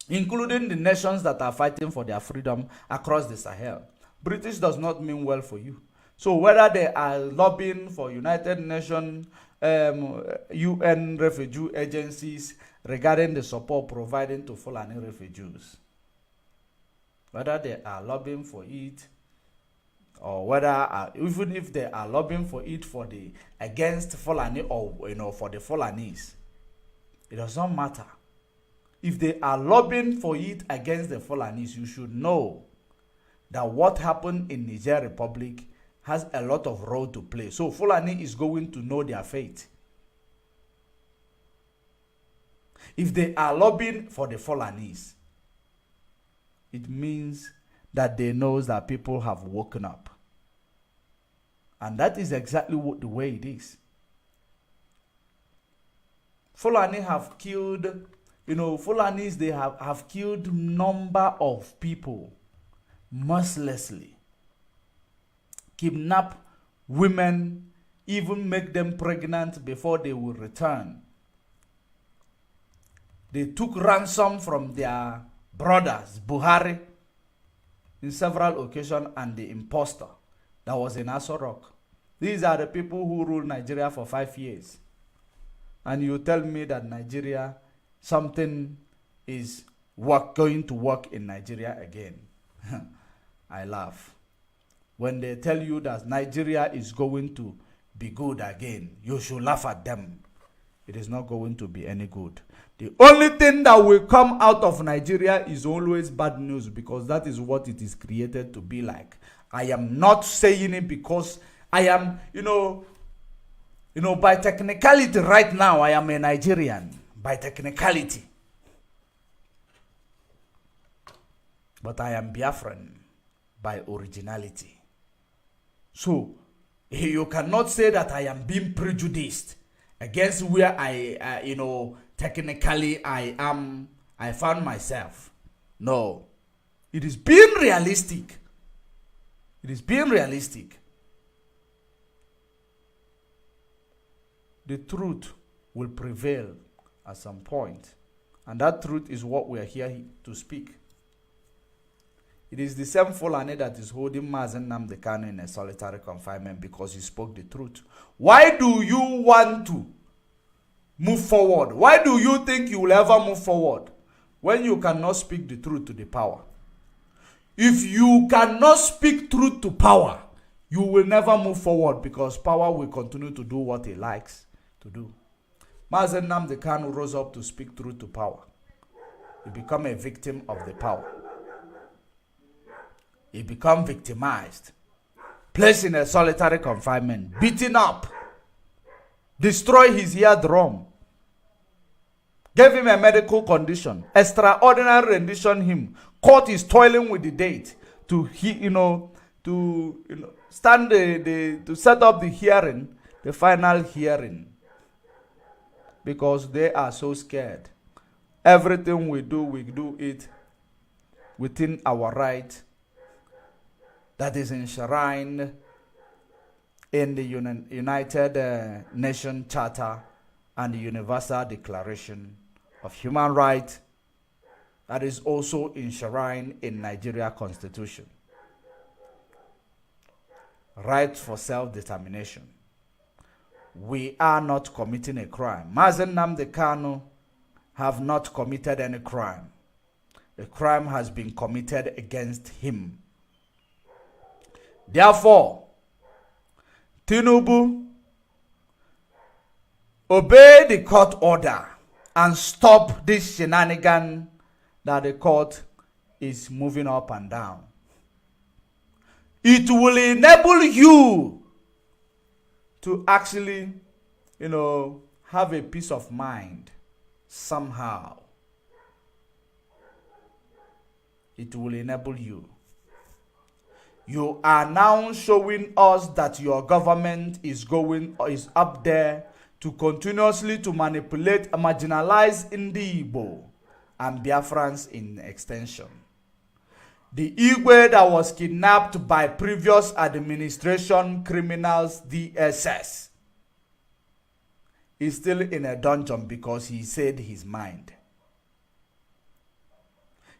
including the nations that are fighting for their freedom across the Sahel. British does not mean well for you. So whether they are lobbying for United Nations, UN refugee agencies regarding the support providing to Fulani refugees, whether they are lobbying for it, or whether even if they are lobbying for it for the against Fulani or for the Fulanis, it does not matter. If they are lobbying for it against the Fulanis, you should know that what happened in Niger Republic has a lot of role to play. So Fulani is going to know their fate. If they are lobbying for the Fulanis, it means that they know that people have woken up. And that is exactly the way it is. Fulani have killed, Fulanis, they have killed number of people mercilessly. Kidnap women, even make them pregnant before they will return. They took ransom from their brothers, Buhari, in several occasions, and the imposter that was in Aso Rock. These are the people who ruled Nigeria for 5 years. And you tell me that Nigeria, something is going to work in Nigeria again. I laugh. When they tell you that Nigeria is going to be good again, you should laugh at them. It is not going to be any good. The only thing that will come out of Nigeria is always bad news, because that is what it is created to be like. I am not saying it because I am, by technicality right now, I am a Nigerian. By technicality. But I am Biafran by originality. So, you cannot say that I am being prejudiced against where technically I found myself. No. It is being realistic. It is being realistic. The truth will prevail at some point. And that truth is what we are here to speak. It is the same Fulani that is holding Mazen Nnamdi Kanu in a solitary confinement because he spoke the truth. Why do you want to move forward? Why do you think you will ever move forward when you cannot speak the truth to the power? If you cannot speak truth to power, you will never move forward, because power will continue to do what he likes to do. Mazen Nnamdi Kanu rose up to speak truth to power. He became a victim of the power. He became victimized, placed in a solitary confinement, beaten up, destroy his eardrum, gave him a medical condition, extraordinary rendition him, court is toiling with the date to to set up the hearing, the final hearing, because they are so scared. Everything we do it within our right that is enshrined in the United Nations Charter and the Universal Declaration of Human Rights, that is also enshrined in Nigeria Constitution. Right for self-determination. We are not committing a crime. Mazen Nnamdi Kanu have not committed any crime. A crime has been committed against him. Therefore, Tinubu, obey the court order and stop this shenanigan that the court is moving up and down. It will enable you to actually, have a peace of mind somehow. It will enable you. You are now showing us that your government is up there to continuously to manipulate and marginalize Igbo and Biafrans in extension. The Igwe that was kidnapped by previous administration criminals, DSS, is still in a dungeon because he said his mind.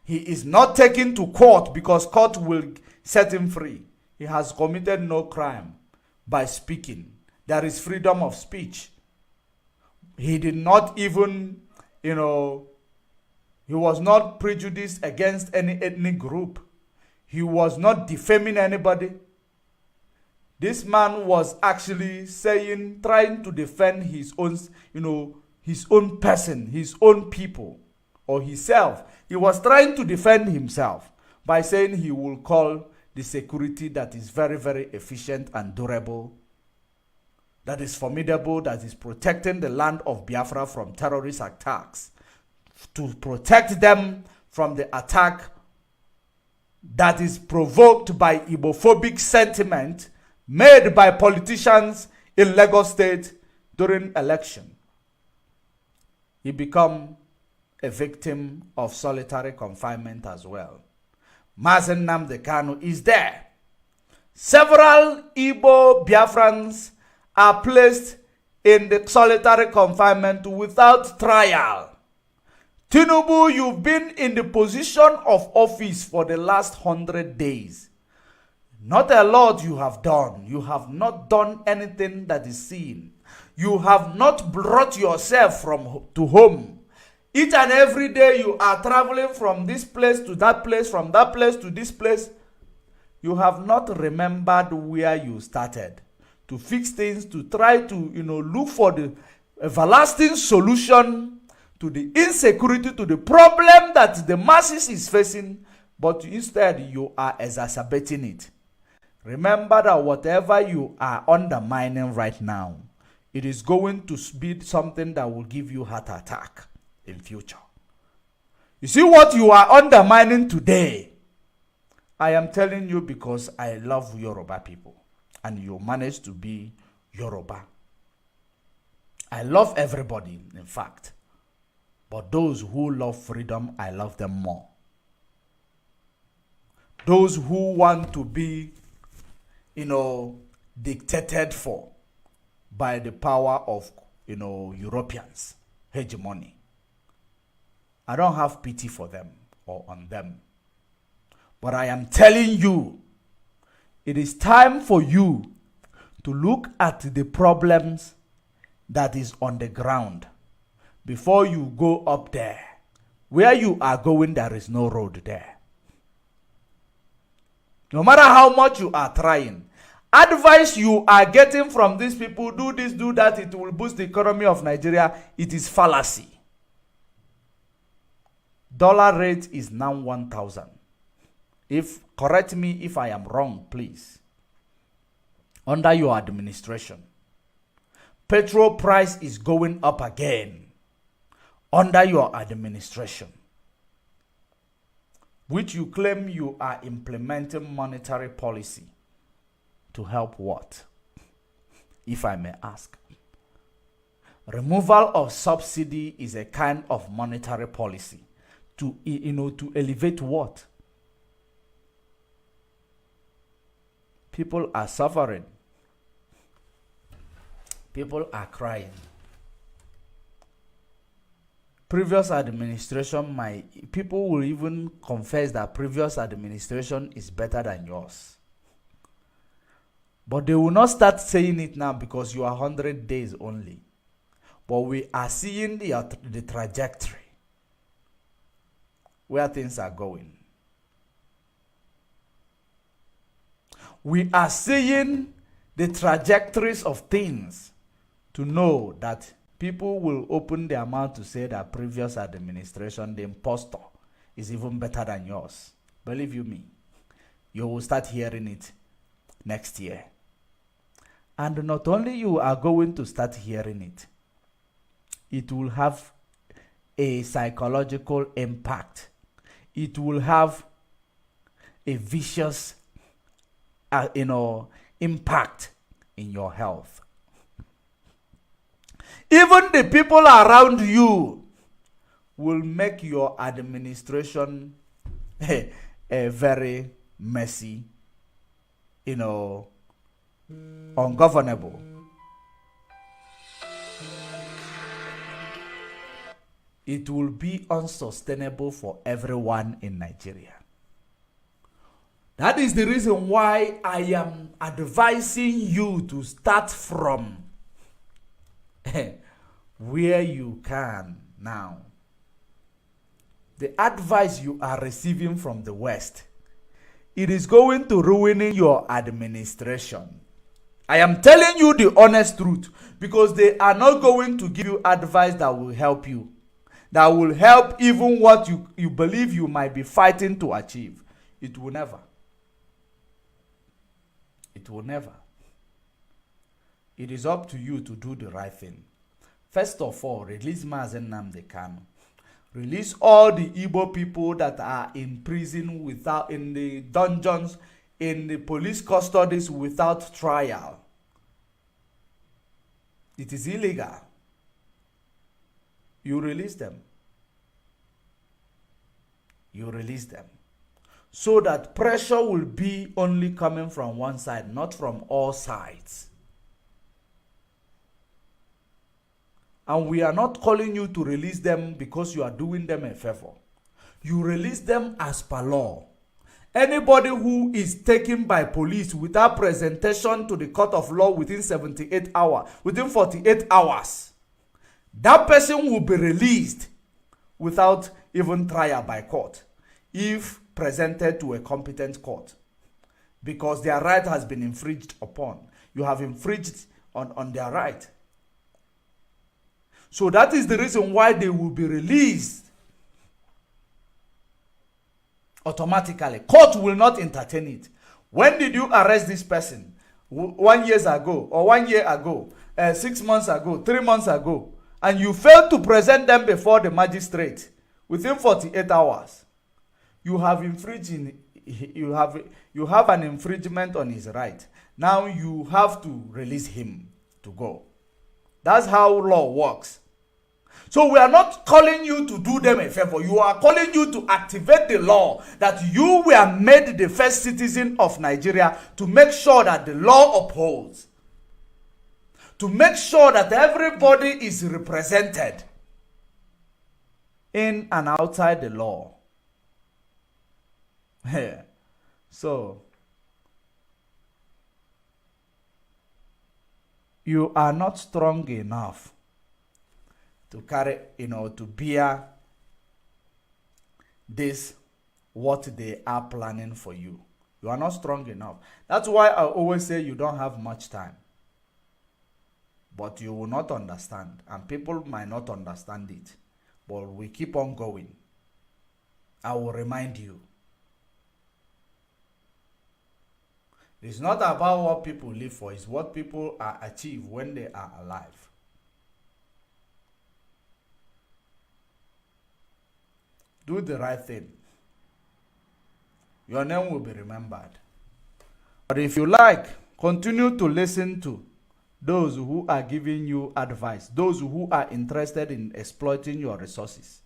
He is not taken to court because court will set him free. He has committed no crime by speaking. There is freedom of speech. He did not even, he was not prejudiced against any ethnic group. He was not defaming anybody. This man was actually trying to defend his own, his own person, his own people, or himself. He was trying to defend himself by saying he will call the security that is very, very efficient and durable, that is formidable, that is protecting the land of Biafra from terrorist attacks, to protect them from the attack that is provoked by Igbophobic sentiment made by politicians in Lagos State during election. He became a victim of solitary confinement as well. Mazen Nnamdi Kanu is there. Several Igbo Biafrans are placed in the solitary confinement without trial. Tinubu, you've been in the position of office for the last 100 days. Not a lot you have done. You have not done anything that is seen. You have not brought yourself to home. Each and every day you are traveling from this place to that place, from that place to this place. You have not remembered where you started to fix things, to try to, look for the everlasting solution to the insecurity, to the problem that the masses is facing, but instead you are exacerbating it. Remember that whatever you are undermining right now, it is going to be something that will give you heart attack in future. You see what you are undermining today? I am telling you because I love Yoruba people, and you manage to be Yoruba. I love everybody, in fact. But those who love freedom, I love them more. Those who want to be, dictated for by the power of, Europeans, hegemony. I don't have pity for them or on them. But I am telling you, it is time for you to look at the problems that is on the ground before you go up there. Where you are going, there is no road there. No matter how much you are trying, advice you are getting from these people, do this, do that, it will boost the economy of Nigeria, it is fallacy. Dollar rate is now 1,000. Correct me if I am wrong, please. Under your administration, petrol price is going up again. Under your administration, which you claim you are implementing monetary policy to help what? If I may ask. Removal of subsidy is a kind of monetary policy to elevate what? People are suffering. People are crying. Previous administration, people will even confess that previous administration is better than yours. But they will not start saying it now because you are 100 days only. But we are seeing the trajectory where things are going. We are seeing the trajectories of things to know that people will open their mouth to say that previous administration, the impostor, is even better than yours. Believe you me, you will start hearing it next year. And not only you are going to start hearing it, it will have a psychological impact. It will have a vicious impact in your health. Even the people around you will make your administration a very messy, ungovernable. It will be unsustainable for everyone in Nigeria. That is the reason why I am advising you to start from where you can now. The advice you are receiving from the West, it is going to ruin your administration. I am telling you the honest truth, because they are not going to give you advice that will help you, that will help even what you believe you might be fighting to achieve. It will never. It will never. It is up to you to do the right thing. First of all, release Mazen Nnamdi Kanu. Release all the Igbo people that are in prison in the dungeons, in the police custodies without trial. It is illegal. You release them. You release them. So that pressure will be only coming from one side, not from all sides. And we are not calling you to release them because you are doing them a favor. You release them as per law. Anybody who is taken by police without presentation to the court of law within 48 hours, within 48 hours, that person will be released without even trial by court if presented to a competent court, because their right has been infringed upon. You have infringed on their right. So that is the reason why they will be released automatically. Court will not entertain it. When did you arrest this person? 1 year ago, or 1 year ago, 6 months ago, 3 months ago, and you failed to present them before the magistrate within 48 hours. You have infringing. You have an infringement on his right. Now you have to release him to go. That's how law works. So we are not calling you to do them a favor. You are calling you to activate the law that you were made the first citizen of Nigeria, to make sure that the law upholds. To make sure that everybody is represented in and outside the law. So, you are not strong enough to carry, to bear this, what they are planning for you. You are not strong enough. That's why I always say you don't have much time. But you will not understand, and people might not understand it. But we keep on going. I will remind you. It's not about what people live for, it's what people are achieve when they are alive. Do the right thing. Your name will be remembered. But if you like, continue to listen to those who are giving you advice, those who are interested in exploiting your resources,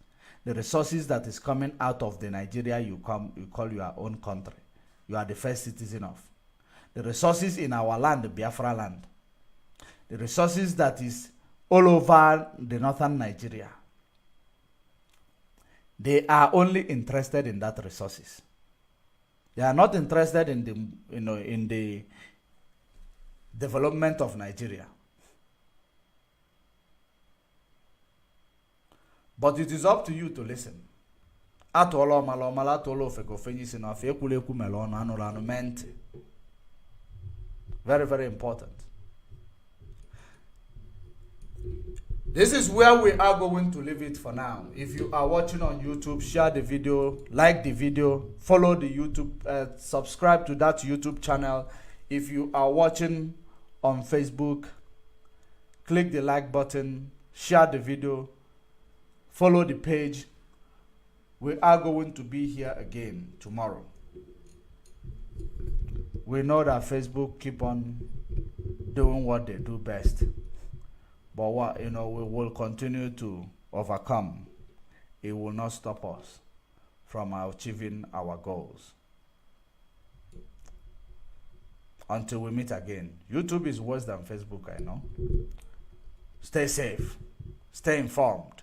the resources that is coming out of the Nigeria you call your own country. You are the first citizen of. The resources in our land, the Biafra land. The resources that is all over the northern Nigeria. They are only interested in that resources. They are not interested in the, in the development of Nigeria. But it is up to you to listen. Very, very important. This is where we are going to leave it for now. If you are watching on YouTube, share the video, like the video, follow the YouTube, subscribe to that YouTube channel. If you are watching on Facebook, click the like button, share the video, follow the page. We are going to be here again tomorrow. We know that Facebook keep on doing what they do best. But what, we will continue to overcome. It will not stop us from achieving our goals. Until we meet again. YouTube is worse than Facebook, I know. Stay safe. Stay informed.